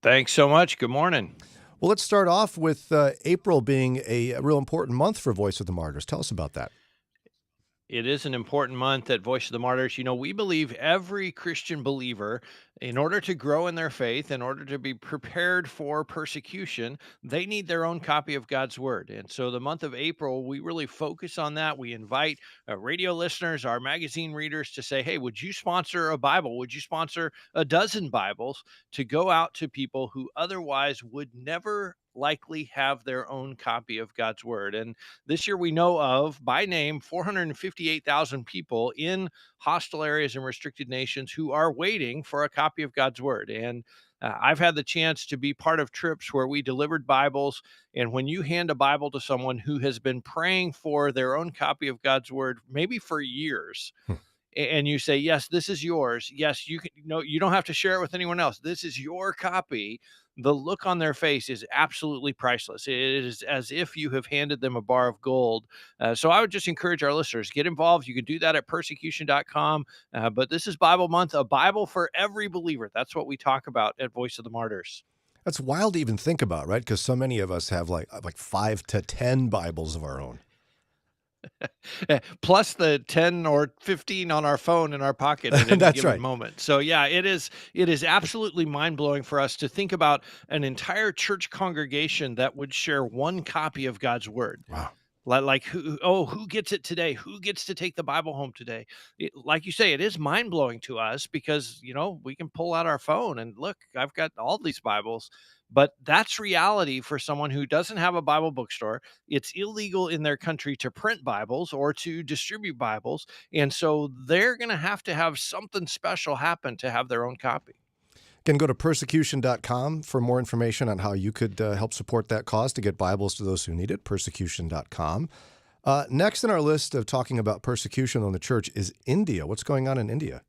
Speaker 15: Thanks so much. Good morning.
Speaker 9: Well, let's start off with April being a real important month for Voice of the Martyrs. Tell us about that.
Speaker 15: It is an important month at Voice of the Martyrs. You know, we believe every Christian believer, in order to grow in their faith, in order to be prepared for persecution, they need their own copy of God's Word. And so the month of April, we really focus on that. We invite radio listeners, our magazine readers to say, hey, would you sponsor a Bible? Would you sponsor a dozen Bibles to go out to people who otherwise would never likely have their own copy of God's Word? And this year we know of, by name, 458,000 people in hostile areas and restricted nations who are waiting for a copy of God's Word. And I've had the chance to be part of trips where we delivered Bibles. And when you hand a Bible to someone who has been praying for their own copy of God's Word, maybe for years, and you say, yes, this is yours. Yes, you can, no, you don't have to share it with anyone else. This is your copy. The look on their face is absolutely priceless. It is as if you have handed them a bar of gold. So I would just encourage our listeners, get involved. You can do that at persecution.com. But this is Bible Month, a Bible for every believer. That's what we talk about at Voice of the Martyrs.
Speaker 9: That's wild to even think about, right? Because so many of us have like 5 to 10 Bibles of our own.
Speaker 15: Plus the 10 or 15 on our phone in our pocket at any given moment. So yeah, it is absolutely mind-blowing for us to think about an entire church congregation that would share one copy of God's Word.
Speaker 9: Wow.
Speaker 15: Like who gets it today? Who gets to take the Bible home today? Like you say, it is mind-blowing to us because, you know, we can pull out our phone and look, I've got all these Bibles. But that's reality for someone who doesn't have a Bible bookstore. It's illegal in their country to print Bibles or to distribute Bibles. And so they're going to have something special happen to have their own copy.
Speaker 9: Again, go to persecution.com for more information on how you could help support that cause to get Bibles to those who need it, persecution.com. Next in our list of talking about persecution on the church is India. What's going on in India?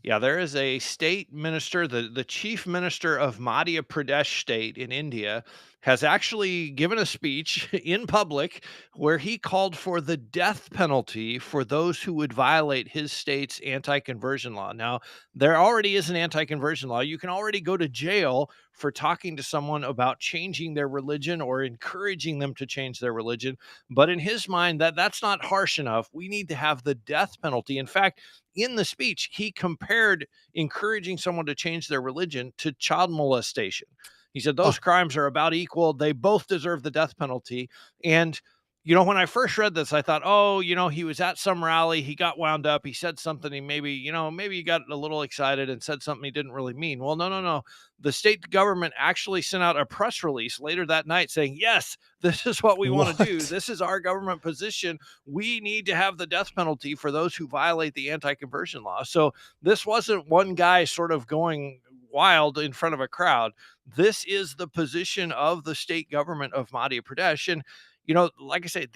Speaker 15: Yeah, there is a state minister, the chief minister of Madhya Pradesh state in India, has actually given a speech in public where he called for the death penalty for those who would violate his state's anti-conversion law. Now, there already is an anti-conversion law. You can already go to jail for talking to someone about changing their religion or encouraging them to change their religion. But in his mind, that's not harsh enough. We need to have the death penalty. In fact, in the speech, he compared encouraging someone to change their religion to child molestation. He said those crimes are about equal. They both deserve the death penalty. And, you know, when I first read this, I thought, oh, you know, he was at some rally. He got wound up. He said something. Maybe he got a little excited and said something he didn't really mean. Well, no. The state government actually sent out a press release later that night saying, yes, this is what we want to do. This is our government position. We need to have the death penalty for those who violate the anti-conversion law. So this wasn't one guy sort of going wild in front of a crowd. This is the position of the state government of Madhya Pradesh. And, you know, like I say,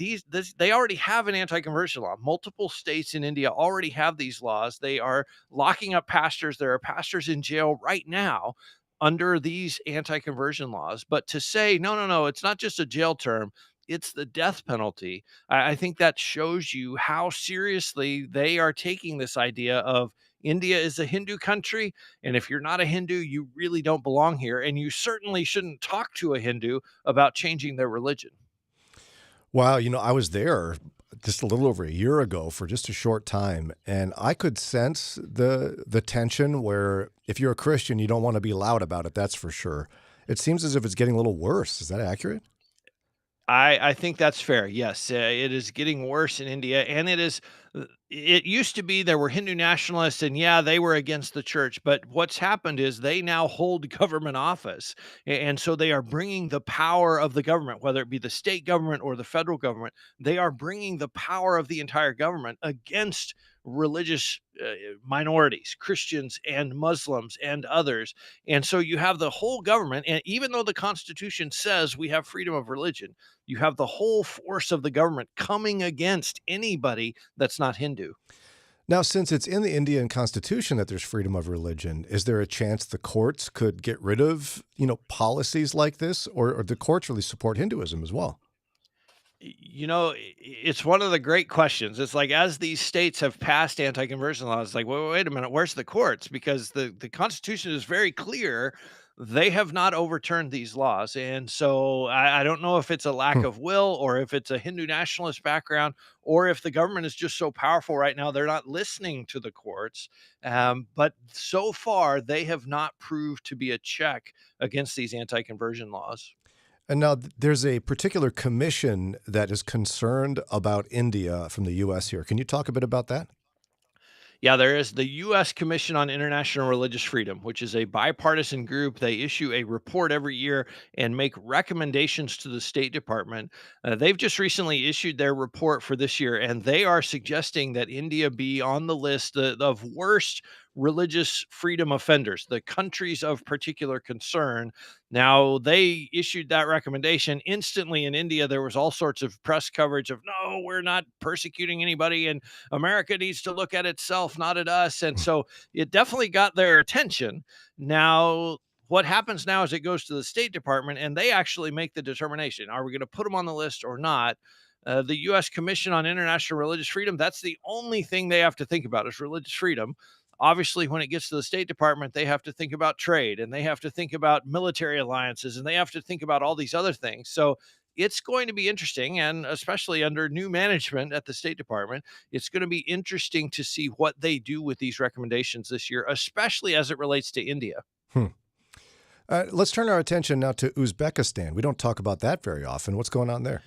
Speaker 15: they already have an anti-conversion law. Multiple states in India already have these laws. They are locking up pastors. There are pastors in jail right now under these anti-conversion laws. But to say, no, it's not just a jail term, it's the death penalty. I think that shows you how seriously they are taking this idea of India is a Hindu country, and if you're not a Hindu, you really don't belong here, and you certainly shouldn't talk to a Hindu about changing their religion.
Speaker 9: Wow, you know, I was there just a little over a year ago for just a short time, and I could sense the tension where if you're a Christian, you don't want to be loud about it, that's for sure. It seems as if it's getting a little worse. Is that accurate?
Speaker 15: I think that's fair. Yes, it is getting worse in India, and it used to be there were Hindu nationalists, and yeah, they were against the church. But what's happened is they now hold government office, and so they are bringing the power of the government, whether it be the state government or the federal government. They are bringing the power of the entire government against religious minorities, Christians and Muslims and others. And so you have the whole government, and even though the Constitution says we have freedom of religion, you have the whole force of the government coming against anybody that's not Hindu.
Speaker 9: Now, since it's in the Indian Constitution that there's freedom of religion, is there a chance the courts could get rid of, policies like this, or do courts really support Hinduism as well?
Speaker 15: It's one of the great questions. It's like as these states have passed anti-conversion laws, it's like, wait a minute, where's the courts? Because the Constitution is very clear. They have not overturned these laws. And so I don't know if it's a lack of will or if it's a Hindu nationalist background or if the government is just so powerful right now, they're not listening to the courts. But so far, they have not proved to be a check against these anti-conversion laws.
Speaker 9: And now there's a particular commission that is concerned about India from the U.S. here. Can you talk a bit about that?
Speaker 15: Yeah, there is the U.S. Commission on International Religious Freedom, which is a bipartisan group. They issue a report every year and make recommendations to the State Department. They've just recently issued their report for this year, and they are suggesting that India be on the list of worst religious freedom offenders, the countries of particular concern. Now, they issued that recommendation instantly in India. There was all sorts of press coverage of, no, we're not persecuting anybody, and America needs to look at itself, not at us. And so it definitely got their attention. Now, what happens now is it goes to the State Department, and they actually make the determination. Are we going to put them on the list or not? The U.S. Commission on International Religious Freedom, that's the only thing they have to think about is religious freedom. Obviously, when it gets to the State Department, they have to think about trade and they have to think about military alliances and they have to think about all these other things. So it's going to be interesting. And especially under new management at the State Department, it's going to be interesting to see what they do with these recommendations this year, especially as it relates to India.
Speaker 9: Let's turn our attention now to Uzbekistan. We don't talk about that very often. What's going on there?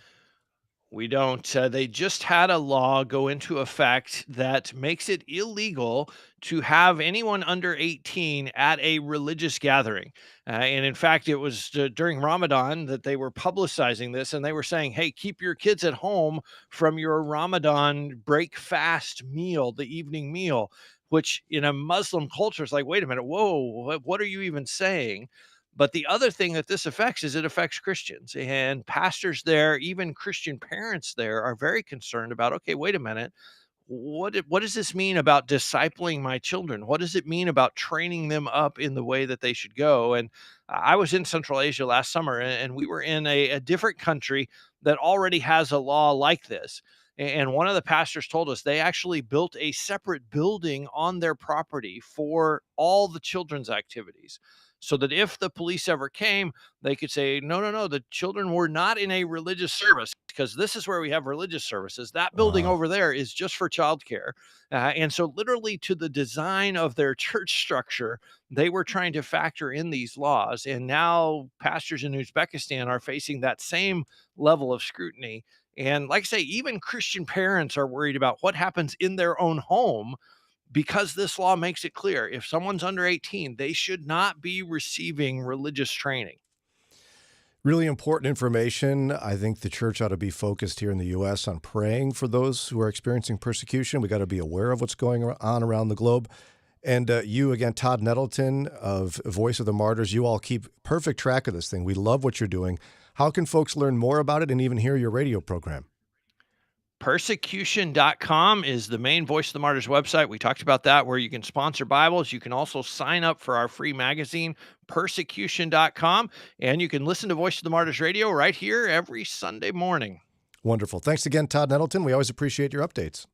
Speaker 15: We don't. They just had a law go into effect that makes it illegal to have anyone under 18 at a religious gathering. And in fact, it was during Ramadan that they were publicizing this, and they were saying, hey, keep your kids at home from your Ramadan break fast meal, the evening meal, which in a Muslim culture is like, wait a minute, whoa, what are you even saying? But the other thing that this affects is it affects Christians, and pastors there, even Christian parents there are very concerned about, okay, wait a minute. What does this mean about discipling my children? What does it mean about training them up in the way that they should go? And I was in Central Asia last summer, and we were in a different country that already has a law like this. And one of the pastors told us they actually built a separate building on their property for all the children's activities, so that if the police ever came, they could say, no, the children were not in a religious service, because this is where we have religious services. That building over there is just for childcare. And so literally to the design of their church structure, they were trying to factor in these laws. And now pastors in Uzbekistan are facing that same level of scrutiny. And like I say, even Christian parents are worried about what happens in their own home, because this law makes it clear if someone's under 18, they should not be receiving religious training.
Speaker 9: Really important information. I think the church ought to be focused here in the U.S. on praying for those who are experiencing persecution. We got to be aware of what's going on around the globe. And you, again, Todd Nettleton of Voice of the Martyrs, you all keep perfect track of this thing. We love what you're doing. How can folks learn more about it and even hear your radio program?
Speaker 15: Persecution.com is the main Voice of the Martyrs website. We talked about that, where you can sponsor Bibles. You can also sign up for our free magazine, persecution.com, and you can listen to Voice of the Martyrs radio right here every Sunday morning.
Speaker 9: Wonderful. Thanks again, Todd Nettleton. We always appreciate your updates.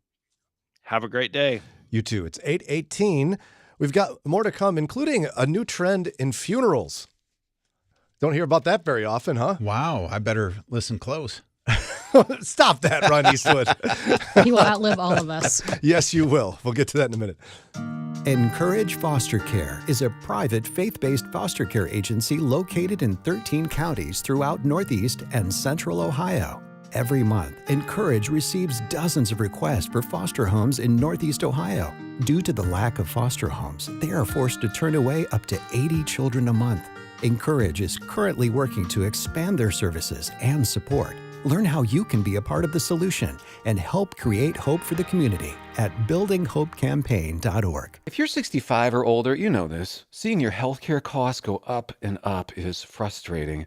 Speaker 15: Have a great day.
Speaker 9: You too. It's 8:18. We've got more to come, including a new trend in funerals. Don't hear about that very often, huh?
Speaker 7: Wow. I better listen close.
Speaker 9: Stop that, Ron Eastwood.
Speaker 10: He will outlive all of us.
Speaker 9: Yes, you will. We'll get to that in a minute.
Speaker 21: Encourage Foster Care is a private, faith-based foster care agency located in 13 counties throughout Northeast and Central Ohio. Every month, Encourage receives dozens of requests for foster homes in Northeast Ohio. Due to the lack of foster homes, they are forced to turn away up to 80 children a month. Encourage is currently working to expand their services and support. Learn how you can be a part of the solution and help create hope for the community at buildinghopecampaign.org.
Speaker 20: If you're 65 or older, you know this. Seeing your healthcare costs go up and up is frustrating.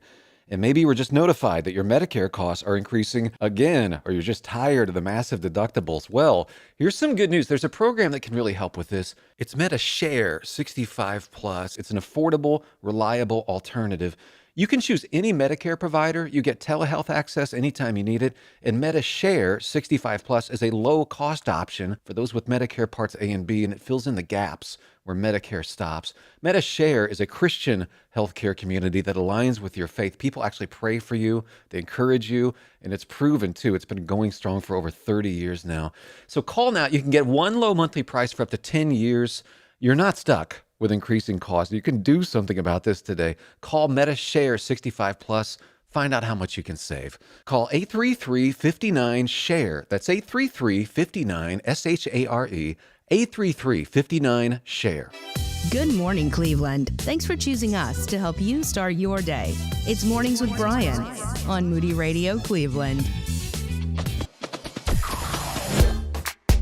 Speaker 20: And maybe you were just notified that your Medicare costs are increasing again, or you're just tired of the massive deductibles. Well, here's some good news. There's a program that can really help with this. It's MediShare 65 Plus. It's an affordable, reliable alternative. You can choose any Medicare provider. You get telehealth access anytime you need it. And MediShare 65 Plus is a low-cost option for those with Medicare Parts A and B, and it fills in the gaps where Medicare stops. MediShare is a Christian healthcare community that aligns with your faith. People actually pray for you, they encourage you, and it's proven too. It's been going strong for over 30 years now. So call now. You can get one low monthly price for up to 10 years. You're not stuck with increasing costs. You can do something about this today. Call MediShare 65 Plus. Find out how much you can save. Call 833-59-SHARE. That's 833-59-SHARE. 833-59-SHARE.
Speaker 6: Good morning, Cleveland. Thanks for choosing us to help you start your day. It's Mornings with Brian on Moody Radio Cleveland.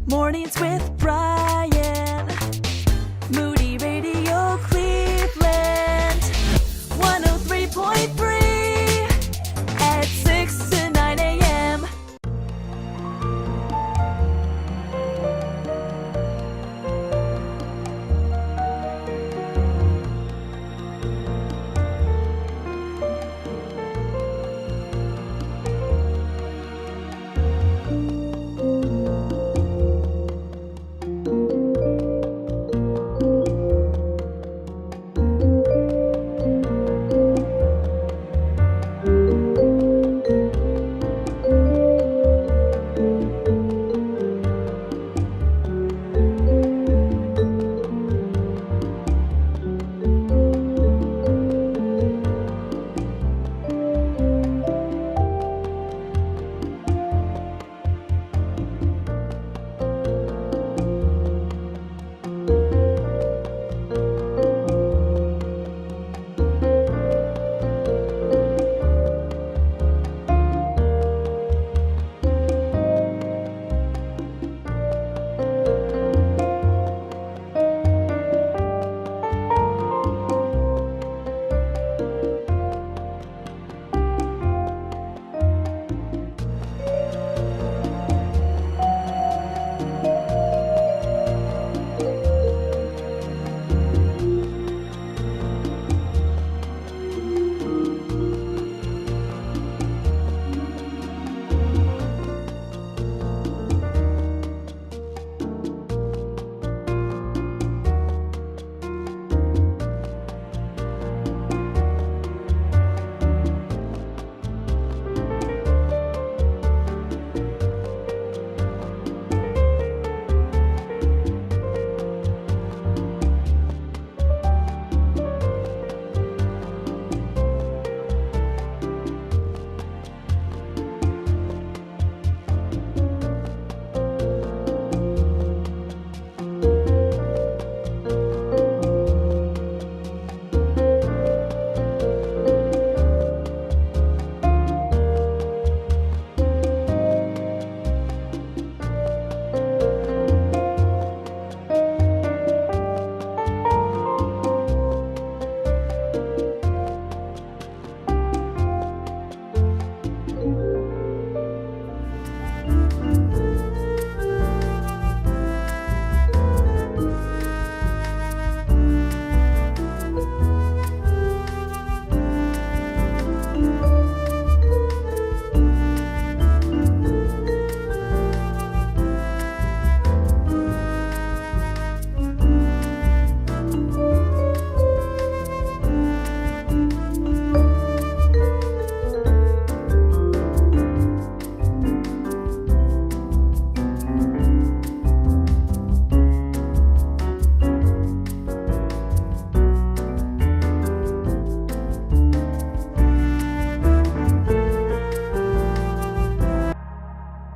Speaker 8: Mornings with Brian. Moody Radio Cleveland. 103.3 at 6 to 9 a.m.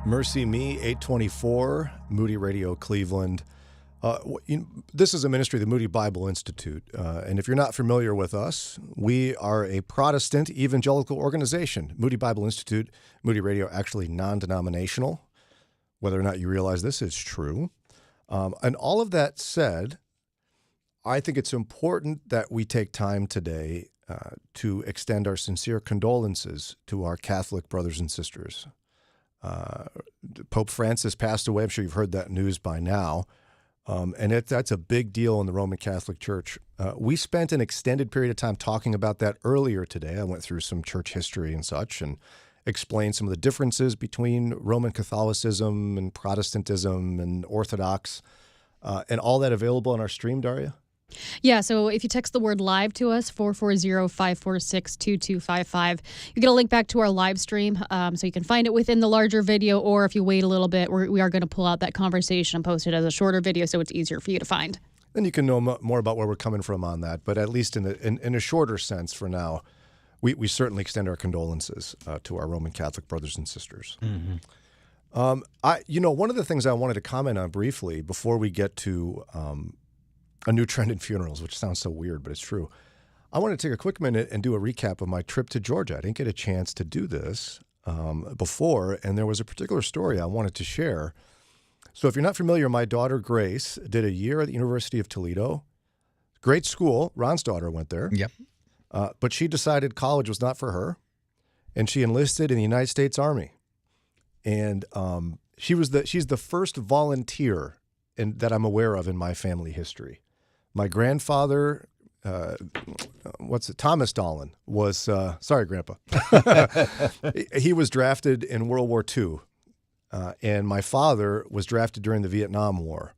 Speaker 9: Mercy Me, 824, Moody Radio Cleveland. This is a ministry of the Moody Bible Institute. And if you're not familiar with us, we are a Protestant evangelical organization. Moody Bible Institute, Moody Radio, actually non-denominational. Whether or not you realize this is true. And all of that said, I think it's important that we take time today to extend our sincere condolences to our Catholic brothers and sisters. Pope Francis passed away. I'm sure you've heard that news by now. And that's a big deal in the Roman Catholic Church. We spent an extended period of time talking about that earlier today. I went through some church history and such and explained some of the differences between Roman Catholicism and Protestantism and Orthodox, and all that available on our stream, Daria?
Speaker 10: Yeah, so if you text the word live to us, 440-546-2255, you get a link back to our live stream, so you can find it within the larger video, or if you wait a little bit, we are going to pull out that conversation and post it as a shorter video so it's easier for you to find.
Speaker 9: Then you can know more about where we're coming from on that, but at least in a shorter sense for now, we certainly extend our condolences to our Roman Catholic brothers and sisters. Mm-hmm. One of the things I wanted to comment on briefly before we get to a new trend in funerals, which sounds so weird, but it's true. I want to take a quick minute and do a recap of my trip to Georgia. I didn't get a chance to do this before, and there was a particular story I wanted to share. So if you're not familiar, my daughter Grace did a year at the University of Toledo. Great school. Ron's daughter went there.
Speaker 7: Yep.
Speaker 9: But she decided college was not for her, and she enlisted in the United States Army. And she's the first volunteer that I'm aware of in my family history. My grandfather, Thomas Dolan, was, sorry, Grandpa. He was drafted in World War II, and my father was drafted during the Vietnam War.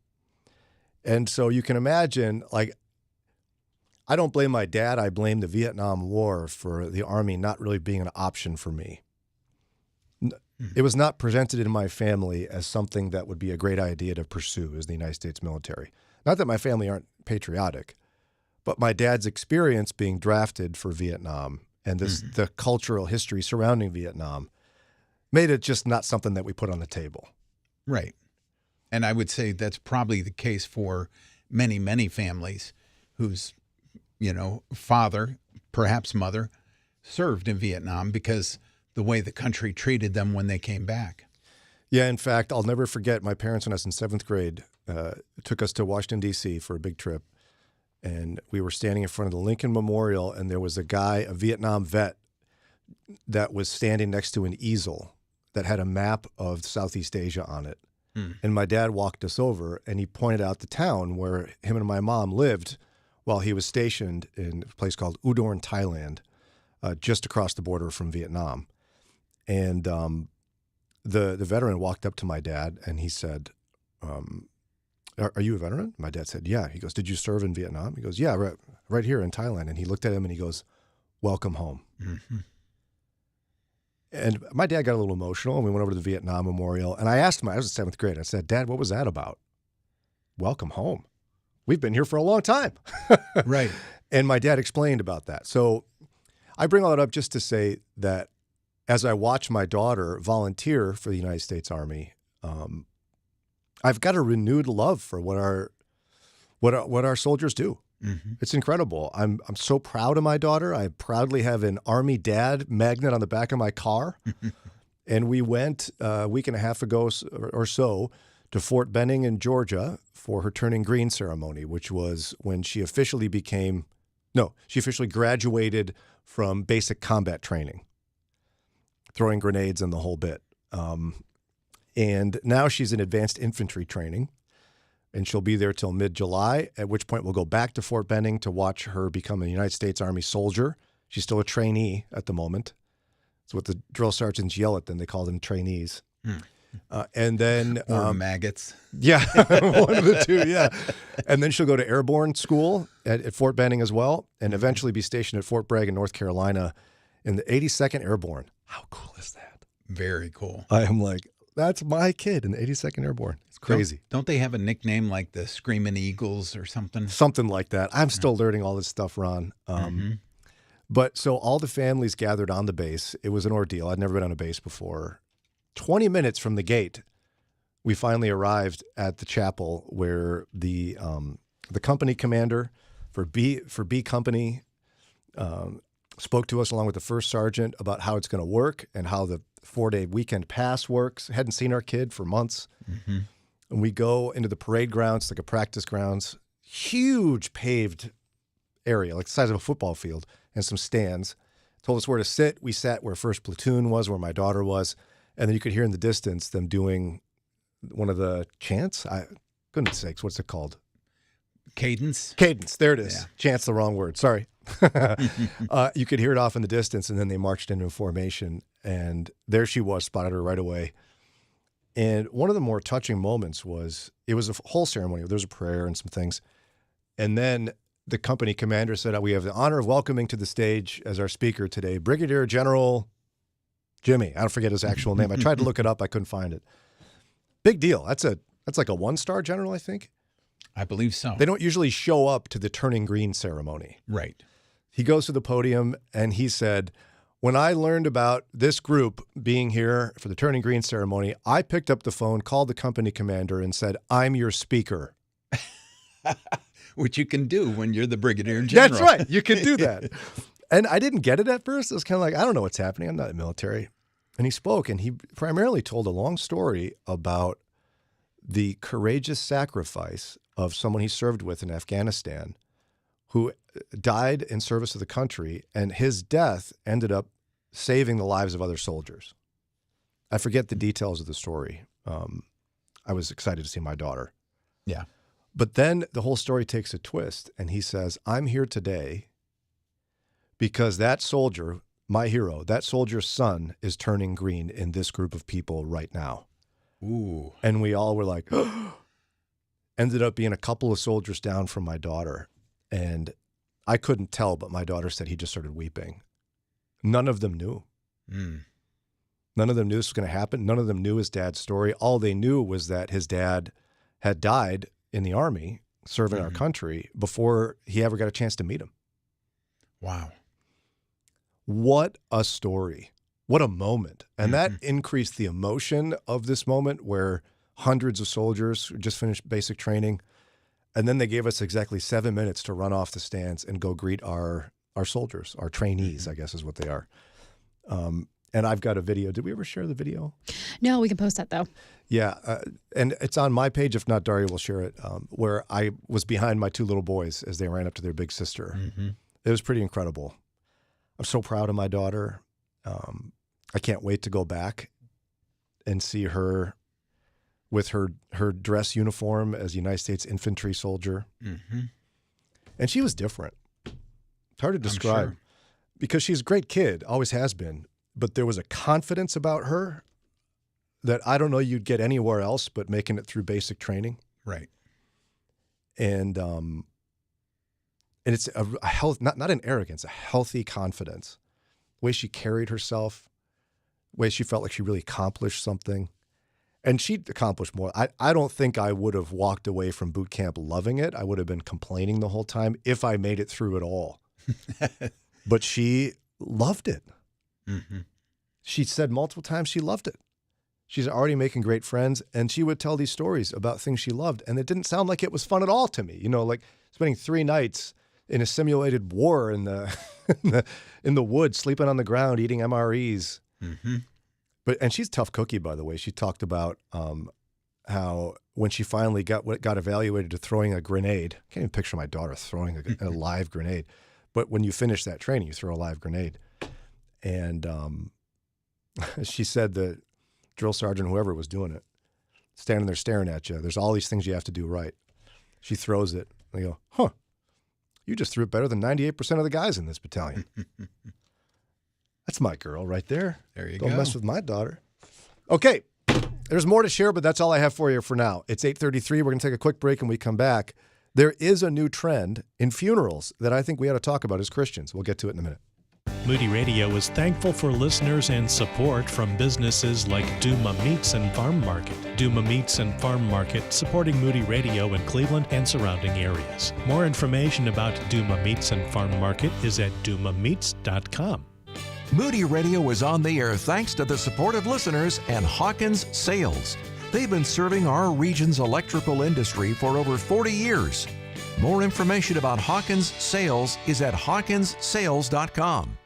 Speaker 9: And so you can imagine, like, I don't blame my dad. I blame the Vietnam War for the Army not really being an option for me. It was not presented in my family as something that would be a great idea to pursue as the United States military. Not that my family aren't patriotic, but my dad's experience being drafted for Vietnam and the cultural history surrounding Vietnam made it just not something that we put on the table.
Speaker 7: Right. And I would say that's probably the case for many, many families whose, father, perhaps mother, served in Vietnam because the way the country treated them when they came back.
Speaker 9: Yeah, in fact, I'll never forget my parents when I was in 7th grade took us to Washington, D.C. for a big trip. And we were standing in front of the Lincoln Memorial, and there was a Vietnam vet, that was standing next to an easel that had a map of Southeast Asia on it. And my dad walked us over, and he pointed out the town where him and my mom lived while he was stationed in a place called Udon, Thailand, just across the border from Vietnam. And the veteran walked up to my dad and he said, are you a veteran? My dad said, yeah. He goes, did you serve in Vietnam? He goes, yeah, right here in Thailand. And he looked at him and he goes, welcome home. Mm-hmm. And my dad got a little emotional and we went over to the Vietnam Memorial. And I asked him, I was in 7th grade. I said, Dad, what was that about? Welcome home. We've been here for a long time.
Speaker 7: Right.
Speaker 9: And my dad explained about that. So I bring all that up just to say that as I watch my daughter volunteer for the United States Army, I've got a renewed love for what our soldiers do. Mm-hmm. It's incredible. I'm so proud of my daughter. I proudly have an Army dad magnet on the back of my car. And we went a week and a half ago or so to Fort Benning in Georgia for her turning green ceremony, which was when she officially graduated from basic combat training, throwing grenades and the whole bit. And now she's in advanced infantry training, and she'll be there till mid-July, at which point we'll go back to Fort Benning to watch her become a United States Army soldier. She's still a trainee at the moment. It's what the drill sergeants yell at them. They call them trainees. And then...
Speaker 7: or maggots.
Speaker 9: Yeah, one of the two, yeah. And then she'll go to airborne school at Fort Benning as well, and eventually be stationed at Fort Bragg in North Carolina in the 82nd Airborne. How cool is that?
Speaker 7: Very cool.
Speaker 9: I am like, that's my kid in the 82nd Airborne. It's crazy.
Speaker 7: Don't they have a nickname like the Screaming Eagles or something?
Speaker 9: Something like that. I'm still learning all this stuff, Ron. But so all the families gathered on the base. It was an ordeal. I'd never been on a base before. 20 minutes from the gate, we finally arrived at the chapel where the company commander for B Company spoke to us along with the first sergeant about how it's going to work and how the 4-day weekend pass works. Hadn't seen our kid for months. Mm-hmm. And we go into the parade grounds, like a practice grounds, huge paved area, like the size of a football field, and some stands. Told us where to sit. We sat where first platoon was, where my daughter was. And then you could hear in the distance them doing one of the chants. Goodness sakes, what's it called?
Speaker 7: Cadence.
Speaker 9: Cadence. There it is.
Speaker 7: Yeah.
Speaker 9: Chant's the wrong word. Sorry. You could hear it off in the distance, and then they marched into formation. And there she was, spotted her right away. And one of the more touching moments was, it was a whole ceremony. There was a prayer and some things. And then the company commander said, we have the honor of welcoming to the stage as our speaker today, Brigadier General Jimmy. I don't forget his actual name. I tried to look it up. I couldn't find it. Big deal. That's like a 1-star general, I think.
Speaker 7: I believe so.
Speaker 9: They don't usually show up to the turning green ceremony.
Speaker 7: Right.
Speaker 9: He goes to the podium and he said, when I learned about this group being here for the turning green ceremony, I picked up the phone, called the company commander, and said, I'm your speaker.
Speaker 7: Which you can do when you're the brigadier general.
Speaker 9: That's right. You can do that. And I didn't get it at first. It was kind of like, I don't know what's happening. I'm not in the military. And he spoke, and he primarily told a long story about the courageous sacrifice of someone he served with in Afghanistan who died in service to the country, and his death ended up saving the lives of other soldiers. I forget the details of the story. I was excited to see my daughter.
Speaker 7: Yeah.
Speaker 9: But then the whole story takes a twist, and he says, I'm here today because that soldier, my hero, that soldier's son is turning green in this group of people right now.
Speaker 7: Ooh.
Speaker 9: And we all were like, ended up being a couple of soldiers down from my daughter. And I couldn't tell, but my daughter said he just started weeping. None of them knew. None of them knew this was going to happen. None of them knew his dad's story. All they knew was that his dad had died in the Army, serving our country, before he ever got a chance to meet him.
Speaker 7: Wow.
Speaker 9: What a story. What a moment. And that increased the emotion of this moment where hundreds of soldiers just finished basic training. And then they gave us exactly 7 minutes to run off the stands and go greet our soldiers, our trainees, I guess is what they are. And I've got a video. Did we ever share the video?
Speaker 10: No, we can post that though.
Speaker 9: Yeah. And it's on my page. If not, Daria will share it, where I was behind my 2 little boys as they ran up to their big sister. It was pretty incredible. I'm so proud of my daughter. I can't wait to go back and see her with her dress uniform as a United States infantry soldier. And she was different. It's hard to describe because she's a great kid, always has been, but there was a confidence about her that I don't know you'd get anywhere else but making it through basic training.
Speaker 7: Right.
Speaker 9: And it's a health, not an arrogance, a healthy confidence. The way she carried herself, the way she felt like she really accomplished something. And she accomplished more. I don't think I would have walked away from boot camp loving it. I would have been complaining the whole time if I made it through it all. But she loved it. She said multiple times she loved it. She's already making great friends, and she would tell these stories about things she loved, and it didn't sound like it was fun at all to me. You know, like spending 3 nights in a simulated war in the in the woods, sleeping on the ground, eating MREs. And she's a tough cookie, by the way. She talked about how when she finally got evaluated to throwing a grenade, I can't even picture my daughter throwing a live grenade, but when you finish that training, you throw a live grenade. And she said the drill sergeant, whoever was doing it, standing there staring at you, there's all these things you have to do right. She throws it, and they go, huh, you just threw it better than 98% of the guys in this battalion. That's my girl right there.
Speaker 7: There you
Speaker 9: Don't
Speaker 7: go.
Speaker 9: mess with my daughter. Okay, there's more to share, but that's all I have for you for now. It's 8:33. We're going to take a quick break, and we come back. There is a new trend in funerals that I think we ought to talk about as Christians. We'll get to it in a minute.
Speaker 1: Moody Radio is thankful for listeners and support from businesses like Duma Meats and Farm Market. Duma Meats and Farm Market supporting Moody Radio in Cleveland and surrounding areas. More information about Duma Meats and Farm Market is at dumameats.com.
Speaker 2: Moody Radio is on the air thanks to the support of listeners and Hawkins Sales. They've been serving our region's electrical industry for over 40 years. More information about Hawkins Sales is at hawkinssales.com.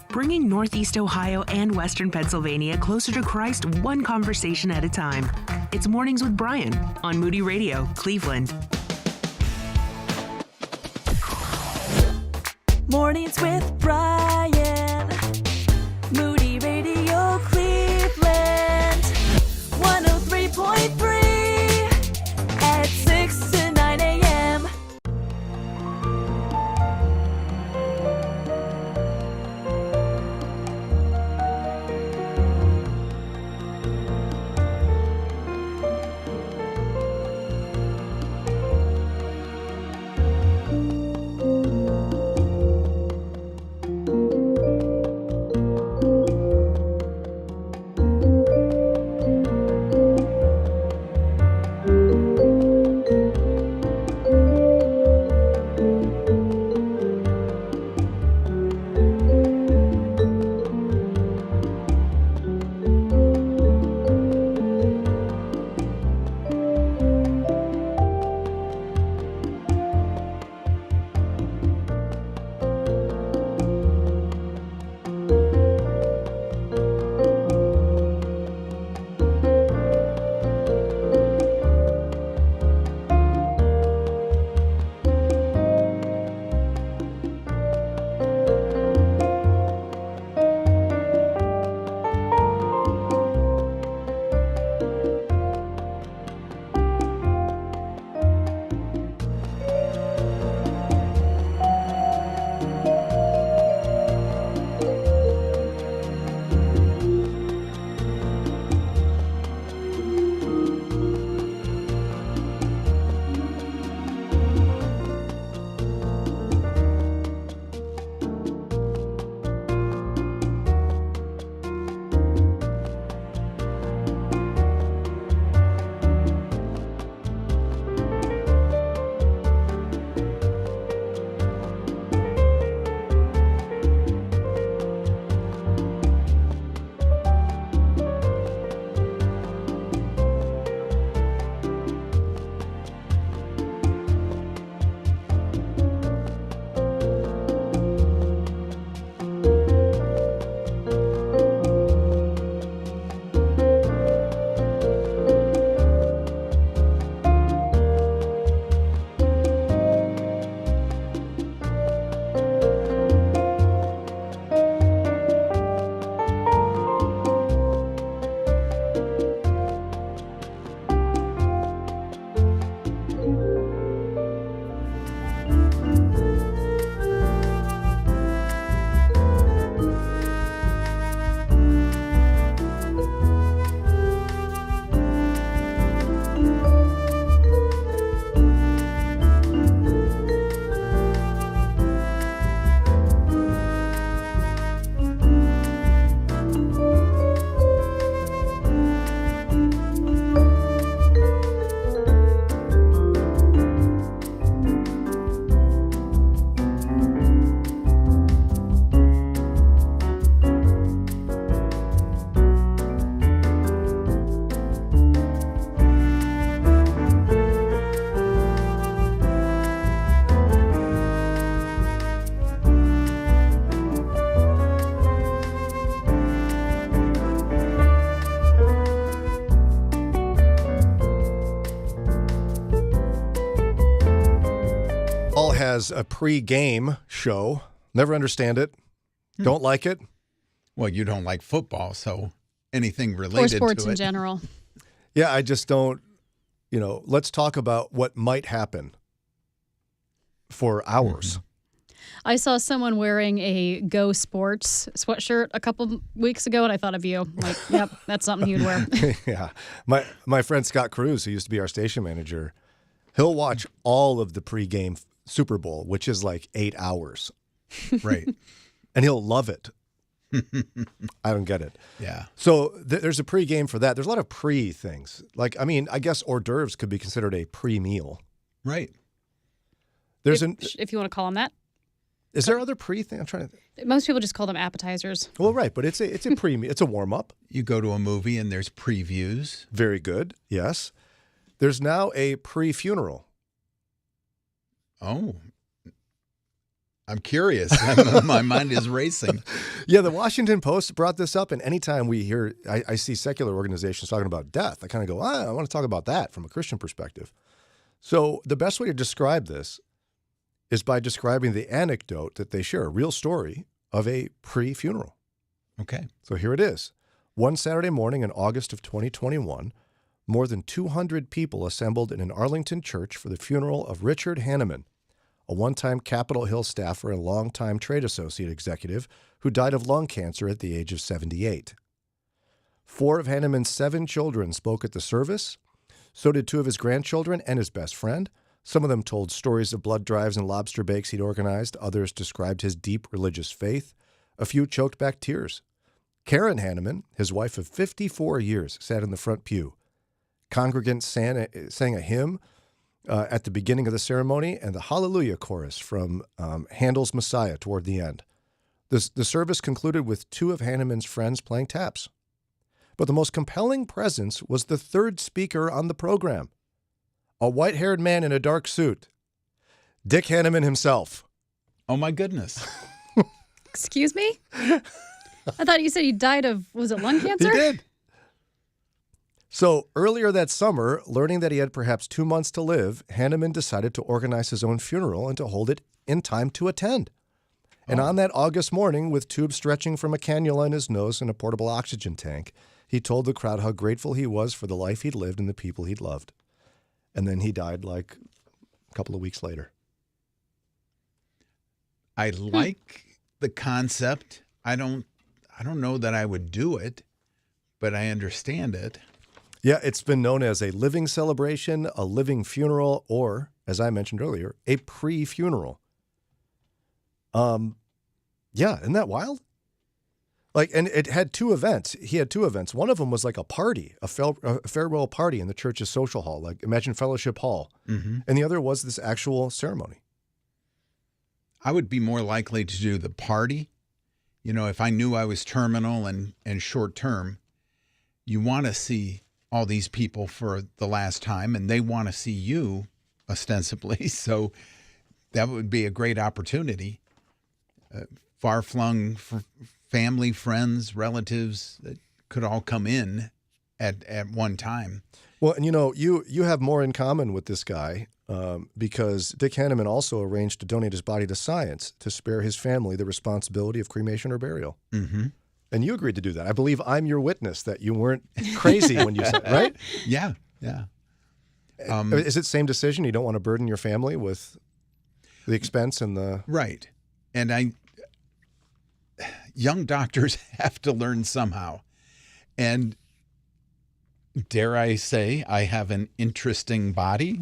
Speaker 14: Bringing Northeast Ohio and Western Pennsylvania closer to Christ, one conversation at a time. It's Mornings with Brian on Moody Radio, Cleveland.
Speaker 8: Mornings with Brian. Moody Radio Cleveland. 103.3 at 6 to 9 a.m.
Speaker 9: Has a pre-game show. Never understand it. Don't like it.
Speaker 7: Well, you don't like football, so anything related to it.
Speaker 10: Or sports in general.
Speaker 9: Yeah, I just don't, let's talk about what might happen for hours.
Speaker 10: I saw someone wearing a Go Sports sweatshirt a couple weeks ago, and I thought of you. Like, yep, that's something you'd wear.
Speaker 9: Yeah. My friend Scott Cruz, who used to be our station manager, he'll watch all of the pre-game Super Bowl, which is like 8 hours.
Speaker 7: Right.
Speaker 9: And he'll love it. I don't get it.
Speaker 7: Yeah.
Speaker 9: So there's a pre-game for that. There's a lot of pre-things. Like, I guess hors d'oeuvres could be considered a pre-meal.
Speaker 7: Right.
Speaker 10: If you want to call them that.
Speaker 9: Is there other pre-thing? I'm trying to.
Speaker 10: Most people just call them appetizers.
Speaker 9: Well, right, but it's a it's a warm-up.
Speaker 7: You go to a movie and there's previews.
Speaker 9: Very good. Yes. There's now a pre-funeral.
Speaker 7: Oh, I'm curious. My mind is racing.
Speaker 9: Yeah, the Washington Post brought this up, and anytime I see secular organizations talking about death, I kind of go, I want to talk about that from a Christian perspective. So the best way to describe this is by describing the anecdote that they share, a real story of a pre-funeral.
Speaker 7: Okay.
Speaker 9: So here it is. One Saturday morning in August of 2021, more than 200 people assembled in an Arlington church for the funeral of Richard Hanneman, a one-time Capitol Hill staffer and longtime trade associate executive who died of lung cancer at the age of 78. 4 of Hanneman's 7 children spoke at the service. So did 2 of his grandchildren and his best friend. Some of them told stories of blood drives and lobster bakes he'd organized. Others described his deep religious faith. A few choked back tears. Karen Hanneman, his wife of 54 years, sat in the front pew. Congregants sang a hymn at the beginning of the ceremony and the Hallelujah chorus from Handel's Messiah toward the end. The service concluded with 2 of Hanneman's friends playing taps. But the most compelling presence was the third speaker on the program, a white-haired man in a dark suit, Dick Hanneman himself.
Speaker 7: Oh, my goodness.
Speaker 10: Excuse me? I thought you said he died of, was it lung cancer?
Speaker 9: He did. So earlier that summer, learning that he had perhaps 2 months to live, Hanneman decided to organize his own funeral and to hold it in time to attend. And on that August morning, with tubes stretching from a cannula in his nose and a portable oxygen tank, he told the crowd how grateful he was for the life he'd lived and the people he'd loved. And then he died like a couple of weeks later.
Speaker 7: I like the concept. I don't know that I would do it, but I understand it.
Speaker 9: Yeah, it's been known as a living celebration, a living funeral, or, as I mentioned earlier, a pre-funeral. Yeah, isn't that wild? Like, and it had 2 events. He had 2 events. One of them was like a party, a farewell party in the church's social hall, like imagine Fellowship Hall.
Speaker 7: Mm-hmm.
Speaker 9: And the other was this actual ceremony.
Speaker 7: I would be more likely to do the party. You know, if I knew I was terminal and short term, you want to see all these people for the last time, and they want to see you ostensibly. So that would be a great opportunity. Far-flung family, friends, relatives that could all come in at one time.
Speaker 9: Well, and you know, you have more in common with this guy because Dick Hanneman also arranged to donate his body to science to spare his family the responsibility of cremation or burial.
Speaker 7: Mm-hmm.
Speaker 9: And you agreed to do that. I believe I'm your witness that you weren't crazy when you said, right?
Speaker 7: Yeah.
Speaker 9: Is it the same decision? You don't want to burden your family with the expense and the...
Speaker 7: Right. And young doctors have to learn somehow. And dare I say, I have an interesting body.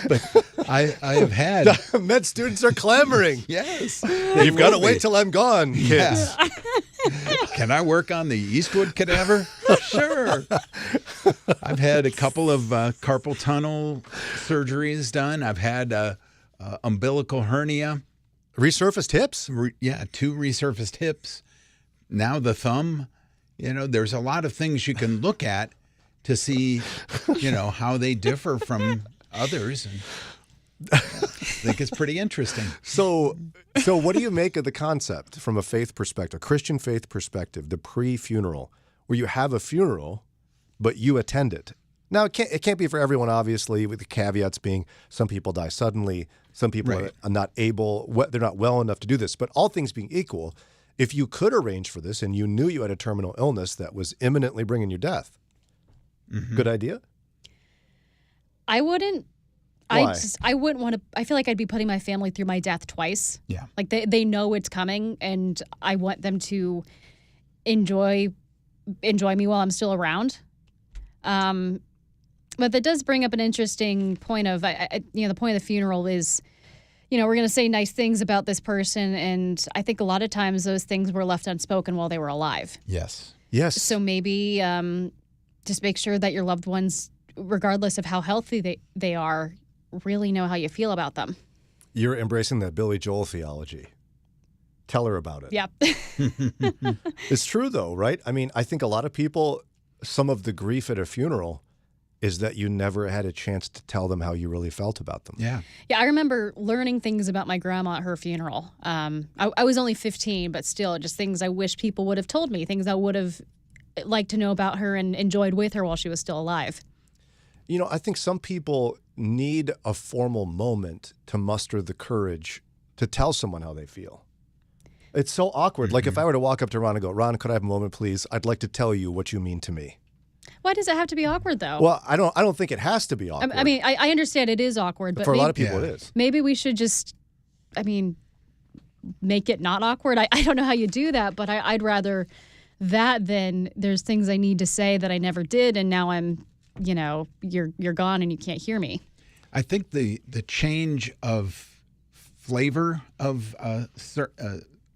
Speaker 7: But I have had...
Speaker 9: Med students are clamoring.
Speaker 7: Yes.
Speaker 9: You've got to wait till I'm gone, kids.
Speaker 7: Yeah. Can I work on the Eastwood cadaver? Sure. I've had a couple of carpal tunnel surgeries done. I've had umbilical hernia.
Speaker 9: Resurfaced hips?
Speaker 7: 2 resurfaced hips. Now the thumb. You know, there's a lot of things you can look at to see, you know, how they differ from others. And I think it's pretty interesting.
Speaker 9: So what do you make of the concept from a faith perspective, Christian faith perspective, the pre-funeral, where you have a funeral, but you attend it? Now, it can't be for everyone, obviously, with the caveats being some people die suddenly, some people are not able, they're not well enough to do this. But all things being equal, if you could arrange for this and you knew you had a terminal illness that was imminently bringing you death, good idea?
Speaker 10: I wouldn't.
Speaker 9: Why?
Speaker 10: I wouldn't want to. I feel like I'd be putting my family through my death twice.
Speaker 7: Yeah.
Speaker 10: Like they know it's coming, and I want them to enjoy me while I'm still around. But that does bring up an interesting point of, the point of the funeral is, we're going to say nice things about this person, and I think a lot of times those things were left unspoken while they were alive.
Speaker 7: Yes.
Speaker 10: So maybe just make sure that your loved ones, regardless of how healthy they are, really know how you feel about them.
Speaker 9: You're embracing that Billy Joel theology. Tell her about it.
Speaker 10: Yeah.
Speaker 9: It's true, though, right? I mean, I think a lot of people, some of the grief at a funeral is that you never had a chance to tell them how you really felt about them.
Speaker 7: Yeah.
Speaker 10: Yeah, I remember learning things about my grandma at her funeral. I was only 15, but still, just things I wish people would have told me, things I would have liked to know about her and enjoyed with her while she was still alive.
Speaker 9: I think some people need a formal moment to muster the courage to tell someone how they feel. It's so awkward. Like if I were to walk up to Ron and go, Ron, could I have a moment, please? I'd like to tell you what you mean to me.
Speaker 10: Why does it have to be awkward, though?
Speaker 9: Well, I don't think it has to be awkward.
Speaker 10: I mean, I understand it is awkward, but
Speaker 9: for a lot of people it is.
Speaker 10: Maybe we should just, make it not awkward. I don't know how you do that, but I'd rather that than there's things I need to say that I never did, and now I'm, you're gone and you can't hear me.
Speaker 7: I think the change of flavor of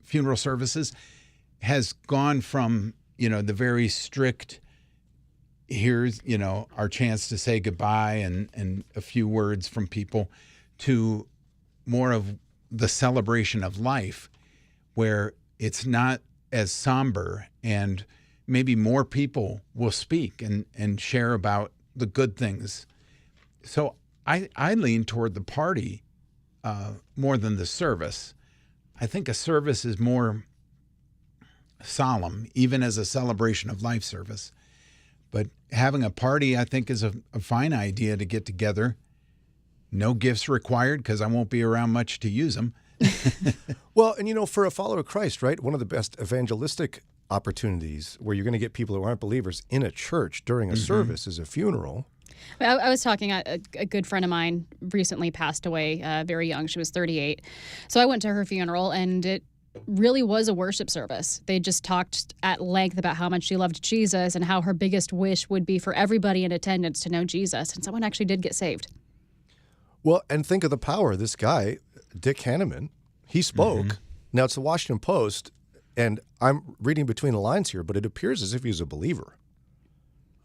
Speaker 7: funeral services has gone from, the very strict, here's, our chance to say goodbye and a few words from people, to more of the celebration of life, where it's not as somber and maybe more people will speak and share about the good things. So I lean toward the party more than the service. I think a service is more solemn, even as a celebration of life service. But having a party, I think, is a fine idea to get together. No gifts required, because I won't be around much to use them.
Speaker 9: Well, and for a follower of Christ, right, one of the best evangelistic opportunities where you're going to get people who aren't believers in a church during a service is a funeral.
Speaker 10: I was talking, a good friend of mine recently passed away very young. She was 38. So I went to her funeral, and it really was a worship service. They just talked at length about how much she loved Jesus and how her biggest wish would be for everybody in attendance to know Jesus. And someone actually did get saved.
Speaker 9: Well, and think of the power of this guy, Dick Hanneman. He spoke. Now, it's the Washington Post, and I'm reading between the lines here, but it appears as if he was a believer.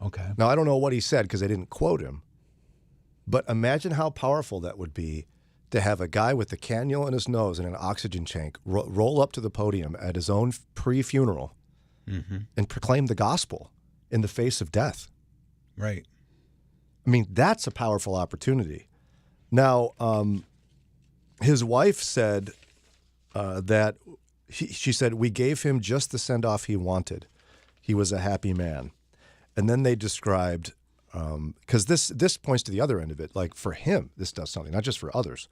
Speaker 7: Okay.
Speaker 9: Now, I don't know what he said because I didn't quote him, but imagine how powerful that would be to have a guy with a cannula in his nose and an oxygen tank roll up to the podium at his own pre-funeral and proclaim the gospel in the face of death.
Speaker 7: Right.
Speaker 9: I mean, that's a powerful opportunity. Now, his wife said that she said, we gave him just the send-off he wanted. He was a happy man. And then they described, because this points to the other end of it, like for him, this does something, not just for others.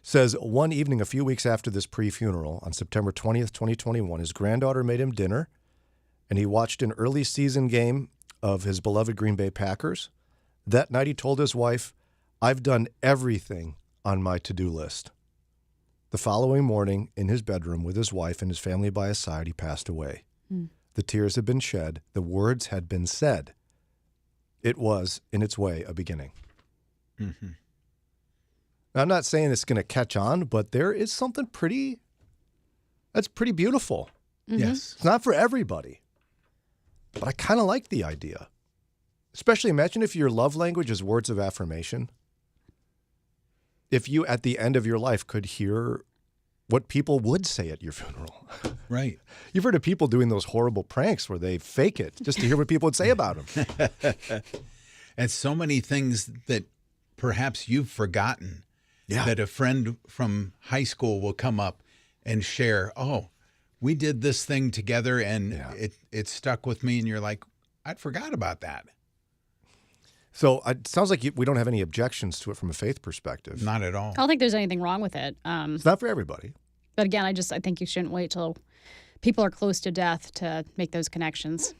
Speaker 9: Says, one evening a few weeks after this pre-funeral, on September 20th, 2021, his granddaughter made him dinner, and he watched an early season game of his beloved Green Bay Packers. That night he told his wife, I've done everything on my to-do list. The following morning, in his bedroom with his wife and his family by his side, he passed away. The tears had been shed. The words had been said. It was, in its way, a beginning. Now, I'm not saying it's going to catch on, but there is something that's pretty beautiful.
Speaker 7: Yes.
Speaker 9: It's not for everybody, but I kind of like the idea. Especially imagine if your love language is words of affirmation. If you, at the end of your life, could hear what people would say at your funeral.
Speaker 7: Right.
Speaker 9: You've heard of people doing those horrible pranks where they fake it just to hear what people would say about them.
Speaker 7: And so many things that perhaps you've forgotten that a friend from high school will come up and share, oh, we did this thing together and it stuck with me. And you're like, I forgot about that.
Speaker 9: So it sounds like we don't have any objections to it from a faith perspective.
Speaker 7: Not at all.
Speaker 10: I don't think there's anything wrong with it.
Speaker 9: It's not for everybody.
Speaker 10: But again, I think you shouldn't wait till people are close to death to make those connections.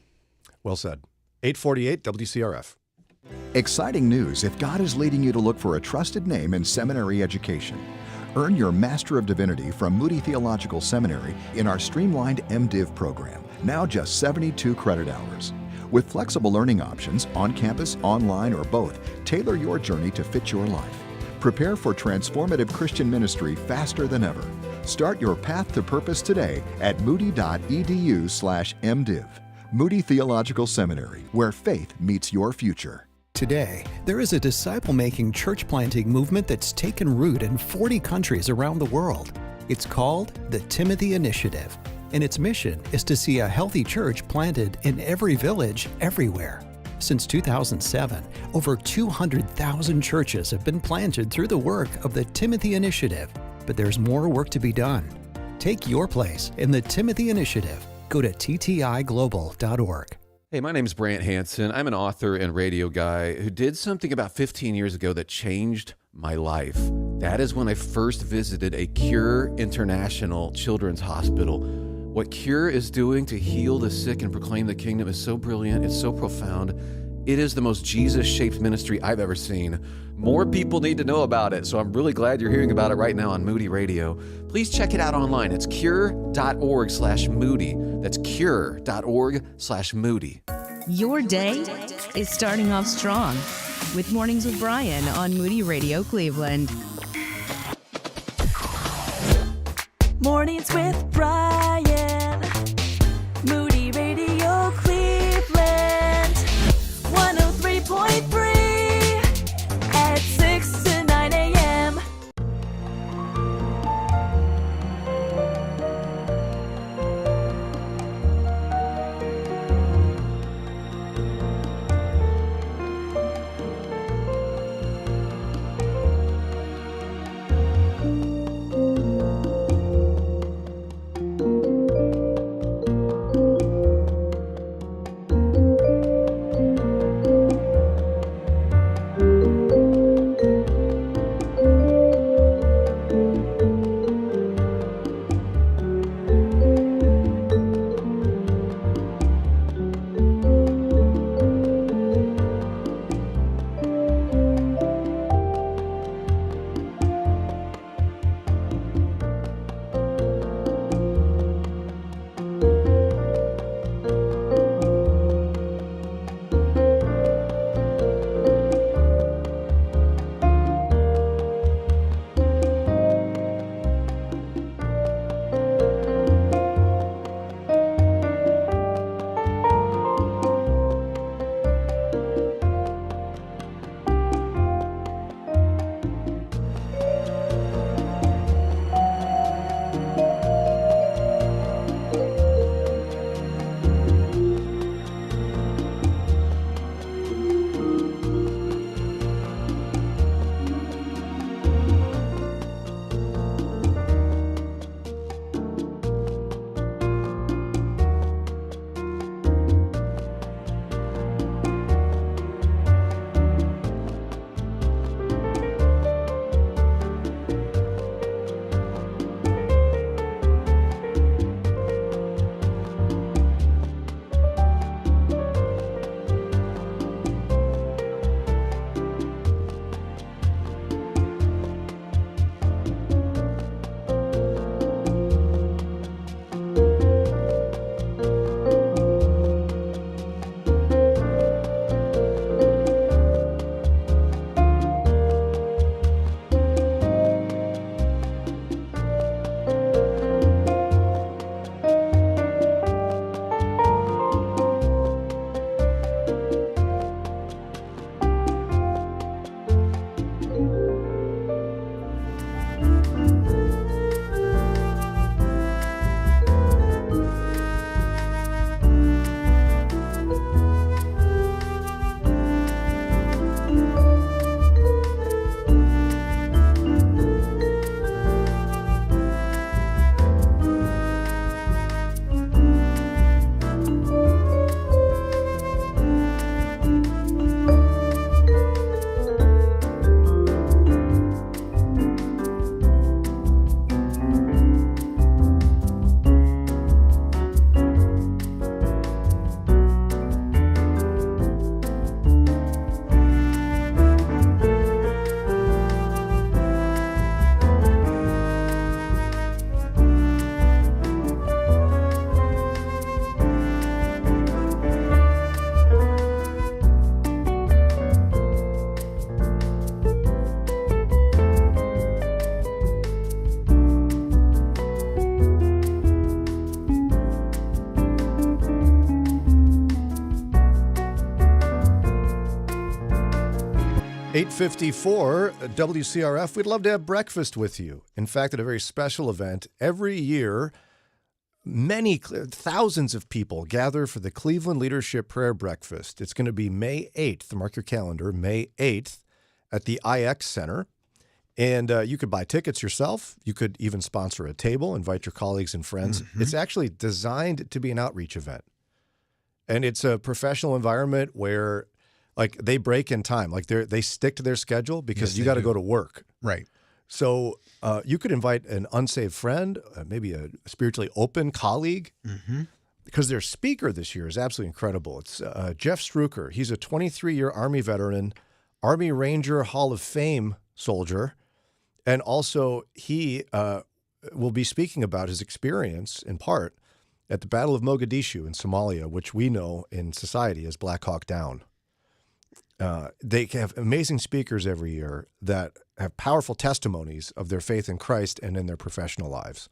Speaker 9: Well said. 848 WCRF.
Speaker 17: Exciting news if God is leading you to look for a trusted name in seminary education. Earn your Master of Divinity from Moody Theological Seminary in our streamlined MDiv program, now just 72 credit hours. With flexible learning options, on campus, online, or both, tailor your journey to fit your life. Prepare for transformative Christian ministry faster than ever. Start your path to purpose today at moody.edu/MDiv. Moody Theological Seminary, where faith meets your future.
Speaker 21: Today, there is a disciple-making church planting movement that's taken root in 40 countries around the world. It's called the Timothy Initiative, and its mission is to see a healthy church planted in every village, everywhere. Since 2007, over 200,000 churches have been planted through the work of the Timothy Initiative, but there's more work to be done. Take your place in the Timothy Initiative. Go to ttiglobal.org.
Speaker 20: Hey, my name's Brant Hansen. I'm an author and radio guy who did something about 15 years ago that changed my life. That is when I first visited a Cure International Children's Hospital. What Cure is doing to heal the sick and proclaim the kingdom is so brilliant. It's so profound. It is the most Jesus-shaped ministry I've ever seen. More people need to know about it, so I'm really glad you're hearing about it right now on Moody Radio. Please check it out online. It's cure.org/Moody. That's cure.org/Moody.
Speaker 6: Your day is starting off strong with Mornings with Brian on Moody Radio Cleveland.
Speaker 8: Mornings with Brian. Moody Radio Cleveland. 103.3 at 6 to 9 a.m.
Speaker 9: .54 WCRF. We'd love to have breakfast with you. In fact, at a very special event every year, thousands of people gather for the Cleveland Leadership Prayer Breakfast. It's going to be May 8th. Mark your calendar, May 8th at the IX Center. And you could buy tickets yourself. You could even sponsor a table, invite your colleagues and friends. It's actually designed to be an outreach event. And it's a professional environment where, like, they break in time. Like, they stick to their schedule because
Speaker 7: Yes,
Speaker 9: you
Speaker 7: they
Speaker 9: got to
Speaker 7: do.
Speaker 9: go to work.
Speaker 7: Right.
Speaker 9: So you could invite an unsaved friend, maybe a spiritually open colleague, because their speaker this year is absolutely incredible. It's Jeff Struker. He's a 23-year Army veteran, Army Ranger Hall of Fame soldier, and also he will be speaking about his experience, in part, at the Battle of Mogadishu in Somalia, which we know in society as Black Hawk Down. They have amazing speakers every year that have powerful testimonies of their faith in Christ and in their professional lives.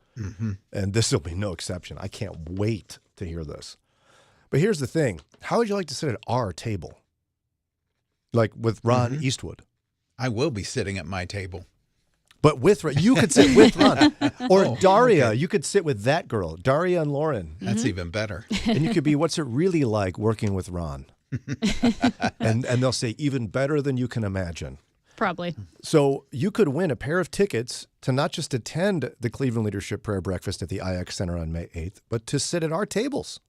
Speaker 9: And this will be no exception. I can't wait to hear this. But here's the thing. How would you like to sit at our table? Like with Ron Eastwood?
Speaker 7: I will be sitting at my table.
Speaker 9: But with you could sit with Ron. Or Daria, you could sit with that girl, Daria and Lauren.
Speaker 7: That's even better.
Speaker 9: And you could be, what's it really like working with Ron? and they'll say, even better than you can imagine.
Speaker 10: Probably.
Speaker 9: So you could win a pair of tickets to not just attend the Cleveland Leadership Prayer Breakfast at the IX Center on May 8th, but to sit at our tables.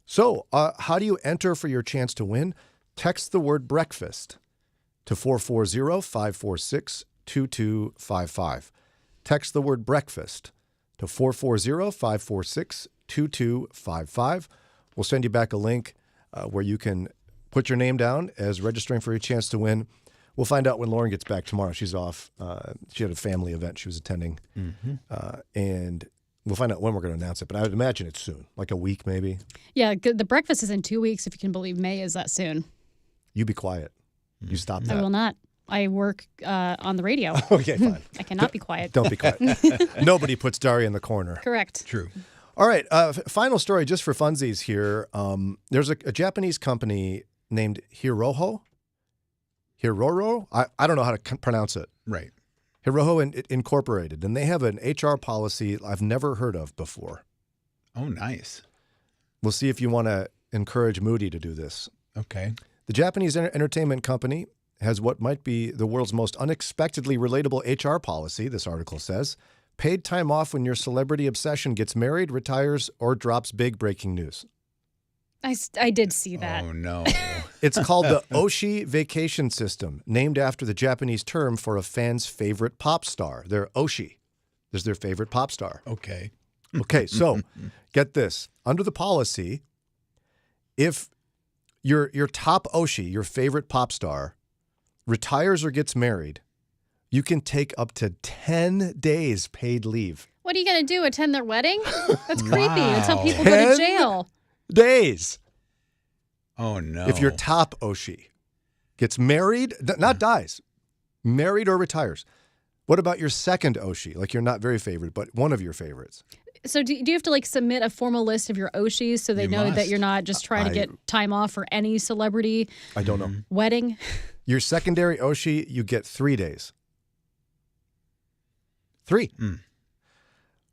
Speaker 9: So how do you enter for your chance to win? Text the word breakfast to 440-546-2255. Text the word breakfast to 440-546-2255. We'll send you back a link where you can put your name down as registering for your chance to win. We'll find out when Lauren gets back tomorrow. She's off. She had a family event she was attending. And we'll find out when we're going to announce it. But I would imagine it's soon, like a week maybe.
Speaker 10: Yeah, the breakfast is in 2 weeks, if you can believe May is that soon.
Speaker 9: You be quiet. You stop that.
Speaker 10: I will not. I work on the radio.
Speaker 9: Okay, fine.
Speaker 10: I cannot be quiet.
Speaker 9: Don't be quiet. Nobody puts Daria in the corner.
Speaker 10: Correct.
Speaker 7: True.
Speaker 9: All right. Final story just for funsies here. There's a Japanese company named Hiroro. I don't know how to pronounce it.
Speaker 7: Right.
Speaker 9: Hiroro Incorporated. And they have an HR policy I've never heard of before.
Speaker 7: Oh, nice.
Speaker 9: We'll see if you want to encourage Moody to do this.
Speaker 7: Okay.
Speaker 9: The Japanese entertainment company has what might be the world's most unexpectedly relatable HR policy, this article says. Paid time off when your celebrity obsession gets married, retires, or drops big breaking news.
Speaker 10: I did see that.
Speaker 7: Oh, no.
Speaker 9: It's called the Oshi Vacation System, named after the Japanese term for a fan's favorite pop star. They're Oshi. There's their favorite pop star.
Speaker 7: Okay.
Speaker 9: Okay, so get this. Under the policy, if your top Oshi, your favorite pop star, retires or gets married, you can take up to 10 days paid leave.
Speaker 10: What are you going to do? Attend their wedding? That's creepy. That's how people
Speaker 9: 10
Speaker 10: go to jail.
Speaker 9: days.
Speaker 7: Oh, no.
Speaker 9: If your top Oshi gets married, not dies, married or retires. What about your second Oshi? Like you're not very favorite, but one of your favorites.
Speaker 10: So do you have to like submit a formal list of your Oshis so they know that you're not just trying to get time off for any celebrity
Speaker 9: I don't know.
Speaker 10: wedding?
Speaker 9: Your secondary Oshi, you get 3 days. 3.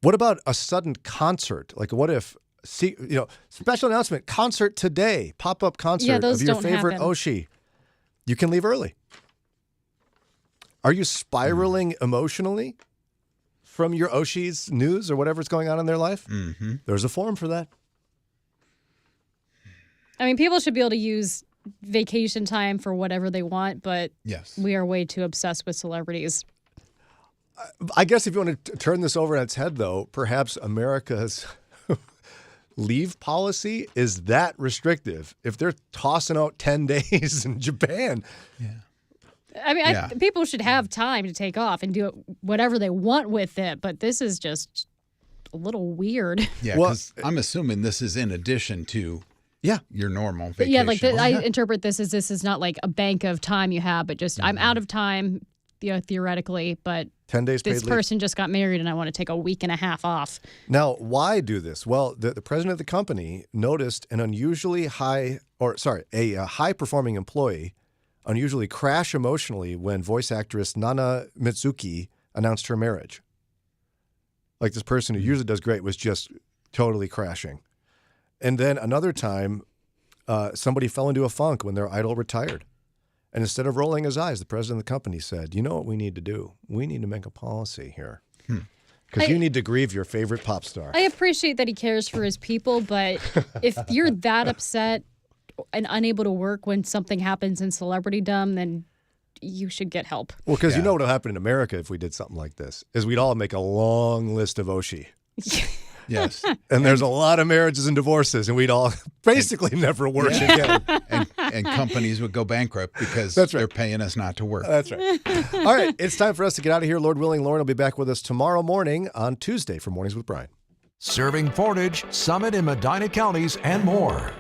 Speaker 9: What about a sudden concert? Like what if, special announcement, concert today, pop-up concert of your favorite Oshi. You can leave early. Are you spiraling emotionally from your Oshi's news or whatever's going on in their life? There's a form for that.
Speaker 10: I mean, people should be able to use vacation time for whatever they want, but
Speaker 7: yes,
Speaker 10: we are way too obsessed with celebrities.
Speaker 9: I guess if you want to turn this over on its head, though, perhaps America's leave policy is that restrictive. If they're tossing out 10 days in Japan.
Speaker 10: I mean, people should have time to take off and do whatever they want with it, but this is just a little weird.
Speaker 7: Yeah, because I'm assuming this is in addition to your normal vacation.
Speaker 10: Yeah, like I interpret this as this is not like a bank of time you have, but just I'm out of time, theoretically, but
Speaker 9: 10 days paid
Speaker 10: this
Speaker 9: leave.
Speaker 10: person just got married and I want to take a week and a half off.
Speaker 9: Now, why do this? Well, the president of the company noticed a high-performing employee unusually crash emotionally when voice actress Nana Mitsuki announced her marriage. Like this person who usually does great was just totally crashing. And then another time, somebody fell into a funk when their idol retired. And instead of rolling his eyes, the president of the company said, you know what we need to do? We need to make a policy here Because you need to grieve your favorite pop star.
Speaker 10: I appreciate that he cares for his people, but if you're that upset and unable to work when something happens in celebritydom, then you should get help.
Speaker 9: Well, because you know what would happen in America if we did something like this, is we'd all make a long list of Oshie.
Speaker 7: Yes.
Speaker 9: And there's a lot of marriages and divorces, and we'd all basically never work again.
Speaker 7: And companies would go bankrupt because they're paying us not to work.
Speaker 9: That's right. All right, it's time for us to get out of here. Lord willing, Lauren will be back with us tomorrow morning on Tuesday for Mornings with Brian.
Speaker 2: Serving Portage, Summit, and Medina counties, and more.